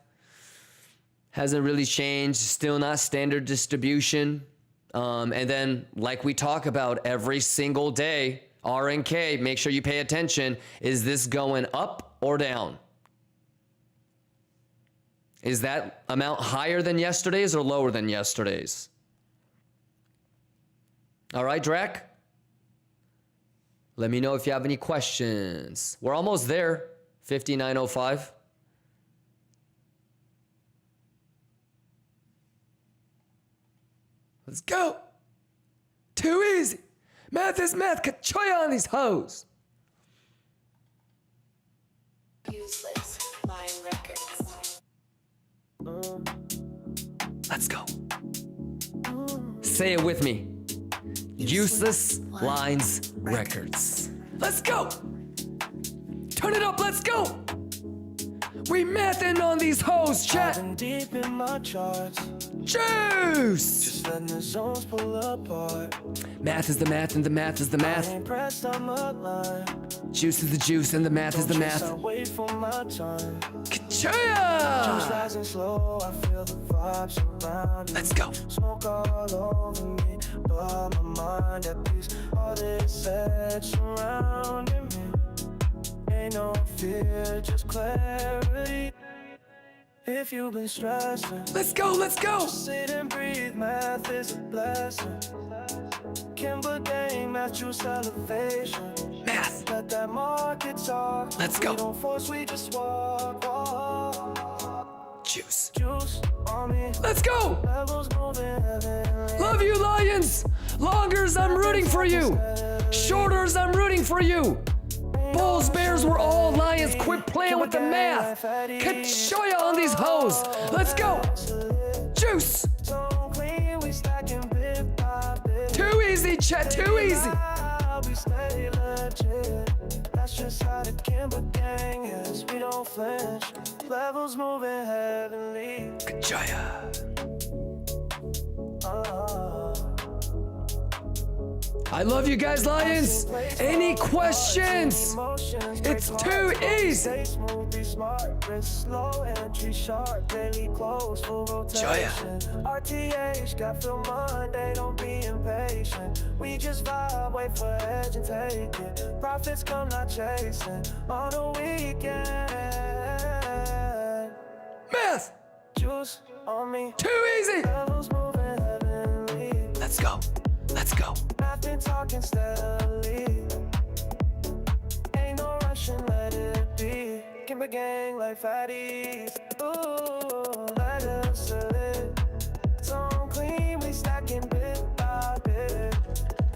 Speaker 8: hasn't really changed. Still not standard distribution. And then, like we talk about every single day, R and K, make sure you pay attention. Is this going up or down? Is that amount higher than yesterday's or lower than yesterday's? All right, Drac? Let me know if you have any questions. We're almost there. 59.05. Let's go. Too easy. Math is math. Kachoya on these hoes.
Speaker 6: Useless Line Records.
Speaker 8: Let's go. Say it with me. Useless Lines Records. Let's go. Turn it up. Let's go. We mathin' on these hoes, chat.
Speaker 7: I've been deep in my charts.
Speaker 8: Juice.
Speaker 7: Just letting the zones pull apart.
Speaker 8: Math is the math and the math is the
Speaker 7: I
Speaker 8: math.
Speaker 7: ain't pressed on my line.
Speaker 8: Juice is the juice and the math is the
Speaker 7: Don't chase, I
Speaker 8: math.
Speaker 7: wait for my time. Juice
Speaker 8: Kachoya.
Speaker 7: rising slow, I feel the vibes around me.
Speaker 8: Let's go.
Speaker 7: Smoke all over me, but my mind at peace. All this edge surrounding me. Ain't no fear, just clarity. If you've been stressing,
Speaker 8: Let's go. Let's go.
Speaker 7: sit and breathe, math is a blessing. Kimber game, math juice elevation.
Speaker 8: Math.
Speaker 7: Let that market talk.
Speaker 8: Let's go.
Speaker 7: We don't force, we just walk.
Speaker 8: Juice.
Speaker 7: Juice on me.
Speaker 8: Let's go.
Speaker 7: Levels moving heavenly.
Speaker 8: Love you, Lions. Longers, I'm rooting for you. Shorters, I'm rooting for you. Bulls, Bears, we're all Lions. Quit playing with the math. Kachoya on these hoes. Let's go. Juice.
Speaker 7: So clean, we stacking bit by bit.
Speaker 8: Too easy, chat. Too easy.
Speaker 7: We stay legit. That's just how the Kimber gang is. We don't flinch. Levels moving heavenly.
Speaker 8: Kachoya. I love you guys, Lions. Any questions? It's too easy. Joya.
Speaker 7: RTH got Phil Monday, don't be impatient. We just vibe, wait for edge and take it. Profits come not chasing on a weekend.
Speaker 8: Math.
Speaker 7: Juice on me.
Speaker 8: Too easy.
Speaker 7: Levels moving heavenly.
Speaker 8: Let's go. Let's go.
Speaker 7: I've been talking steadily. Ain't no rushing, let it be. Kimber gang like fatties. Ooh, let us it. So clean, we stacking bit by bit.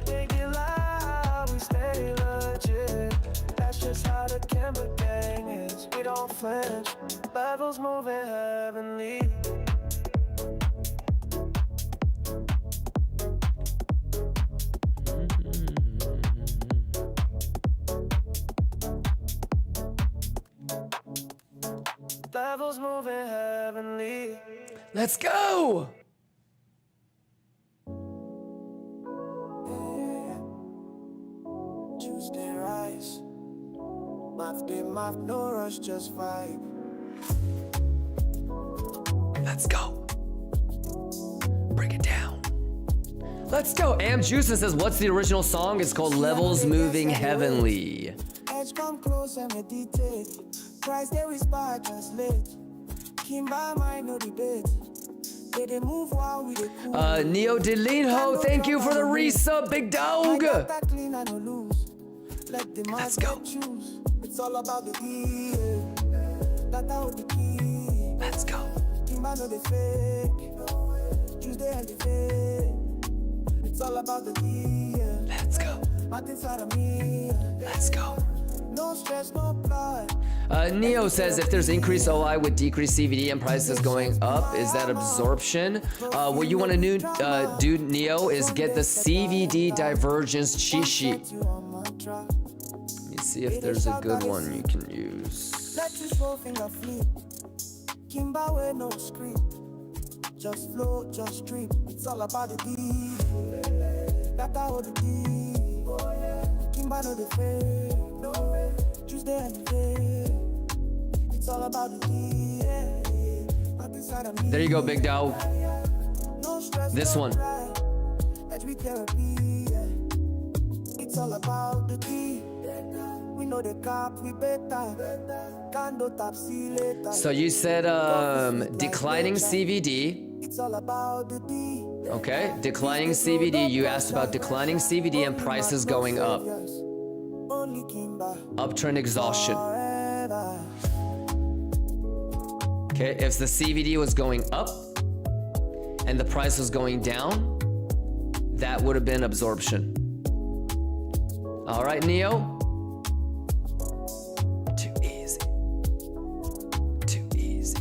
Speaker 7: Make it loud, we stay legit. That's just how the Kimber gang is. We don't flinch. Levels moving heavenly. Levels moving heavenly.
Speaker 8: Let's go.
Speaker 7: Tuesday rise. Math be math, no rush, just vibe.
Speaker 8: Let's go. Break it down. Let's go. Am Juicin says, what's the original song? It's called Levels Moving Heavenly.
Speaker 7: Edge come close and meditate. Price they whisper, translate. Kimber mind no debate. They move while we dey cool.
Speaker 8: Neo Delinho, thank you for the resub, big dog. Let's go.
Speaker 7: It's all about the deal. That's how the key.
Speaker 8: Let's go.
Speaker 7: Kimber no dey fake. Tuesday and the fake. It's all about the deal.
Speaker 8: Let's go.
Speaker 7: Not inside of me.
Speaker 8: Let's go.
Speaker 7: No stress, no blood.
Speaker 8: Neo says if there's increased OI with decreased CVD and prices going up, is that absorption? What you want to do, Neo, is get the CVD divergence cheat sheet. Let me see if there's a good one you can use.
Speaker 7: Let your slow finger flip. Kimber with no script. Just flow, just drip. It's all about the deal. That's how the deal. Kimber no the fake. Tuesday and the day. It's all about the deal. Not inside of me.
Speaker 8: There you go, big dog.
Speaker 7: No stress,
Speaker 8: This
Speaker 7: no
Speaker 8: one.
Speaker 7: cry. Let's be therapy. It's all about the deal. We know the cap, we better. Can't do tap, see later.
Speaker 8: So you said declining CVD.
Speaker 7: It's all about the deal.
Speaker 8: Okay, declining CVD. You asked about declining CVD and prices going up.
Speaker 7: Only Kimber
Speaker 8: Uptrend exhaustion.
Speaker 7: forever.
Speaker 8: Okay, if the CVD was going up and the price was going down, that would have been absorption. All right, Neo. Too easy. Too easy.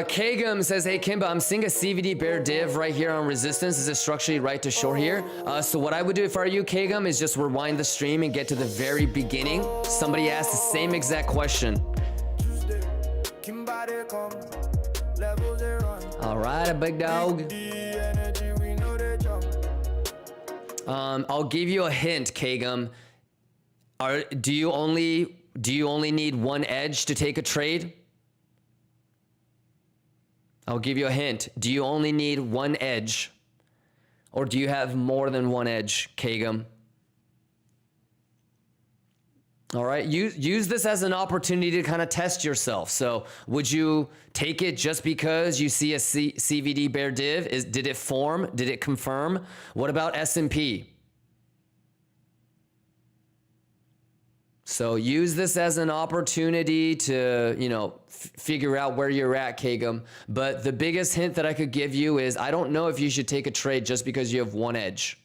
Speaker 8: Kagum says, hey Kimba, I'm seeing a CVD bear div right here on resistance. Is it structurally right to short here? So what I would do if I were you, Kagum, is just rewind the stream and get to the very beginning. Somebody asked the same exact question. All right, big dog. I'll give you a hint, Kagum. Do you only need one edge to take a trade? I'll give you a hint. Do you only need one edge? Or do you have more than one edge, Kagum? All right, use this as an opportunity to kind of test yourself. So would you take it just because you see a CVD bear div? Did it form? Did it confirm? What about S&P? So use this as an opportunity to, you know, figure out where you're at, Kagum. But the biggest hint that I could give you is I don't know if you should take a trade just because you have one edge.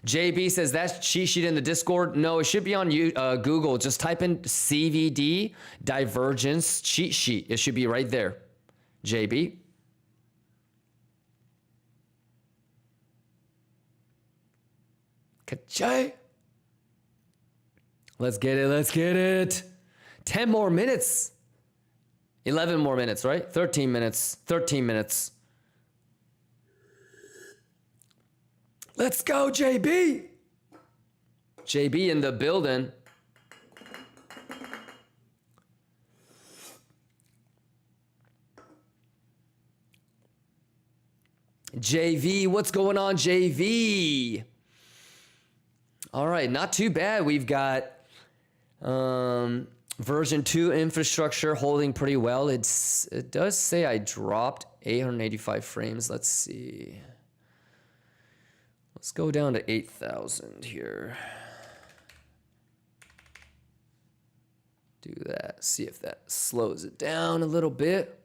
Speaker 8: JB says that's cheat sheet in the Discord. No, it should be on Google. Just type in CVD divergence cheat sheet. It should be right there. JB. Kachay. Let's get it. Let's get it. 10 more minutes. 11 more minutes, right? 13 minutes. 13 minutes. Let's go, JB. JB in the building. JV, what's going on, JV? All right, not too bad. We've got version 2 infrastructure holding pretty well. It does say I dropped 885 frames. Let's see. Let's go down to 8,000 here. Do that. See if that slows it down a little bit.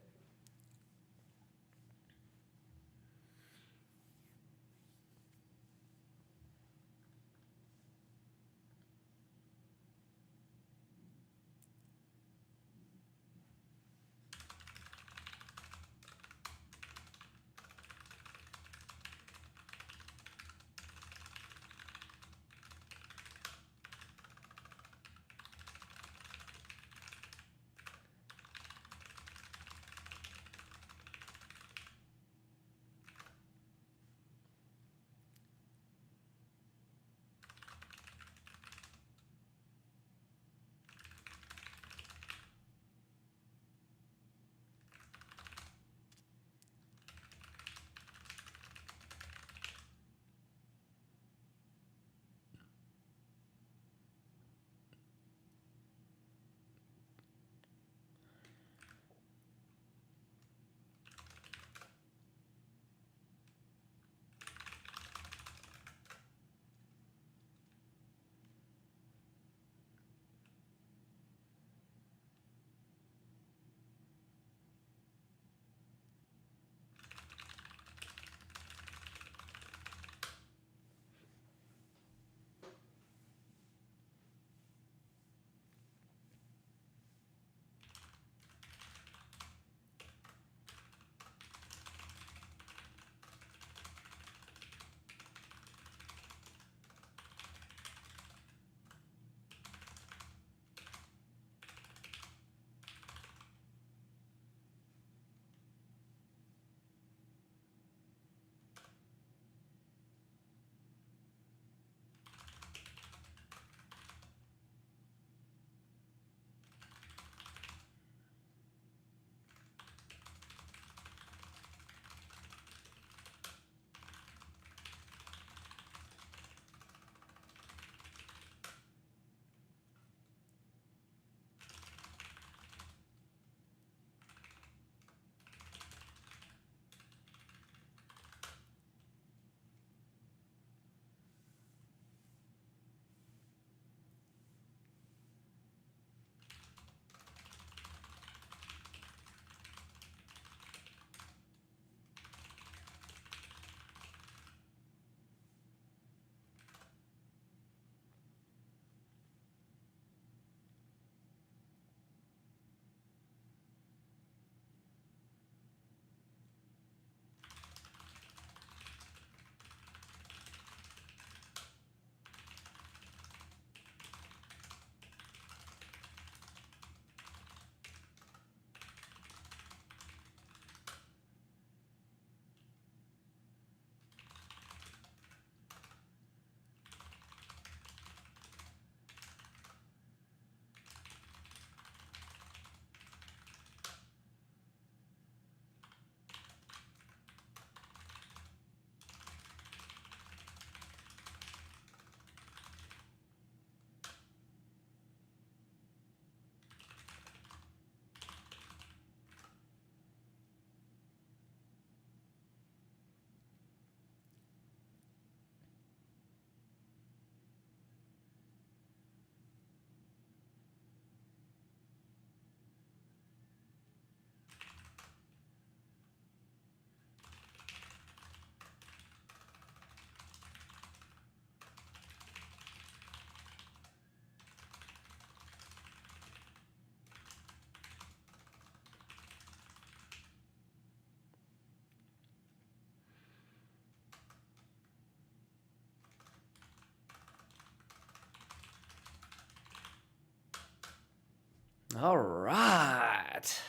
Speaker 8: All right.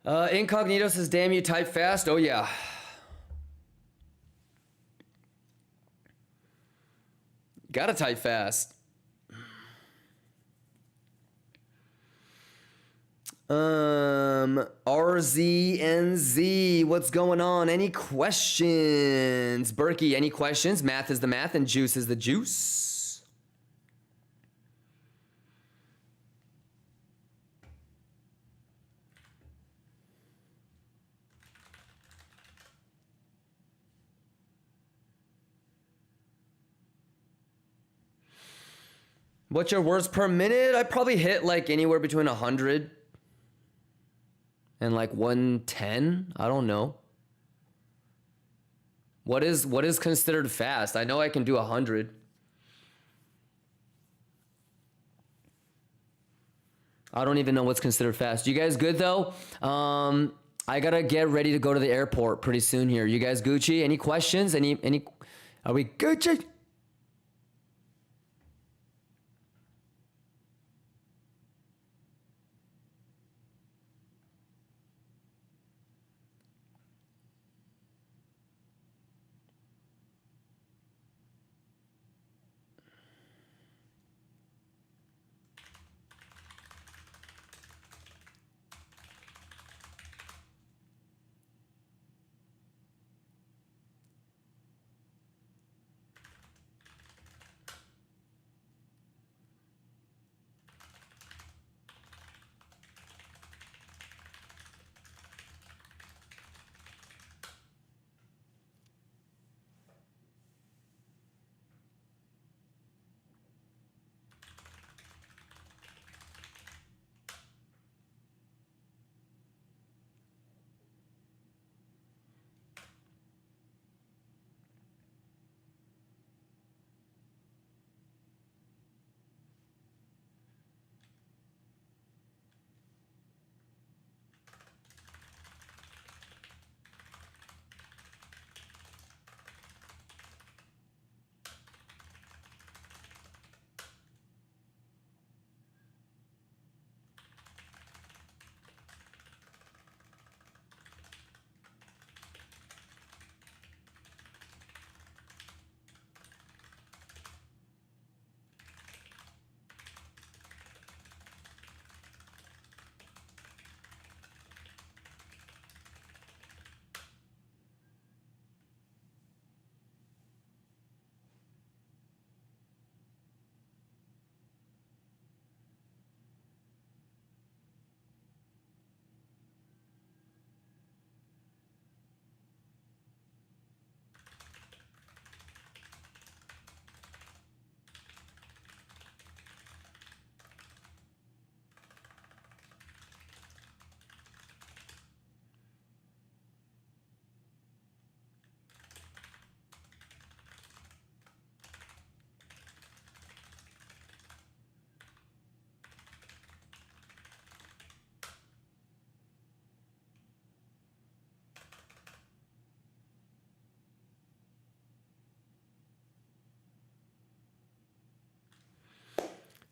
Speaker 8: Incognito says, damn, you type fast. Oh, yeah. Gotta type fast. RZNZ, what's going on? Any questions? Berkey, any questions? Math is the math and juice is the juice. What's your words per minute? I probably hit like anywhere between 100 and like 110. I don't know. What is considered fast? I know I can do 100. I don't even know what's considered fast. You guys good though? I gotta get ready to go to the airport pretty soon here. You guys Gucci? Any questions? Any? Are we Gucci?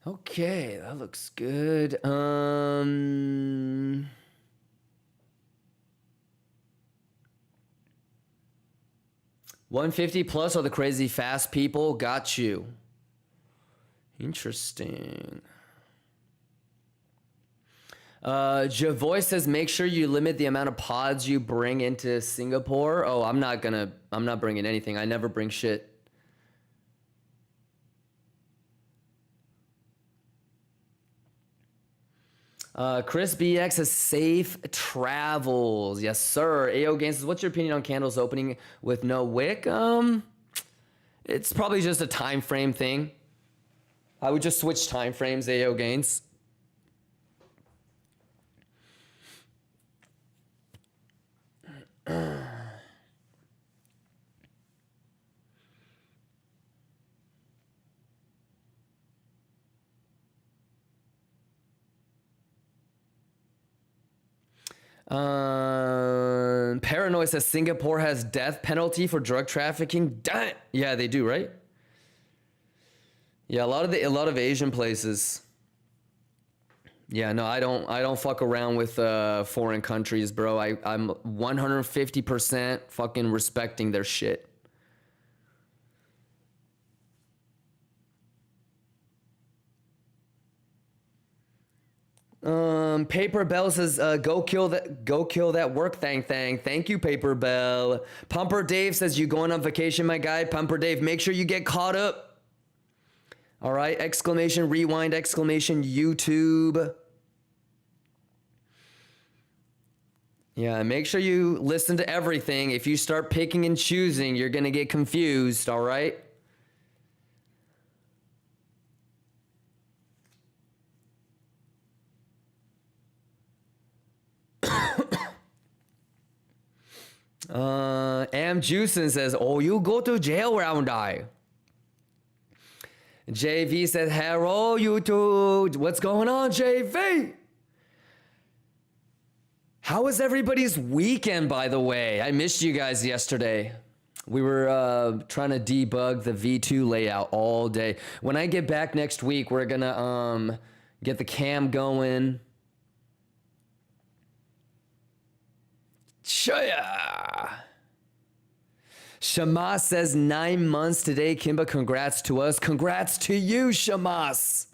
Speaker 8: Okay, that looks good. 150 plus are the crazy fast people. Got you. Interesting. Javoy says, make sure you limit the amount of pods you bring into Singapore. Oh, I'm not bringing anything. I never bring shit. Chris BX says safe travels. Yes, sir. AO Games says, what's your opinion on candles opening with no wick? It's probably just a time frame thing. I would just switch time frames, AO Gains. Paranoid says Singapore has death penalty for drug trafficking. Damn it. Yeah, they do, right? Yeah, a lot of Asian places. Yeah, no, I don't fuck around with foreign countries, bro. I'm 150% fucking respecting their shit. Paper Bell says, go kill that work thang. Thank you, Paper Bell. Pumper Dave says, you going on vacation, my guy? Pumper Dave, make sure you get caught up. All right, exclamation rewind, exclamation YouTube. Yeah, make sure you listen to everything. If you start picking and choosing, you're gonna get confused, all right? Am Juicin says, oh, you go to jail round eye. JV says, hello, YouTube. What's going on, JV? How was everybody's weekend, by the way? I missed you guys yesterday. We were trying to debug the V2 layout all day. When I get back next week, we're gonna get the cam going. Shaya. Shamas says 9 months today. Kimba, congrats to us. Congrats to you, Shamas.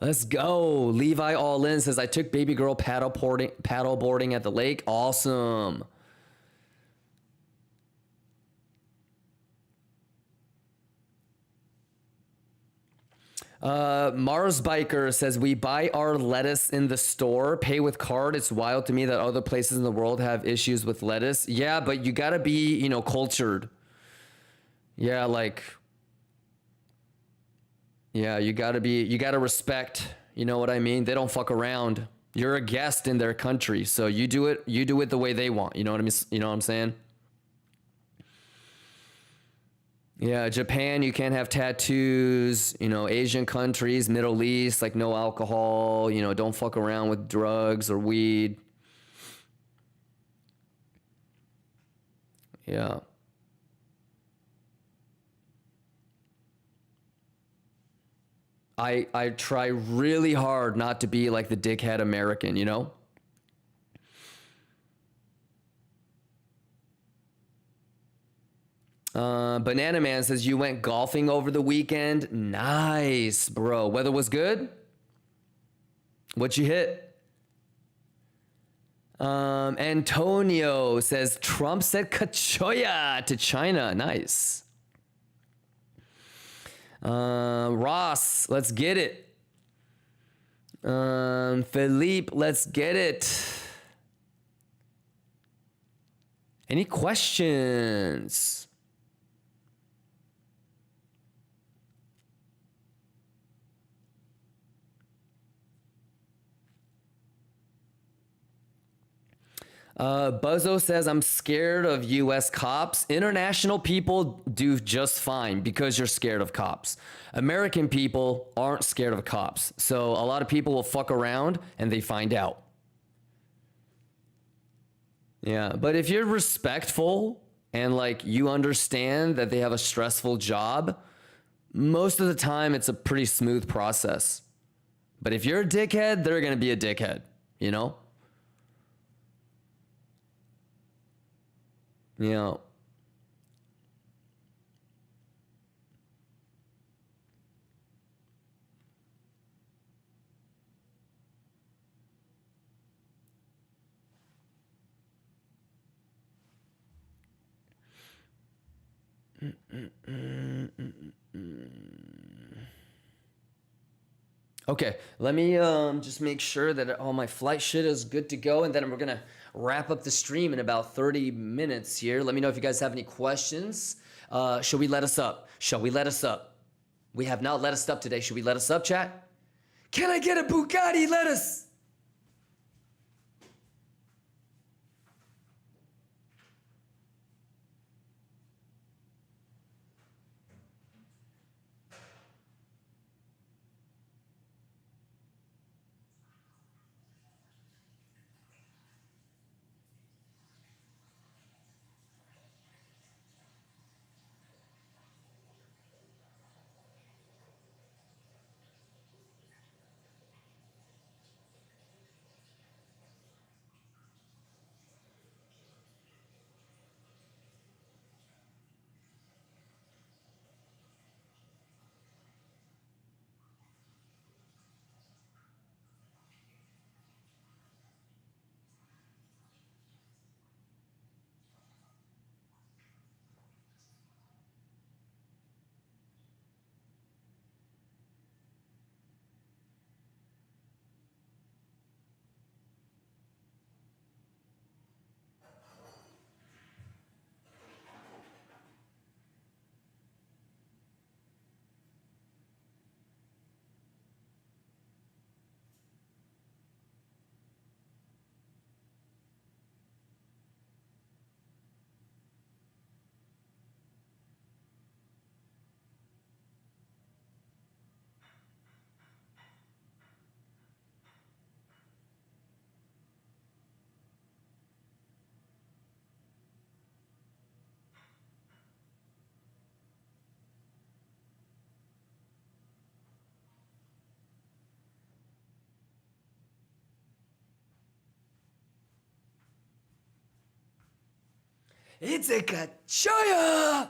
Speaker 8: Let's go. Levi All In says, I took baby girl paddle boarding at the lake. Awesome. Mars Biker says, we buy our lettuce in the store, pay with card. It's wild to me that other places in the world have issues with lettuce. Yeah, but you gotta be, you know, cultured. Yeah, like, yeah, you gotta respect, you know what I mean? They don't fuck around. You're a guest in their country, so you do it the way they want. You know what I mean? You know what I'm saying? Yeah, Japan, you can't have tattoos, you know, Asian countries, Middle East, like no alcohol, you know, don't fuck around with drugs or weed. Yeah. I try really hard not to be like the dickhead American, you know? Banana Man says, you went golfing over the weekend. Nice, bro. Weather was good? What you hit? Antonio says, Trump said Kachoya to China. Nice. Ross, let's get it. Philippe, let's get it. Any questions? Buzzo says, I'm scared of US cops. International people do just fine because you're scared of cops. American people aren't scared of cops. So a lot of people will fuck around and they find out. Yeah, but if you're respectful and like you understand that they have a stressful job, most of the time it's a pretty smooth process. But if you're a dickhead, they're going to be a dickhead, you know? Yeah. Okay, let me just make sure that all my flight shit is good to go, and then we're gonna wrap up the stream in about 30 minutes here. Let me know if you guys have any questions. Should we let us up? Shall we let us up? We have not let us up today. Should we let us up, chat? Can I get a Bugatti lettuce? It's a kachoya.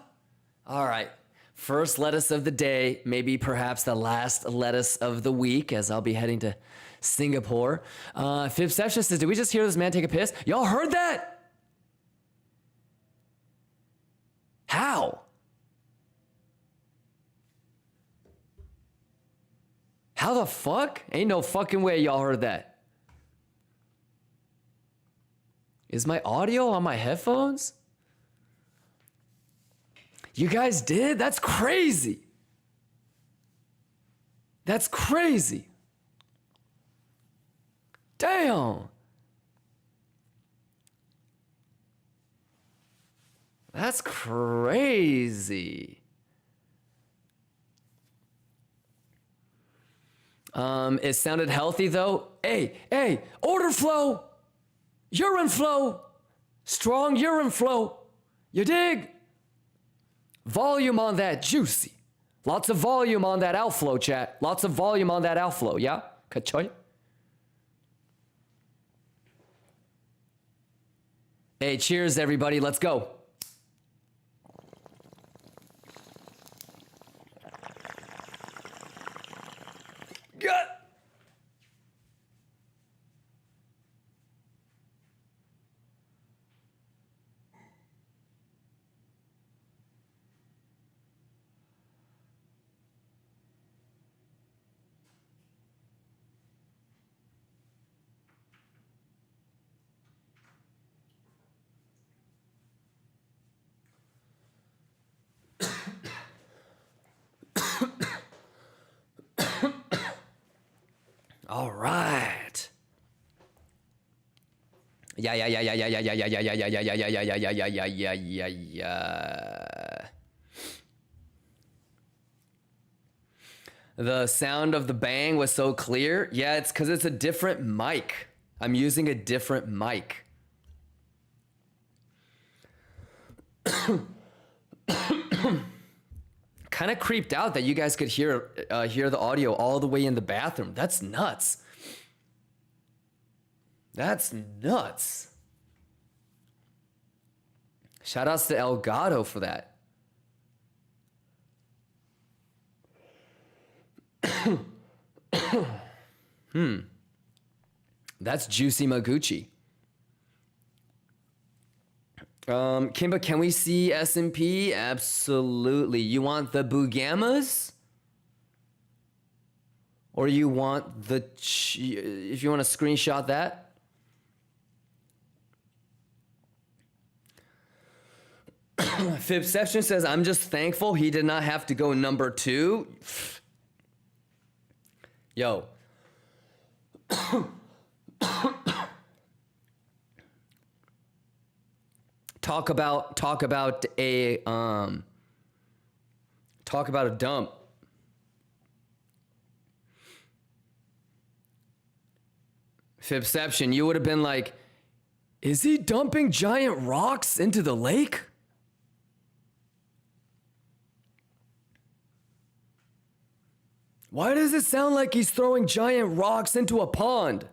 Speaker 8: All right. First lettuce of the day, maybe perhaps the last lettuce of the week, as I'll be heading to Singapore. Fifth Session says, did we just hear this man take a piss? Y'all heard that? How? How the fuck? Ain't no fucking way y'all heard that. Is my audio on my headphones? You guys did? That's crazy. That's crazy. Damn. That's crazy. It sounded healthy though. Hey, order flow, urine flow, strong urine flow. You dig? Volume on that juicy. Lots of volume on that outflow, chat. Lots of volume on that outflow, yeah? Kachoy. Hey, cheers everybody, let's go. Good. All right. Yeah. The sound of the bang was so clear. Yeah, it's because it's a different mic. I'm using a different mic. Kind of creeped out that you guys could hear the audio all the way in the bathroom. That's nuts. That's nuts. Shout outs to Elgato for that. That's Juicy Maguchi. Kimba, can we see S&P? Absolutely. You want the Bugamas? Or you want the... if you want to screenshot that? Fibception says, I'm just thankful he did not have to go number 2. Yo. Talk about a dump. Fibception, you would have been like, is he dumping giant rocks into the lake? Why does it sound like he's throwing giant rocks into a pond?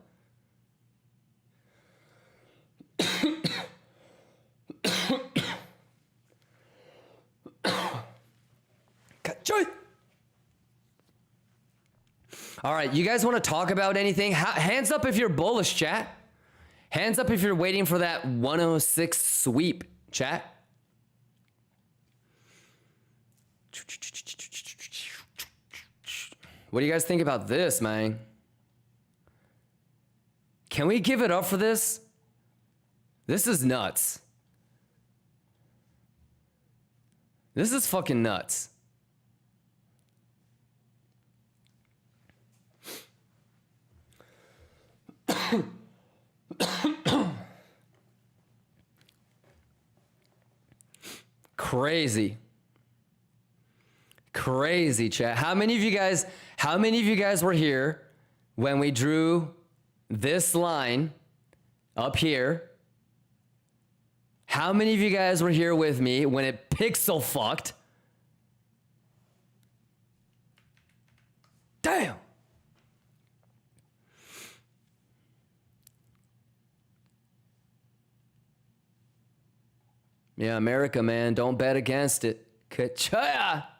Speaker 8: All right, you guys want to talk about anything? Hands up if you're bullish, chat. Hands up if you're waiting for that 106 sweep, chat. What do you guys think about this, man? Can we give it up for this? This is nuts. This is fucking nuts. Crazy chat. How many of you guys were here when we drew this line up here? How many of you guys were here with me when it pixel fucked? Damn. Yeah, America, man. Don't bet against it. Ka-cha!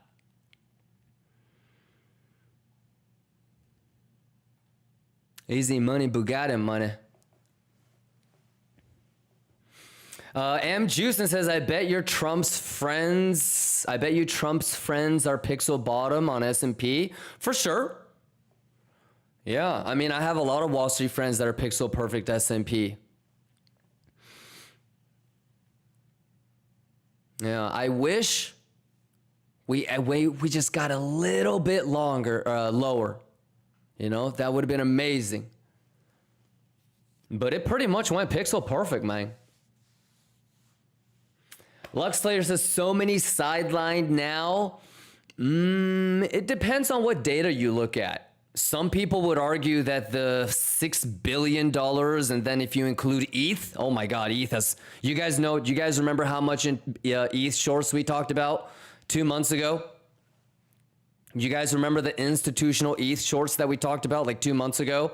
Speaker 8: Easy money, Bugatti money. M. Juicin says, I bet you Trump's friends are pixel bottom on S&P. For sure. Yeah, I mean, I have a lot of Wall Street friends that are pixel perfect S&P. Yeah, I wish we just got a little bit lower. You know, that would have been amazing. But it pretty much went pixel perfect, man. Luxslayer says, so many sidelined now. It depends on what data you look at. Some people would argue that the $6 billion, and then if you include ETH, oh my God, ETH has, you guys remember how much in ETH shorts we talked about 2 months ago? You guys remember the institutional ETH shorts that we talked about like 2 months ago?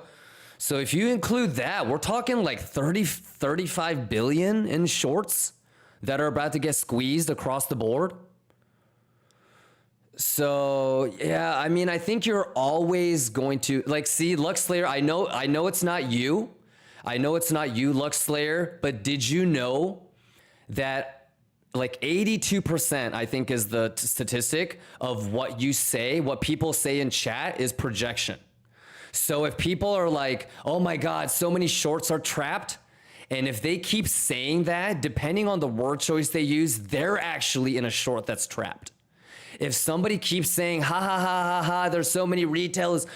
Speaker 8: So if you include that, we're talking like 35 billion in shorts that are about to get squeezed across the board. So yeah, I mean, I think you're always going to like see LuxSlayer. I know it's not you. I know it's not you, LuxSlayer, but did you know that like 82%, I think is the statistic of what you say, what people say in chat is projection. So if people are like, oh my God, so many shorts are trapped. And if they keep saying that, depending on the word choice they use, they're actually in a short that's trapped. If somebody keeps saying, ha ha ha ha ha, there's so many retail is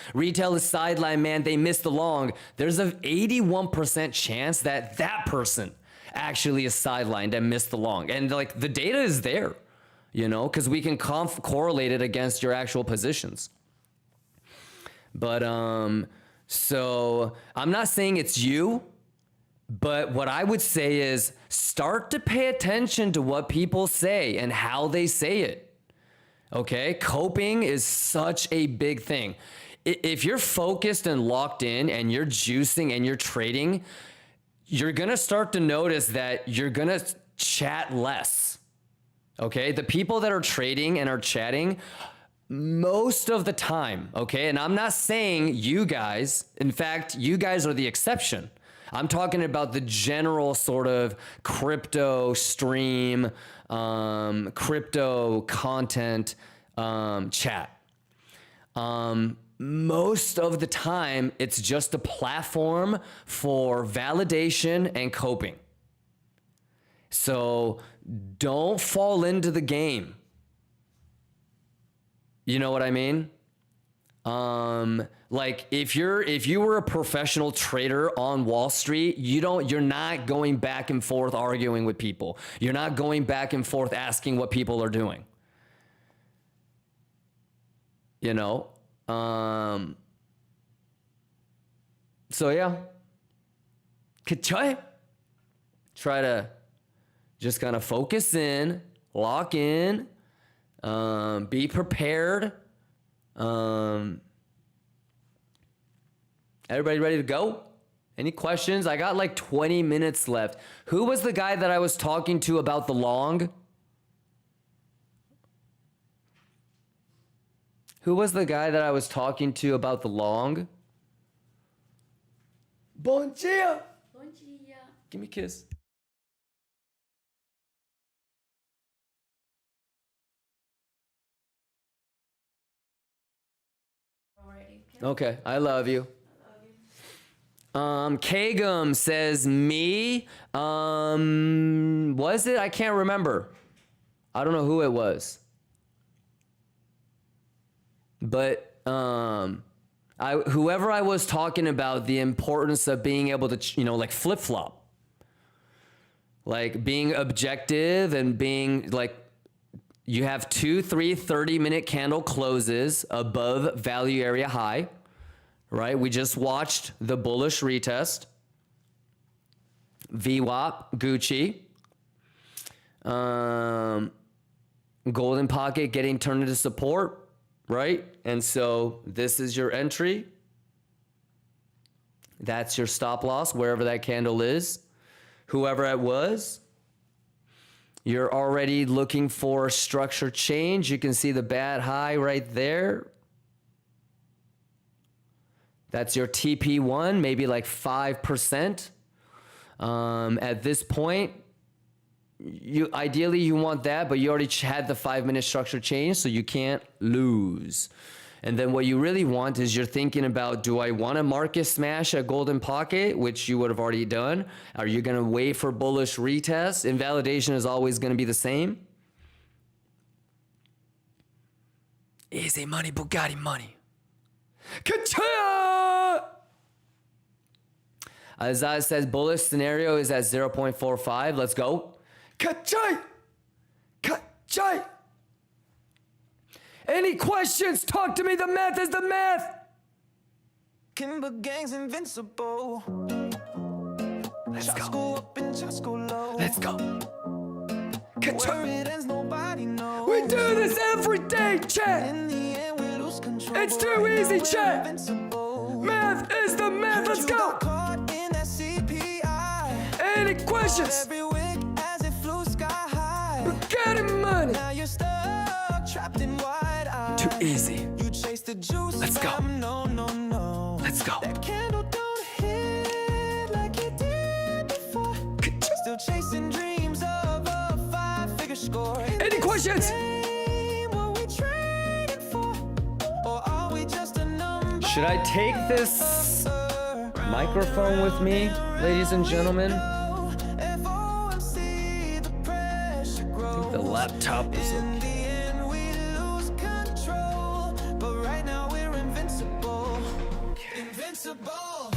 Speaker 8: sideline, man, they missed the long, there's an 81% chance that that person actually is sidelined and missed the long. And like the data is there, you know, because we can correlate it against your actual positions. But so I'm not saying it's you. But what I would say is start to pay attention to what people say and how they say it. Okay? Coping is such a big thing. If you're focused and locked in and you're juicing and you're trading, you're going to start to notice that you're going to chat less. Okay? The people that are trading and are chatting most of the time, okay? And I'm not saying you guys, in fact, you guys are the exception. I'm talking about the general sort of crypto stream, crypto content chat. Most of the time, it's just a platform for validation and coping. So don't fall into the game. You know what I mean? Like if you were a professional trader on Wall Street, you're not going back and forth arguing with people. You're not going back and forth asking what people are doing. You know? So yeah. Try to just kind of focus in, lock in, be prepared. Everybody ready to go? Any questions? I got like 20 minutes left. Who was the guy that I was talking to about the long? Who was the guy that I was talking to about the long? Bon dia.
Speaker 2: Bom dia.
Speaker 8: Give me a kiss.
Speaker 2: Already.
Speaker 8: Okay, I love you. Kagum says me. Was it? I can't remember. I don't know who it was. But whoever I was talking about, the importance of being able to, like flip-flop. Like being objective and being like, you have 2, 3 30-minute candle closes above value area high. Right? We just watched the bullish retest. VWAP, Gucci. Golden pocket getting turned into support, right? And so this is your entry. That's your stop loss, wherever that candle is. Whoever it was. You're already looking for structure change. You can see the bad high right there. That's your TP1, maybe like 5%. At this point, ideally you want that, but you already had the 5-minute structure change, so you can't lose. And then what you really want is you're thinking about, do I want to market smash a golden pocket, which you would have already done? Are you going to wait for bullish retest? Invalidation is always going to be the same. Easy money, Bugatti money. Ka-cha! Azaz says bullish scenario is at 0.45. Let's go. Ka-chai! Ka-chai! Any questions? Talk to me. The math is the math.
Speaker 7: Kimber gang's invincible.
Speaker 8: Let's go.
Speaker 7: Go up and just go low.
Speaker 8: Let's go. Ka-chai!
Speaker 7: Where it ends, nobody knows.
Speaker 8: We do this every day, chat.
Speaker 7: In the end, we lose control.
Speaker 8: It's too
Speaker 7: Right
Speaker 8: easy,
Speaker 7: now, we're
Speaker 8: chat.
Speaker 7: invincible.
Speaker 8: Math is the math. Let's
Speaker 7: You
Speaker 8: go.
Speaker 7: got caught in that CPI.
Speaker 8: Any questions?
Speaker 7: Every week as it flew sky high.
Speaker 8: Getting money.
Speaker 7: Now you're stuck, trapped in wide eyes.
Speaker 8: Too easy.
Speaker 7: You chase the juice.
Speaker 8: Let's go.
Speaker 7: fam. No, no, no.
Speaker 8: Let's go.
Speaker 7: That candle don't hit like it did before. Still chasing dreams of a 5-figure score.
Speaker 8: Any questions?
Speaker 7: What we trading for? Or are we just a number?
Speaker 8: Should I take this microphone with me, ladies and gentlemen?
Speaker 7: FOMC, the pressure grows.
Speaker 8: The laptop is
Speaker 7: In the end, we lose control. But right now, we're invincible. Invincible.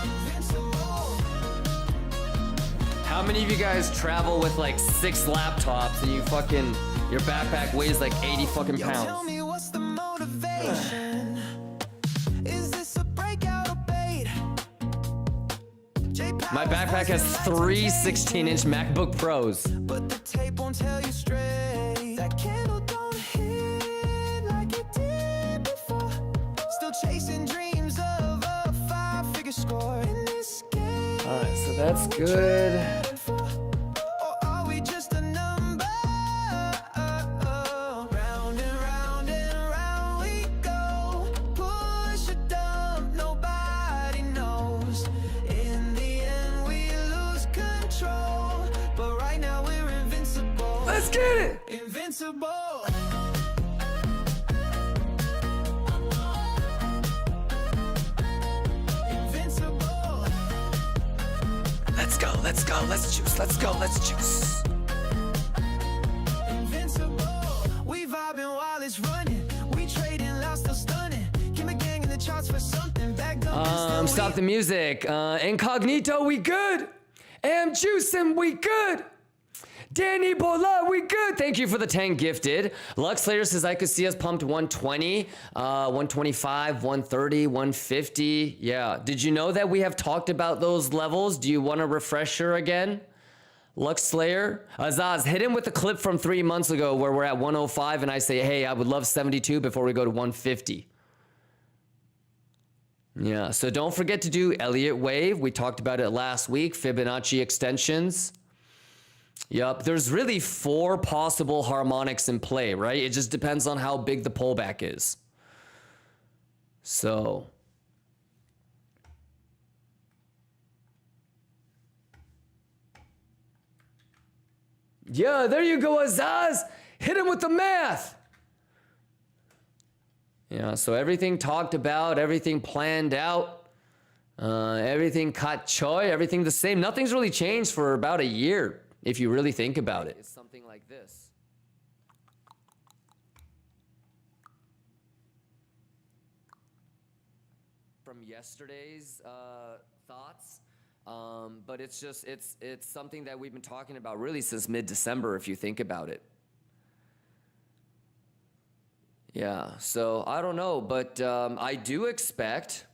Speaker 7: Invincible.
Speaker 8: How many of you guys travel with like 6 laptops and your backpack weighs like 80 fucking
Speaker 7: Yo, tell
Speaker 8: pounds?
Speaker 7: me what's the motivation? Is this a breakout or bait?
Speaker 8: My backpack has 3 16-inch MacBook Pros.
Speaker 7: But the tape won't tell you straight. That candle don't hit like it did before. Still chasing dreams of a 5-figure score in this game.
Speaker 8: Alright, so that's good.
Speaker 7: Or are we just a number? Round and round we go. Push or dump, nobody knows. In the end, we lose control. But right now, we're invincible.
Speaker 8: Let's get it!
Speaker 7: Invincible. Invincible.
Speaker 8: Let's go, let's go, let's juice, let's go, let's juice.
Speaker 7: Invincible. We vibing while it's running. We trading loud, still stunning. Kimber gang in the charts for something. Back up.
Speaker 8: Stop the music. Incognito, we good. Am juicing, we good. Danny Bola, we good. Thank you for the 10 gifted. Lux Slayer says I could see us pumped 120, 125, 130, 150. Yeah. Did you know that we have talked about those levels? Do you want a refresher again? Lux Slayer. Azaz, hit him with the clip from 3 months ago where we're at 105 and I say, hey, I would love 72 before we go to 150. Yeah, so don't forget to do Elliott Wave. We talked about it last week. Fibonacci extensions. Yup, there's really 4 possible harmonics in play, right? It just depends on how big the pullback is. So. Yeah, there you go, Azaz. Hit him with the math. Yeah, so everything talked about, everything planned out, everything kat choy, everything the same. Nothing's really changed for about a year, if you really think about it. It's something like this. From yesterday's thoughts, but it's just, it's something that we've been talking about really since mid-December, if you think about it. Yeah, so I don't know, but I do expect,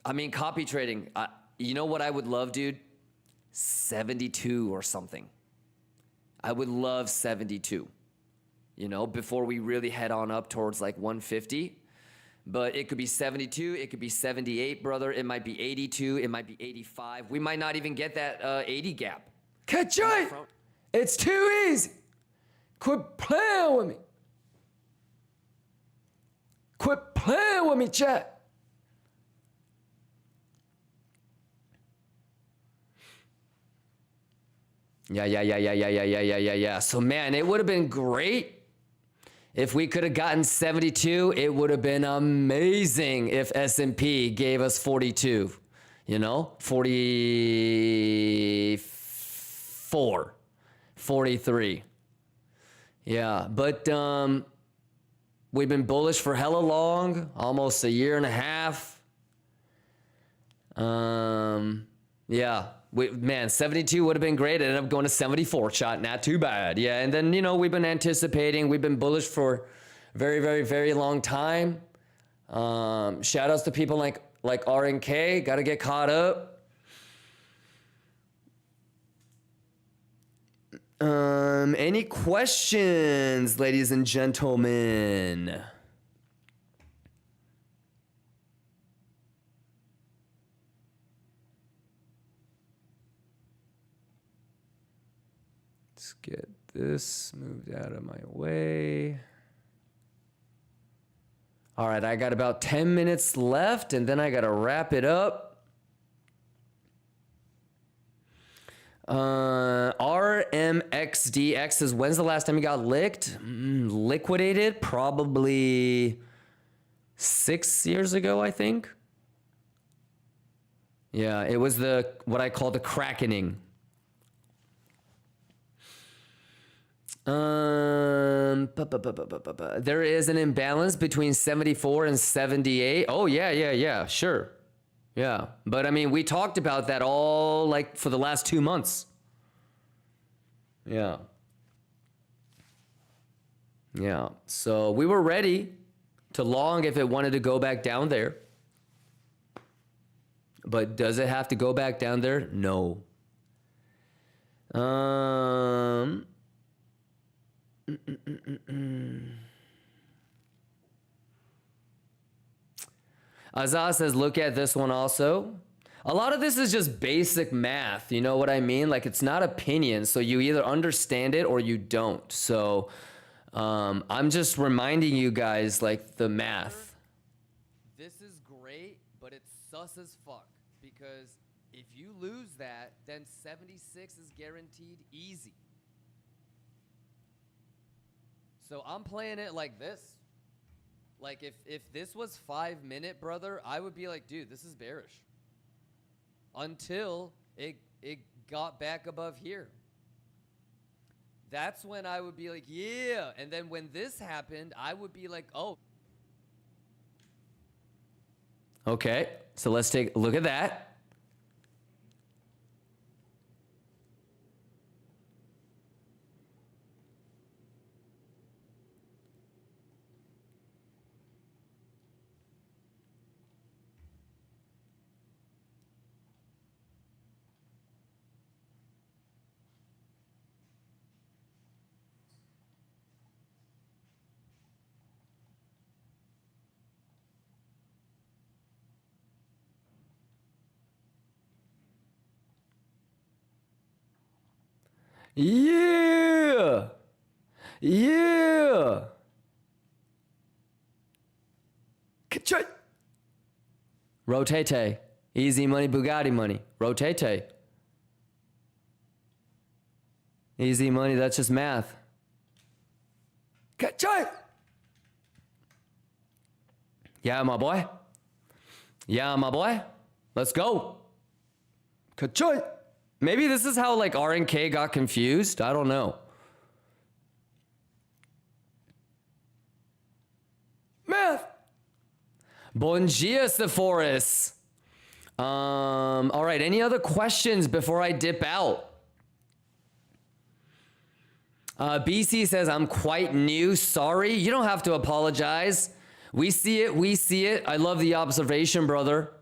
Speaker 8: I mean, copy trading, you know what I would love, dude? 72 or something. I would love 72, you know, before we really head on up towards like 150. but it could be 72, it could be 78, brother. It might be 82, it might be 85. We might not even get that 80 gap. Catch it! It's too easy. Quit playing with me. Quit playing with me, chat. Yeah. So, man, it would have been great if we could have gotten 72. It would have been amazing if S&P gave us 42, you know, 44, 43. Yeah, but we've been bullish for hella long, almost a year and a half. Yeah. Man, 72 would have been great. It ended up going to 74 shot. Not too bad. Yeah. And then, you know, we've been anticipating. We've been bullish for a very, very, very long time. Shout outs to people like RNK. Got to get caught up. Any questions, ladies and gentlemen? Let's get this moved out of my way. All right, I got about 10 minutes left, and then I got to wrap it up. RMXDX says, when's the last time you got licked? Liquidated? Probably 6 years ago, I think. Yeah, it was what I call the crackening. There is an imbalance between 74 and 78. Oh, yeah, sure. Yeah, but I mean, we talked about that all like for the last 2 months. Yeah. So we were ready to long if it wanted to go back down there. But does it have to go back down there? No. Azaz says, look at this one also. A lot of this is just basic math. You know what I mean? Like, it's not opinion. So you either understand it or you don't. So I'm just reminding you guys, like, the math. This is great, but it's sus as fuck. Because if you lose that, then 76 is guaranteed easy. So I'm playing it like this. Like, if this was 5 minute, brother, I would be like, dude, this is bearish. Until it got back above here. That's when I would be like, yeah. And then when this happened, I would be like, oh. Okay, so let's take a look at that. Yeah. Ka-choy. Rotate. Easy money, Bugatti money. Rotate. Easy money, that's just math. Ka-choy. Yeah, my boy. Let's go. Ka-choy. Maybe this is how, like, RNK got confused. I don't know. Math. Bon dia, Sephoris. All right, any other questions before I dip out? BC says, I'm quite new. Sorry. You don't have to apologize. We see it. I love the observation, brother.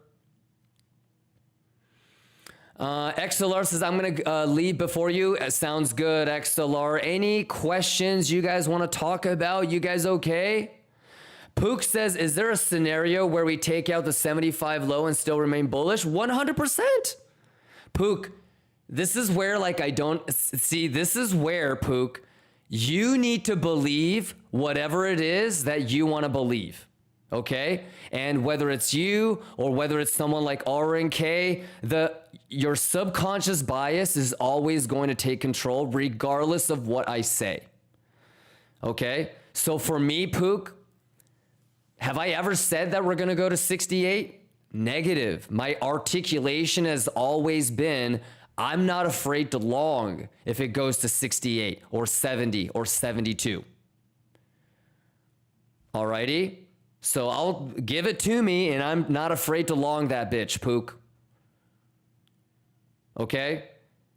Speaker 8: XLR says, I'm going to leave before you. Sounds good, XLR. Any questions you guys want to talk about? You guys okay? Pook says, is there a scenario where we take out the 75 low and still remain bullish? 100%. Pook, this is where like I don't see, this is where Pook, you need to believe whatever it is that you want to believe. Okay? And whether it's you or whether it's someone like RNK, your subconscious bias is always going to take control regardless of what I say. Okay? So for me, Pook, have I ever said that we're going to go to 68? Negative. My articulation has always been, I'm not afraid to long if it goes to 68 or 70 or 72. Alrighty? So I'll give it to me and I'm not afraid to long that bitch, Pook. Okay?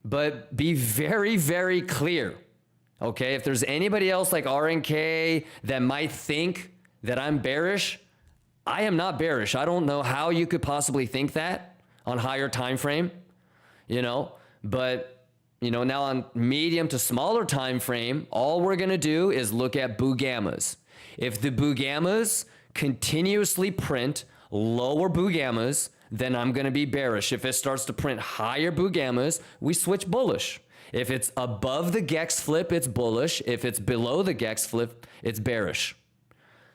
Speaker 8: But be very, very clear. Okay? If there's anybody else like RNK that might think that I'm bearish, I am not bearish. I don't know how you could possibly think that on higher time frame, you know, but you know, now on medium to smaller time frame, all we're going to do is look at boo gammas. If the boo gammas continuously print lower boo gammas, then I'm going to be bearish. If it starts to print higher boo gammas, we switch bullish. If it's above the Gex flip, it's bullish. If it's below the Gex flip, it's bearish.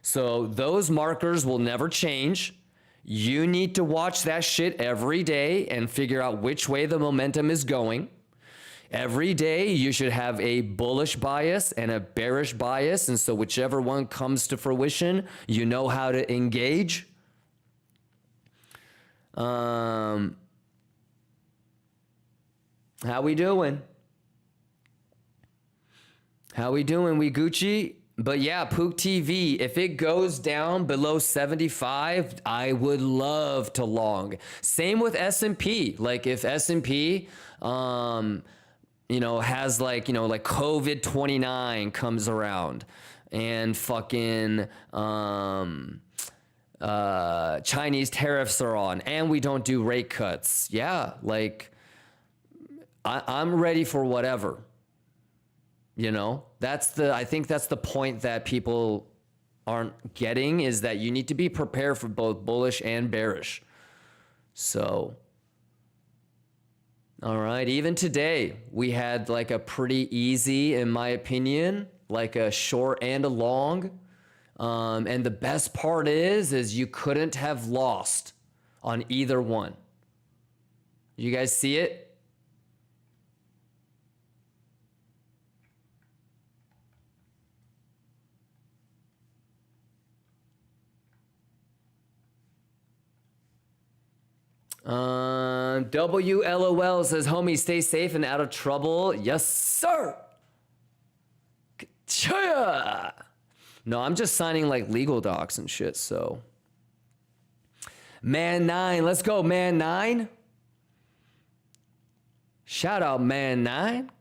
Speaker 8: So those markers will never change. You need to watch that shit every day and figure out which way the momentum is going. Every day you should have a bullish bias and a bearish bias. And so whichever one comes to fruition, you know how to engage. How we doing? How we doing? We Gucci? But yeah, Pook TV, if it goes down below 75, I would love to long. Same with S&P. Like if S&P, you know, has like, you know, like COVID-29 comes around and fucking Chinese tariffs are on and we don't do rate cuts. Yeah, like I'm ready for whatever. You know, I think that's the point that people aren't getting, is that you need to be prepared for both bullish and bearish. So, all right. Even today, we had like a pretty easy, in my opinion, like a short and a long. And the best part is you couldn't have lost on either one. You guys see it? WLOL says, homie, stay safe and out of trouble. Yes, sir. No, I'm just signing like legal docs and shit, so. Man 9, let's go, Man 9. Shout out, Man 9.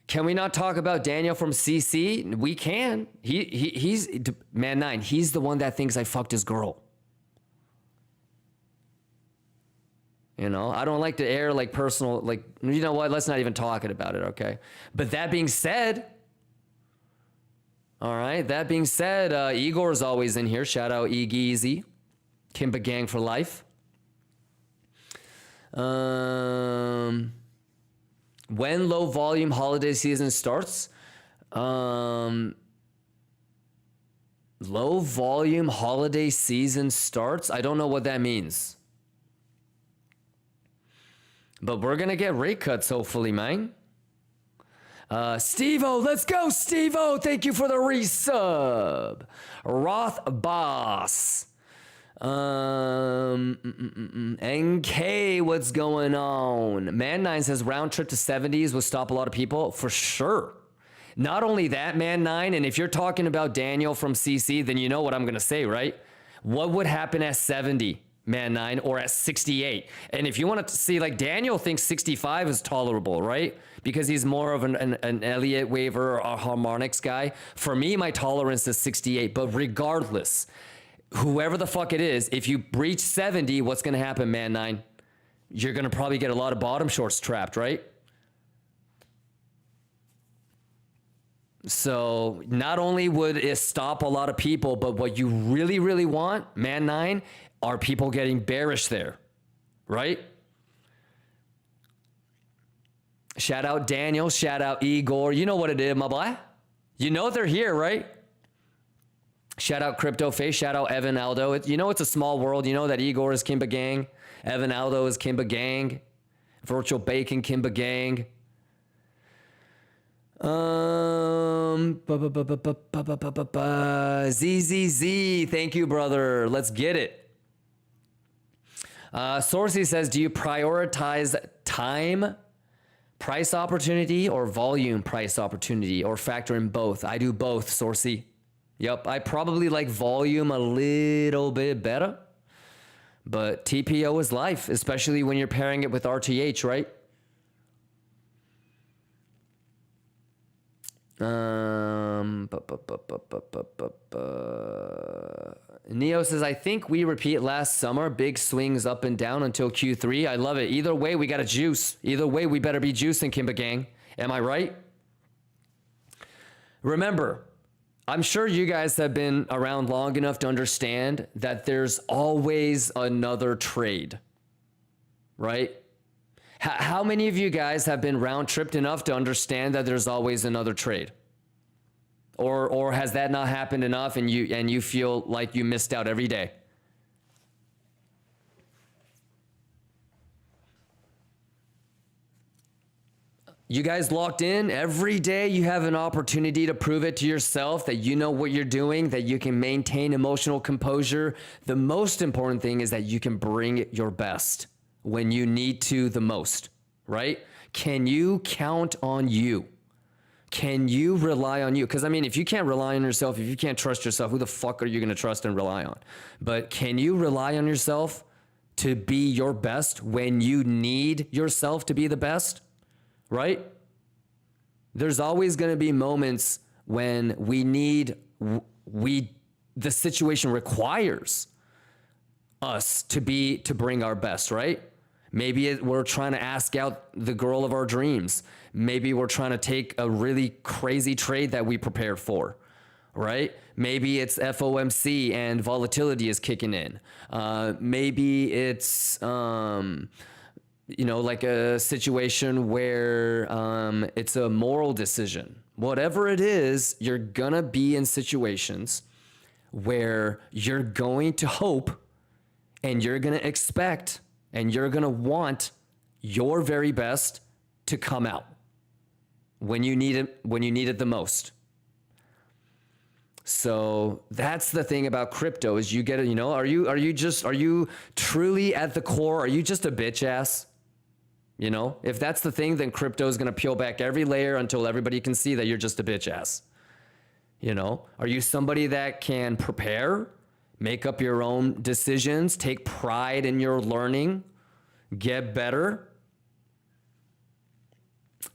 Speaker 8: Can we not talk about Daniel from CC? We can. He's Man 9. He's the one that thinks I fucked his girl. You know, I don't like to air like personal, like, you know what? Let's not even talk about it, okay? But that being said, all right, that being said, Igor's always in here. Shout out Easy. Kimber Gang for life. When low volume holiday season starts, low volume holiday season starts. I don't know what that means, but we're gonna get rate cuts hopefully, man. Steve-O, let's go, Steve-O. Thank you for the resub. Roth Boss. NK, what's going on? Man 9 says round trip to 70s will stop a lot of people. For sure. Not only that, Man 9, and if you're talking about Daniel from CC, then you know what I'm going to say, right? What would happen at 70, Man 9, or at 68? And if you want to see, like, Daniel thinks 65 is tolerable, right? Because he's more of an Elliott waiver or a harmonics guy. For me, my tolerance is 68, but regardless, whoever the fuck it is, if you breach 70, what's going to happen, Man 9? You're going to probably get a lot of bottom shorts trapped, right? So not only would it stop a lot of people, but what you really, really want, man 9, are people getting bearish there, right? Shout out Daniel, shout out Igor. You know what it is, my boy. You know they're here, right? Shout out Crypto Face, shout out Evan Aldo. You know it's a small world. You know that Igor is Kimba Gang, Evan Aldo is Kimba Gang, Virtual Bacon Kimba Gang. ZZZ, thank you, brother. Let's get it. Sourcey says, do you prioritize time, price opportunity, or volume price opportunity, or factor in both? I do both, Sourcey. Yep, I probably like volume a little bit better, but TPO is life, especially when you're pairing it with RTH, right? Neo says, I think we repeat last summer, big swings up and down until Q3. I love it. Either way, we got to juice. Either way, we better be juicing, Kimba Gang. Am I right? Remember, I'm sure you guys have been around long enough to understand that there's always another trade, right? How many of you guys have been round-tripped enough to understand that there's always another trade? Or has that not happened enough and you feel like you missed out every day? You guys locked in? Every day you have an opportunity to prove it to yourself that you know what you're doing, that you can maintain emotional composure. The most important thing is that you can bring your best when you need to the most, right? Can you count on you? Can you rely on you? Because, I mean, if you can't rely on yourself, if you can't trust yourself, who the fuck are you going to trust and rely on? But can you rely on yourself to be your best when you need yourself to be the best, right? There's always going to be moments when the situation requires us to bring our best, right? Maybe we're trying to ask out the girl of our dreams. Maybe we're trying to take a really crazy trade that we prepared for, right? Maybe it's FOMC and volatility is kicking in. Maybe it's, like a situation where it's a moral decision. Whatever it is, you're gonna be in situations where you're going to hope and you're gonna expect and you're gonna want your very best to come out when you need it the most. So that's the thing about crypto is you get it, are you truly at the core, are you just a bitch ass? If that's the thing, then crypto is gonna peel back every layer until everybody can see that you're just a bitch ass. Are you somebody that can prepare, make up your own decisions, take pride in your learning, get better?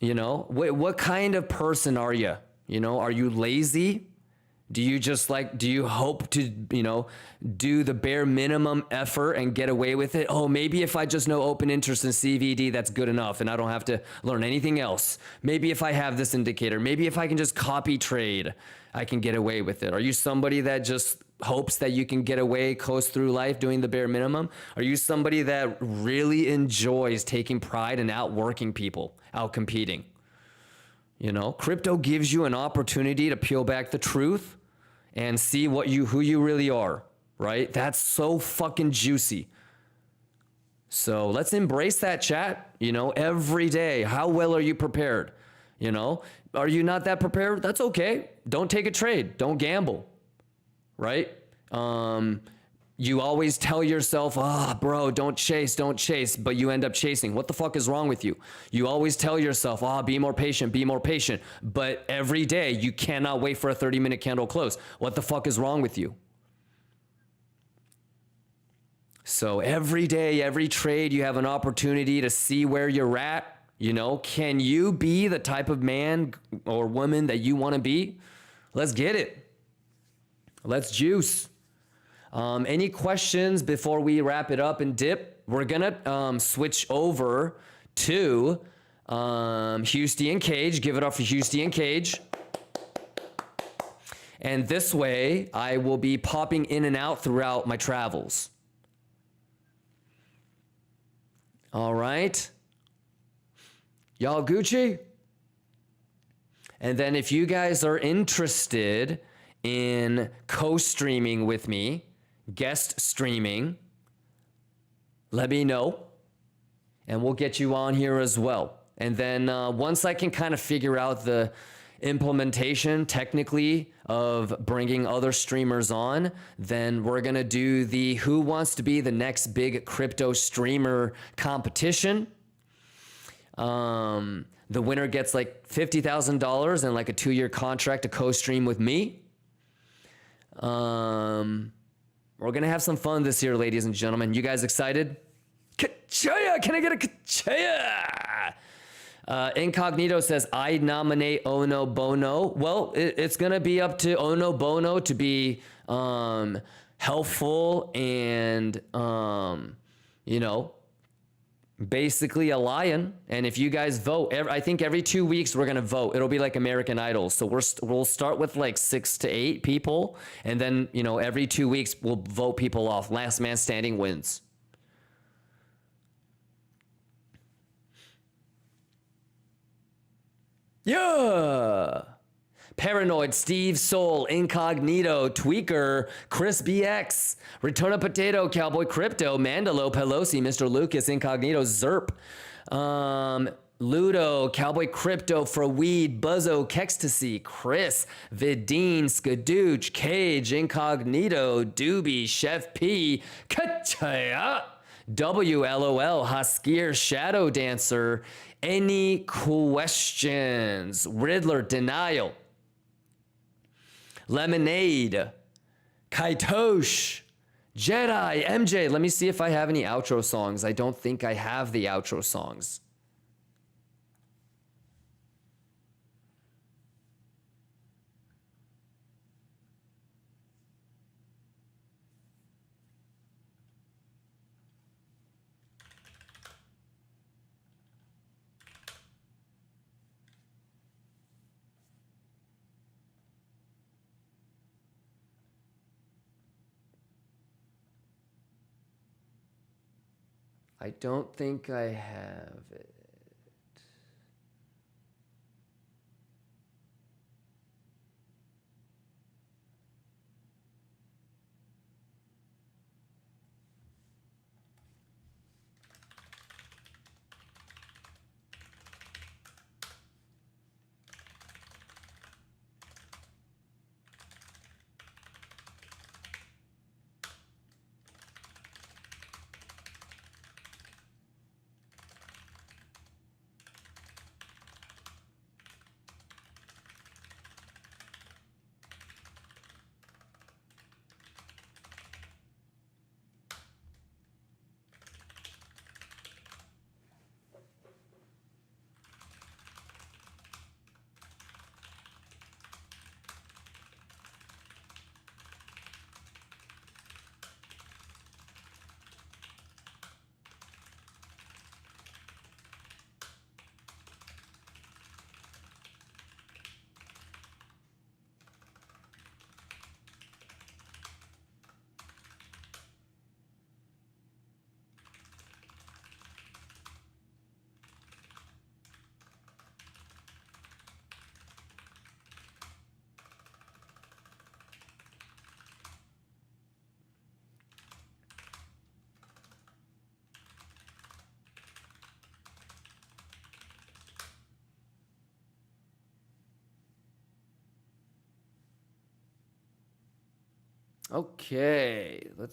Speaker 8: What kind of person are you? Are you lazy? Do you hope to, do the bare minimum effort and get away with it? Oh, maybe if I just know open interest and CVD, that's good enough and I don't have to learn anything else. Maybe if I have this indicator, maybe if I can just copy trade, I can get away with it. Are you somebody that just hopes that you can get away, coast through life doing the bare minimum? Are you somebody that really enjoys taking pride in outworking people, out competing? Crypto gives you an opportunity to peel back the truth and see who you really are, right? That's so fucking juicy. So let's embrace that, chat, every day. How well are you prepared? Are you not that prepared? That's okay. Don't take a trade. Don't gamble, right? You always tell yourself, bro, don't chase, but you end up chasing. What the fuck is wrong with you? You always tell yourself, be more patient, but every day you cannot wait for a 30-minute candle close. What the fuck is wrong with you? So every day, every trade, you have an opportunity to see where you're at. Can you be the type of man or woman that you want to be? Let's get it. Let's juice. Any questions before we wrap it up and dip? We're gonna switch over to Houston Cage. Give it up for Houston Cage. And this way, I will be popping in and out throughout my travels. All right. Y'all Gucci? And then if you guys are interested in co-streaming with me, guest streaming, let me know. And we'll get you on here as well. And then once I can kind of figure out the implementation technically of bringing other streamers on, then we're going to do the who wants to be the next big crypto streamer competition. The winner gets like $50,000 and like a 2-year contract to co-stream with me. We're going to have some fun this year, ladies and gentlemen. You guys excited? Kachaya! Can I get a kachaya? Incognito says, I nominate Ono Bono. Well, it's going to be up to Ono Bono to be helpful and, you know, basically a lion. And if you guys vote, I think every 2 weeks we're going to vote. It'll be like American Idol. So we'll start with like 6 to 8 people. And then, you know, every 2 weeks we'll vote people off. Last man standing wins. Yeah. Paranoid, Steve Soul, Incognito, Tweaker, Chris BX, Return of Potato, Cowboy Crypto, Mandalo, Pelosi, Mr. Lucas, Incognito, Zerp, Ludo, Cowboy Crypto, Fraweed, Buzzo, Kextasy, Chris, Vidine, Skadooch, Cage, Incognito, Doobie, Chef P, Kachaya, WLOL, Haskir, Shadow Dancer. Any questions? Riddler, Denial, Lemonade, Kaitosh, Jedi, MJ. Let me see if I have any outro songs. I don't think I have the outro songs. I don't think I have it. Okay, we're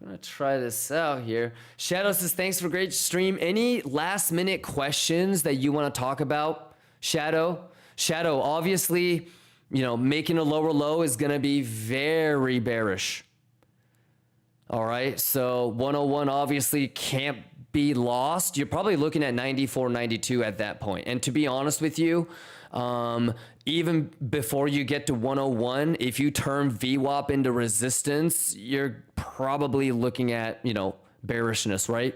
Speaker 8: gonna try this out here. Shadow says, thanks for a great stream. Any last minute questions that you want to talk about, Shadow? Shadow, obviously, you know, making a lower low is gonna be very bearish. All right, so 101 obviously can't be lost. You're probably looking at 94, 92 at that point. And to be honest with you, even before you get to 101, if you turn VWAP into resistance, you're probably looking at, you know, bearishness, right?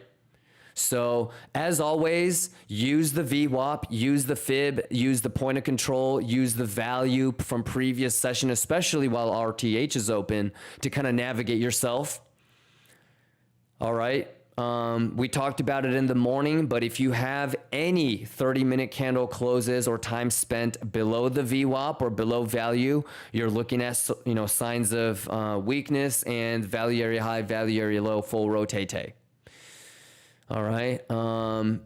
Speaker 8: So as always, use the VWAP, use the fib, use the point of control, use the value from previous session, especially while RTH is open, to kind of navigate yourself. All right. We talked about it in the morning, but if you have any 30-minute candle closes or time spent below the VWAP or below value, you're looking at, signs of weakness and value area high, value area low, full rotate. All right.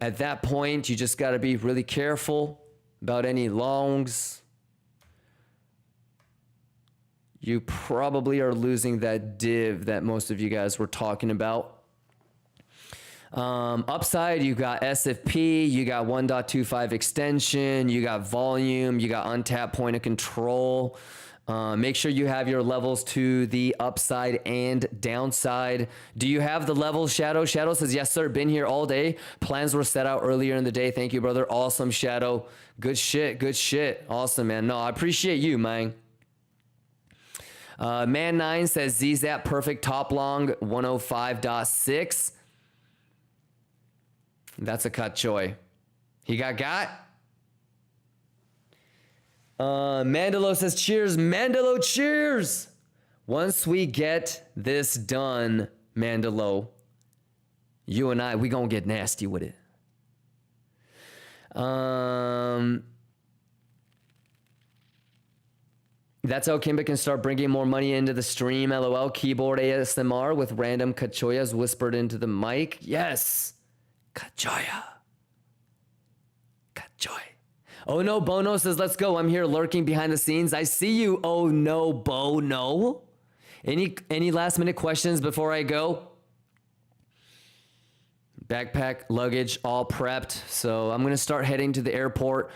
Speaker 8: At that point, you just got to be really careful about any longs. You probably are losing that div that most of you guys were talking about. Upside, you got SFP, you got 1.25 extension, you got volume, you got untapped point of control. Make sure you have your levels to the upside and downside. Do you have the levels, Shadow? Shadow says, yes, sir. Been here all day. Plans were set out earlier in the day. Thank you, brother. Awesome, Shadow. Good shit. Good shit. Awesome, man. No, I appreciate you, man. Man9 says, ZZAP perfect top long 105.6. That's a cut, Choi. He got? Mandalo says, cheers. Mandalo, cheers. Once we get this done, Mandalo, you and I, we gonna get nasty with it. That's how Kimber can start bringing more money into the stream. LOL. Keyboard ASMR with random Kachoyas whispered into the mic. Yes. Kachoya. Kachoy. Oh no, Bono says, let's go. I'm here lurking behind the scenes. I see you. Oh no, Bono. Any last minute questions before I go? Backpack, luggage, all prepped. So I'm going to start heading to the airport.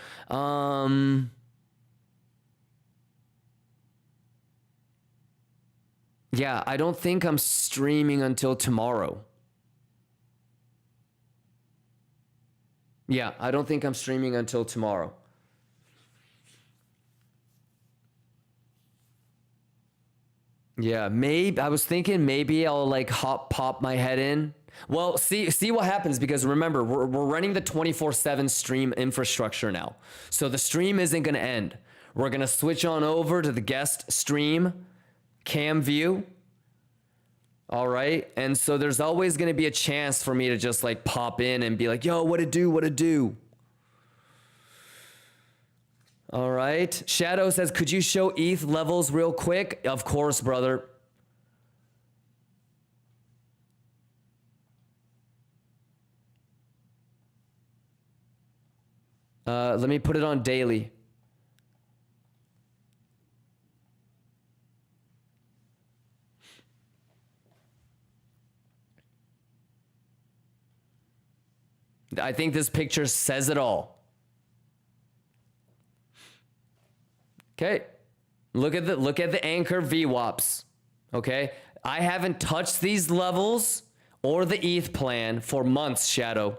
Speaker 8: Yeah, I don't think I'm streaming until tomorrow. Yeah, I don't think I'm streaming until tomorrow. Yeah, maybe I was thinking maybe I'll like pop my head in. Well, see what happens, because remember, we're running the 24/7 stream infrastructure now. So the stream isn't going to end. We're going to switch on over to the guest stream cam view. All right. And so there's always going to be a chance for me to just like pop in and be like, yo, what it do? All right. Shadow says, could you show ETH levels real quick? Of course, brother. Let me put it on daily. I think this picture says it all. Okay. Look at the anchor VWAPs. Okay. I haven't touched these levels or the ETH plan for months, Shadow.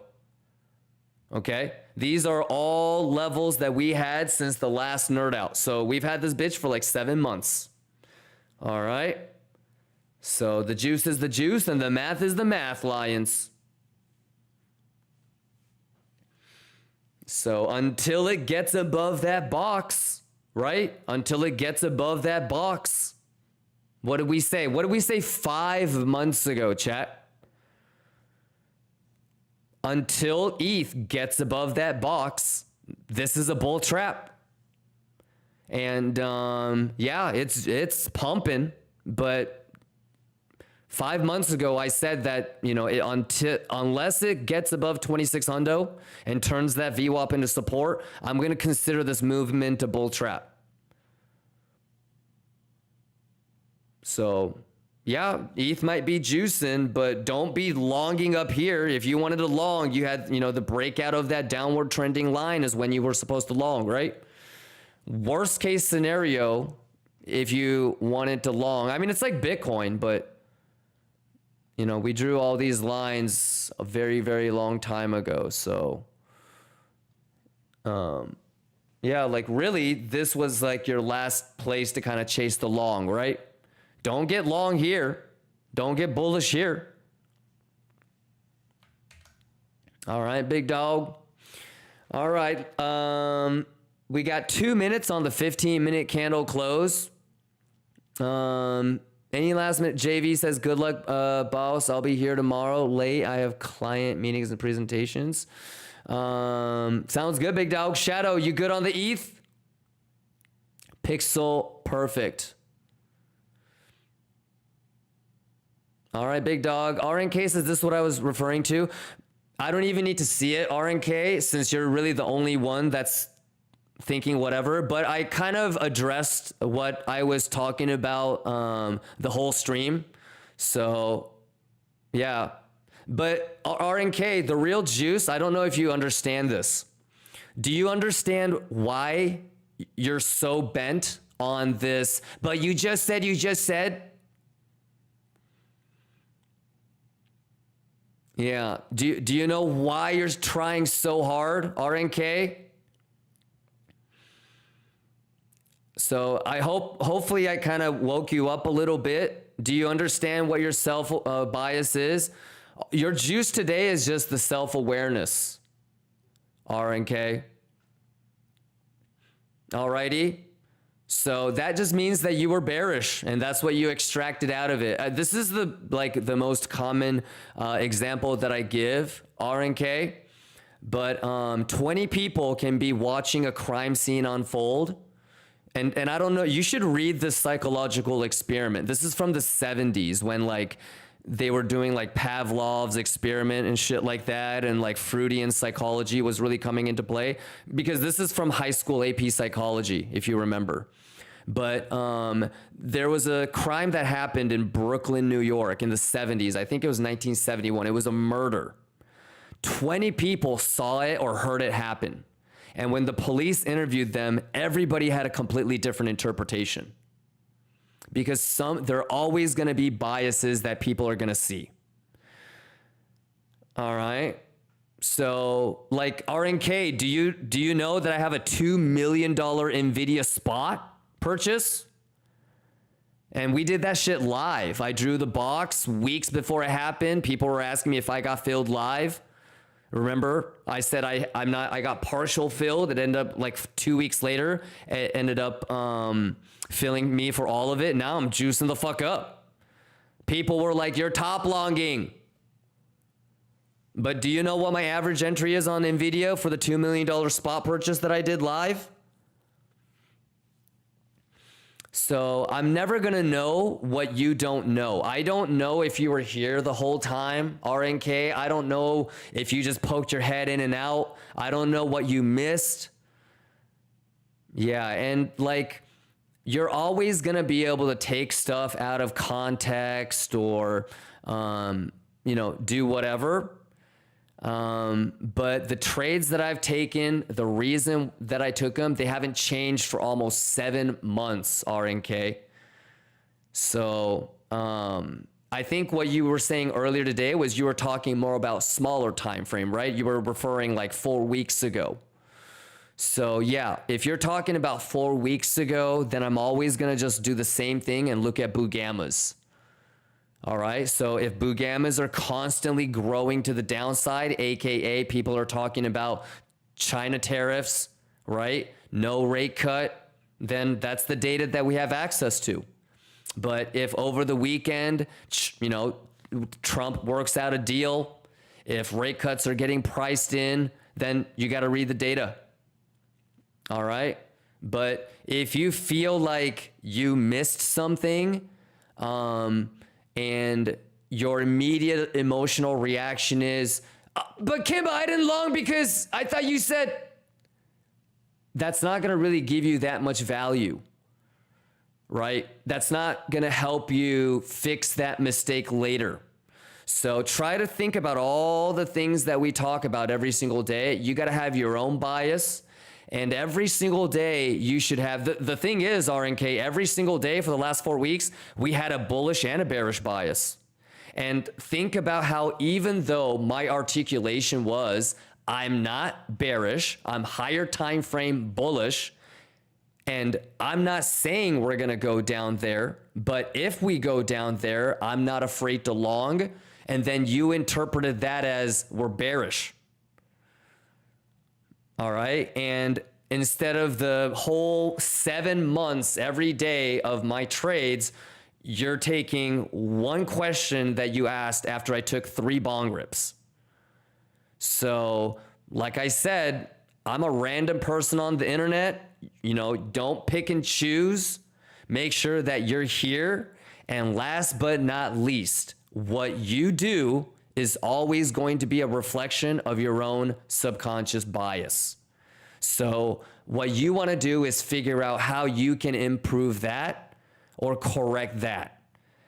Speaker 8: Okay. These are all levels that we had since the last nerd out. So we've had this bitch for like 7 months. All right. So the juice is the juice and the math is the math, Lions. So until it gets above that box, right? Until it gets above that box. What did we say? What did we say 5 months ago, chat? Until ETH gets above that box, this is a bull trap. And yeah, it's pumping, but 5 months ago, I said that, unless it gets above 26 hundo and turns that VWAP into support, I'm going to consider this movement a bull trap. So, yeah, ETH might be juicing, but don't be longing up here. If you wanted to long, you had, the breakout of that downward trending line is when you were supposed to long, right? Worst case scenario, if you wanted to long, I mean, it's like Bitcoin, but we drew all these lines a very, very long time ago. So, yeah, like really, this was like your last place to kind of chase the long, right? Don't get long here. Don't get bullish here. All right, big dog. All right. We got 2 minutes on the 15-minute candle close. Any last minute? JV says, good luck, boss. I'll be here tomorrow late. I have client meetings and presentations. Sounds good, big dog. Shadow, you good on the ETH? Pixel, perfect. All right, big dog. RNK says, this is what I was referring to. I don't even need to see it, RNK, since you're really the only one that's thinking whatever, but I kind of addressed what I was talking about the whole stream. So yeah, but RNK, the real juice, I don't know if you understand this. Do you understand why you're so bent on this? But you just said. Yeah. Do you know why you're trying so hard, RNK? So I hopefully I kind of woke you up a little bit. Do you understand what your self bias is? Your juice today is just the self-awareness, RNK. Alrighty. So that just means that you were bearish, and that's what you extracted out of it. This is the most common example that I give, RNK. But 20 people can be watching a crime scene unfold. And I don't know, you should read this psychological experiment. This is from the 70s when like they were doing like Pavlov's experiment and shit like that, and like Freudian psychology was really coming into play, because this is from high school AP psychology, if you remember. But there was a crime that happened in Brooklyn, New York in the 70s. I think it was 1971. It was a murder. 20 people saw it or heard it happen. And when the police interviewed them, everybody had a completely different interpretation. Because there are always going to be biases that people are going to see. All right. So like RNK, do you know that I have a $2 million NVIDIA spot purchase? And we did that shit live. I drew the box weeks before it happened. People were asking me if I got filled live. Remember, I said I got partial filled. It ended up like 2 weeks later, it ended up filling me for all of it. Now I'm juicing the fuck up. People were like, you're top longing. But do you know what my average entry is on NVIDIA for the $2 million spot purchase that I did live? So I'm never going to know what you don't know. I don't know if you were here the whole time, RNK. I don't know if you just poked your head in and out. I don't know what you missed. Yeah, and like you're always going to be able to take stuff out of context or, do whatever. But the trades that I've taken, the reason that I took them, they haven't changed for almost 7 months, RNK. So, I think what you were saying earlier today was you were talking more about smaller time frame, right? You were referring like 4 weeks ago. So yeah, if you're talking about 4 weeks ago, then I'm always going to just do the same thing and look at Bugammas. All right. So if Bugammas are constantly growing to the downside, AKA people are talking about China tariffs, right? No rate cut, then that's the data that we have access to. But if over the weekend, Trump works out a deal, if rate cuts are getting priced in, then you got to read the data. All right. But if you feel like you missed something, and your immediate emotional reaction is, but Kimber, I didn't long because I thought you said, that's not going to really give you that much value, right? That's not going to help you fix that mistake later. So try to think about all the things that we talk about every single day. You got to have your own bias. And every single day you should have, the thing is, RNK, every single day for the last 4 weeks, we had a bullish and a bearish bias. And think about how even though my articulation was, I'm not bearish, I'm higher time frame bullish, and I'm not saying we're going to go down there, but if we go down there, I'm not afraid to long. And then you interpreted that as we're bearish. All right. And instead of the whole 7 months every day of my trades, you're taking one question that you asked after I took 3 bong rips. So, like I said, I'm a random person on the internet. You know, don't pick and choose. Make sure that you're here. And last but not least, what you do is always going to be a reflection of your own subconscious bias. So what you want to do is figure out how you can improve that or correct that.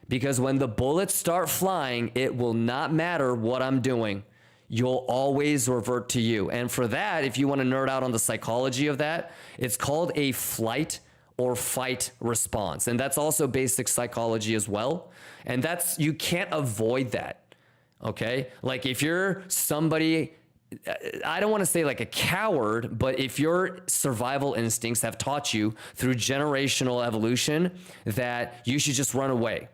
Speaker 8: Because when the bullets start flying, it will not matter what I'm doing. You'll always revert to you. And for that, if you want to nerd out on the psychology of that, it's called a flight or fight response. And that's also basic psychology as well. And that's, you can't avoid that. Okay? Like if you're somebody, I don't want to say like a coward, but if your survival instincts have taught you through generational evolution that you should just run away,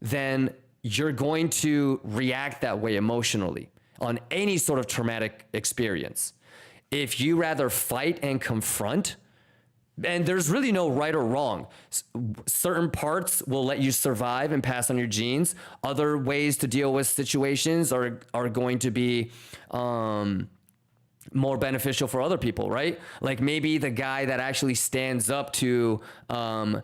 Speaker 8: then you're going to react that way emotionally on any sort of traumatic experience. If you rather fight and confront, and there's really no right or wrong. Certain parts will let you survive and pass on your genes. Other ways to deal with situations are going to be more beneficial for other people, right? Like maybe the guy that actually stands up to a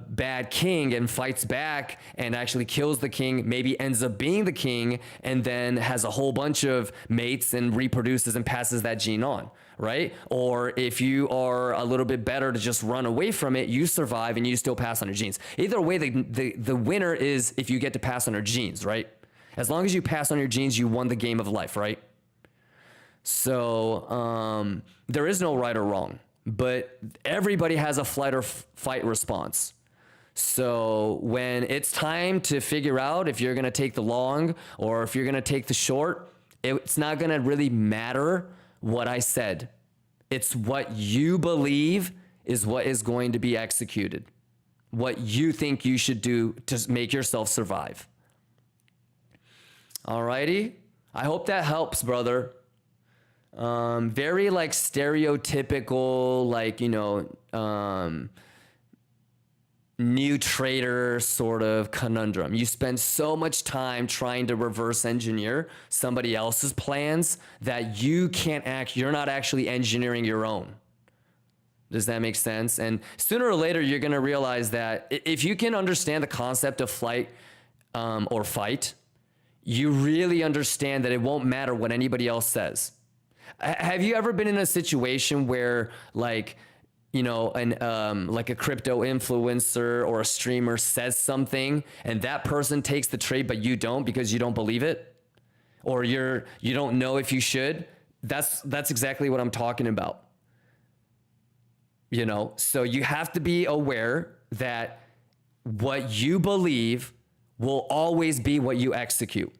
Speaker 8: bad king and fights back and actually kills the king, maybe ends up being the king and then has a whole bunch of mates and reproduces and passes that gene on, right? Or if you are a little bit better to just run away from it, you survive and you still pass on your genes. Either way, the winner is if you get to pass on your genes, right? As long as you pass on your genes, you won the game of life, right? So there is no right or wrong. But everybody has a flight or fight response. So when it's time to figure out if you're going to take the long or if you're going to take the short, it's not going to really matter what I said. It's what you believe is what is going to be executed. What you think you should do to make yourself survive. Alrighty. I hope that helps, brother. Very like stereotypical, like, you know, new trader sort of conundrum. You spend so much time trying to reverse engineer somebody else's plans that you can't you're not actually engineering your own. Does that make sense? And sooner or later, you're going to realize that if you can understand the concept of flight, or fight, you really understand that it won't matter what anybody else says. Have you ever been in a situation where, like, you know, like a crypto influencer or a streamer says something and that person takes the trade, but you don't because you don't believe it, or you don't know if you should? That's exactly what I'm talking about. You know, so you have to be aware that what you believe will always be what you execute.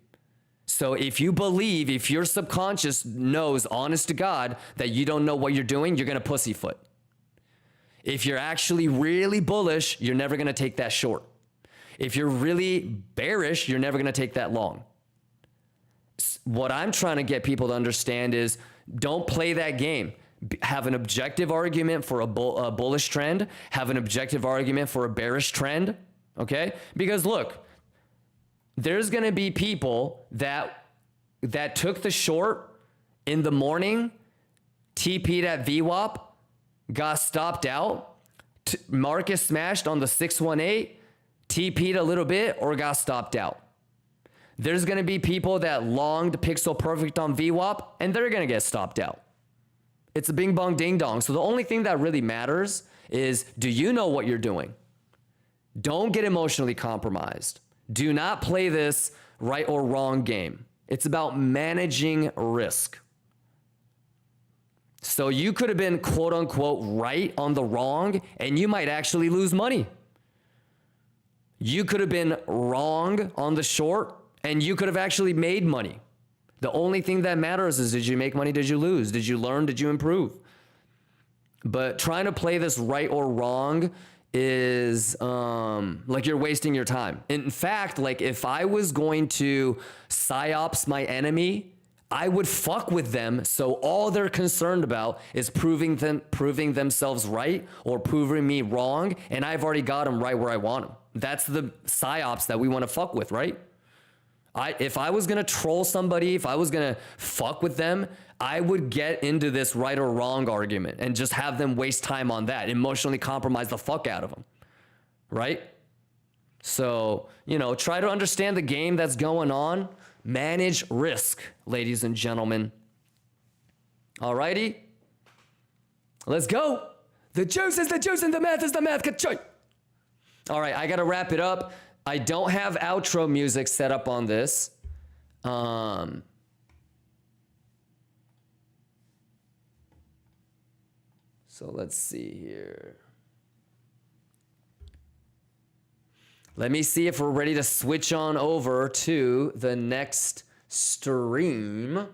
Speaker 8: So if you believe, if your subconscious knows, honest to God, that you don't know what you're doing, you're going to pussyfoot. If you're actually really bullish, you're never going to take that short. If you're really bearish, you're never going to take that long. What I'm trying to get people to understand is don't play that game. Have an objective argument for a bullish trend. Have an objective argument for a bearish trend. Okay? Because look, there's going to be people that took the short in the morning, TP'd at VWAP, got stopped out, market smashed on the 618, TP'd a little bit, or got stopped out. There's going to be people that longed pixel perfect on VWAP, and they're going to get stopped out. It's a bing bong ding dong. So the only thing that really matters is, do you know what you're doing? Don't get emotionally compromised. Do not play this right or wrong game. It's about managing risk. So you could have been quote unquote right on the wrong and you might actually lose money. You could have been wrong on the short and you could have actually made money. The only thing that matters is, did you make money? Did you lose? Did you learn? Did you improve? But trying to play this right or wrong is like you're wasting your time. In fact, like if I was going to psyops my enemy, I would fuck with them, so all they're concerned about is proving themselves right or proving me wrong, and I've already got them right where I want them. That's the psyops that we want to fuck with, right? If I was gonna troll somebody, if I was gonna fuck with them, I would get into this right or wrong argument and just have them waste time on that, emotionally compromise the fuck out of them, right? So, you know, try to understand the game that's going on. Manage risk, ladies and gentlemen. Alrighty, let's go. The juice is the juice and the math is the math. All right, I gotta wrap it up. I don't have outro music set up on this. So let's see here. Let me see if we're ready to switch on over to the next stream.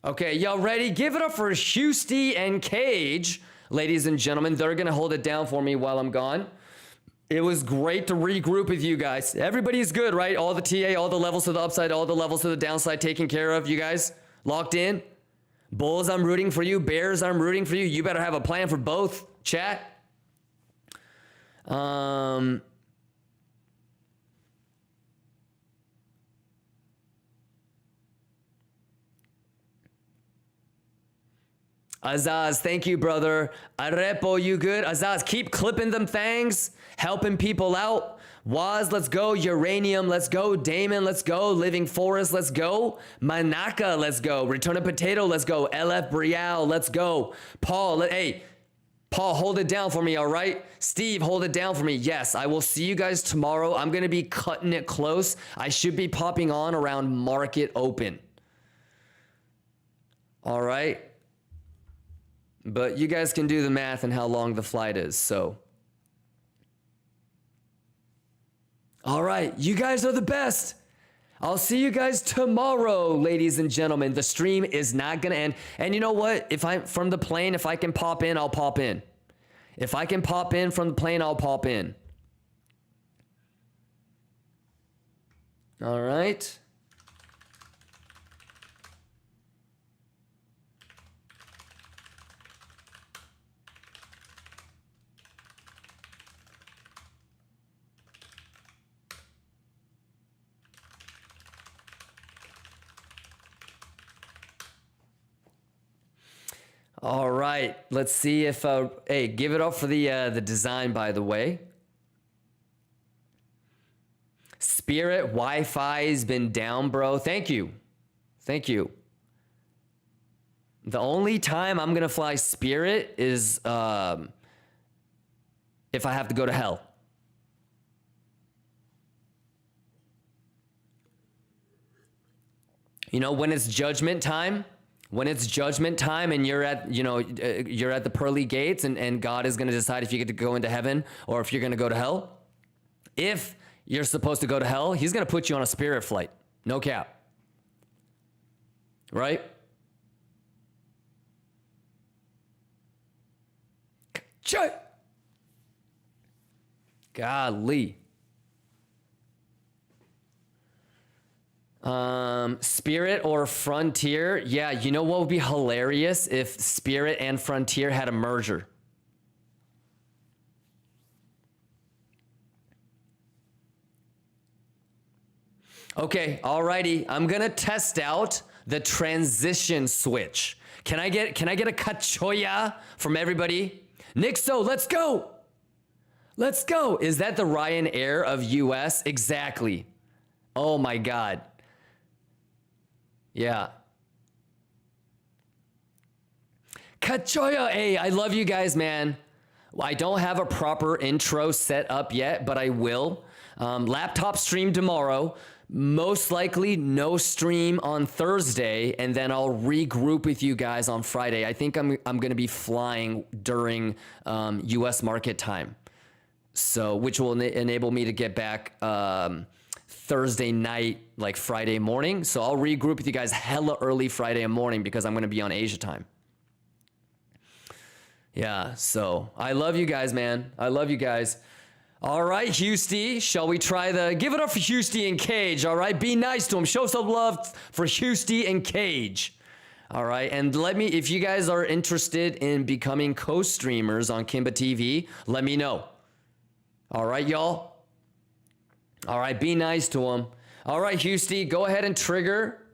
Speaker 8: Okay, y'all ready? Give it up for Husty and Cage, ladies and gentlemen. They're gonna hold it down for me while I'm gone. It was great to regroup with you guys. Everybody's good, right? All the TA, all the levels to the upside, all the levels to the downside taken care of. You guys locked in? Bulls, I'm rooting for you. Bears, I'm rooting for you. You better have a plan for both, chat. Azaz, thank you, brother. Arepo, you good? Azaz, keep clipping them things, helping people out. Waz, let's go. Uranium, let's go. Damon, let's go. Living Forest, let's go. Manaka, let's go. Return of Potato, let's go. LF Brial, let's go. Paul, hey, Paul, hold it down for me, all right? Steve, hold it down for me. Yes, I will see you guys tomorrow. I'm going to be cutting it close. I should be popping on around market open. All right? But you guys can do the math and how long the flight is, so. All right, you guys are the best. I'll see you guys tomorrow, ladies and gentlemen. The stream is not gonna end. And you know what? If I'm from the plane, if I can pop in, I'll pop in. If I can pop in from the plane, I'll pop in. All right. All right, let's see if, hey, give it up for the design, by the way. Spirit Wi-Fi's been down, bro. Thank you. Thank you. The only time I'm going to fly Spirit is if I have to go to hell. You know, when it's judgment time. When it's judgment time and you're at, you know, you're at the pearly gates and God is going to decide if you get to go into heaven or if you're going to go to hell. If you're supposed to go to hell, he's going to put you on a Spirit flight. No cap. Right? Golly. Spirit or Frontier? Yeah, you know what would be hilarious if Spirit and Frontier had a merger? Okay, alrighty. I'm gonna test out the transition switch. Can I get a cachoya from everybody? Nixo, let's go. Let's go. Is that the Ryanair of US? Exactly. Oh my God. Yeah. Cachoya, hey, I love you guys, man. I don't have a proper intro set up yet, but I will. Laptop stream tomorrow. Most likely no stream on Thursday, and then I'll regroup with you guys on Friday. I think I'm going to be flying during US market time. So, which will enable me to get back Thursday night, like Friday morning. So I'll regroup with you guys hella early Friday morning because I'm going to be on Asia time. Yeah, so I love you guys, man. I love you guys. All right, Housty, shall we try give it up for Housty and Cage, all right? Be nice to him. Show some love for Housty and Cage. All right, and if you guys are interested in becoming co-streamers on Kimba TV, let me know. All right, y'all? All right, be nice to him. All right, Housty, go ahead and trigger.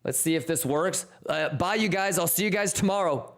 Speaker 8: Let's see if this works. Bye, you guys. I'll see you guys tomorrow.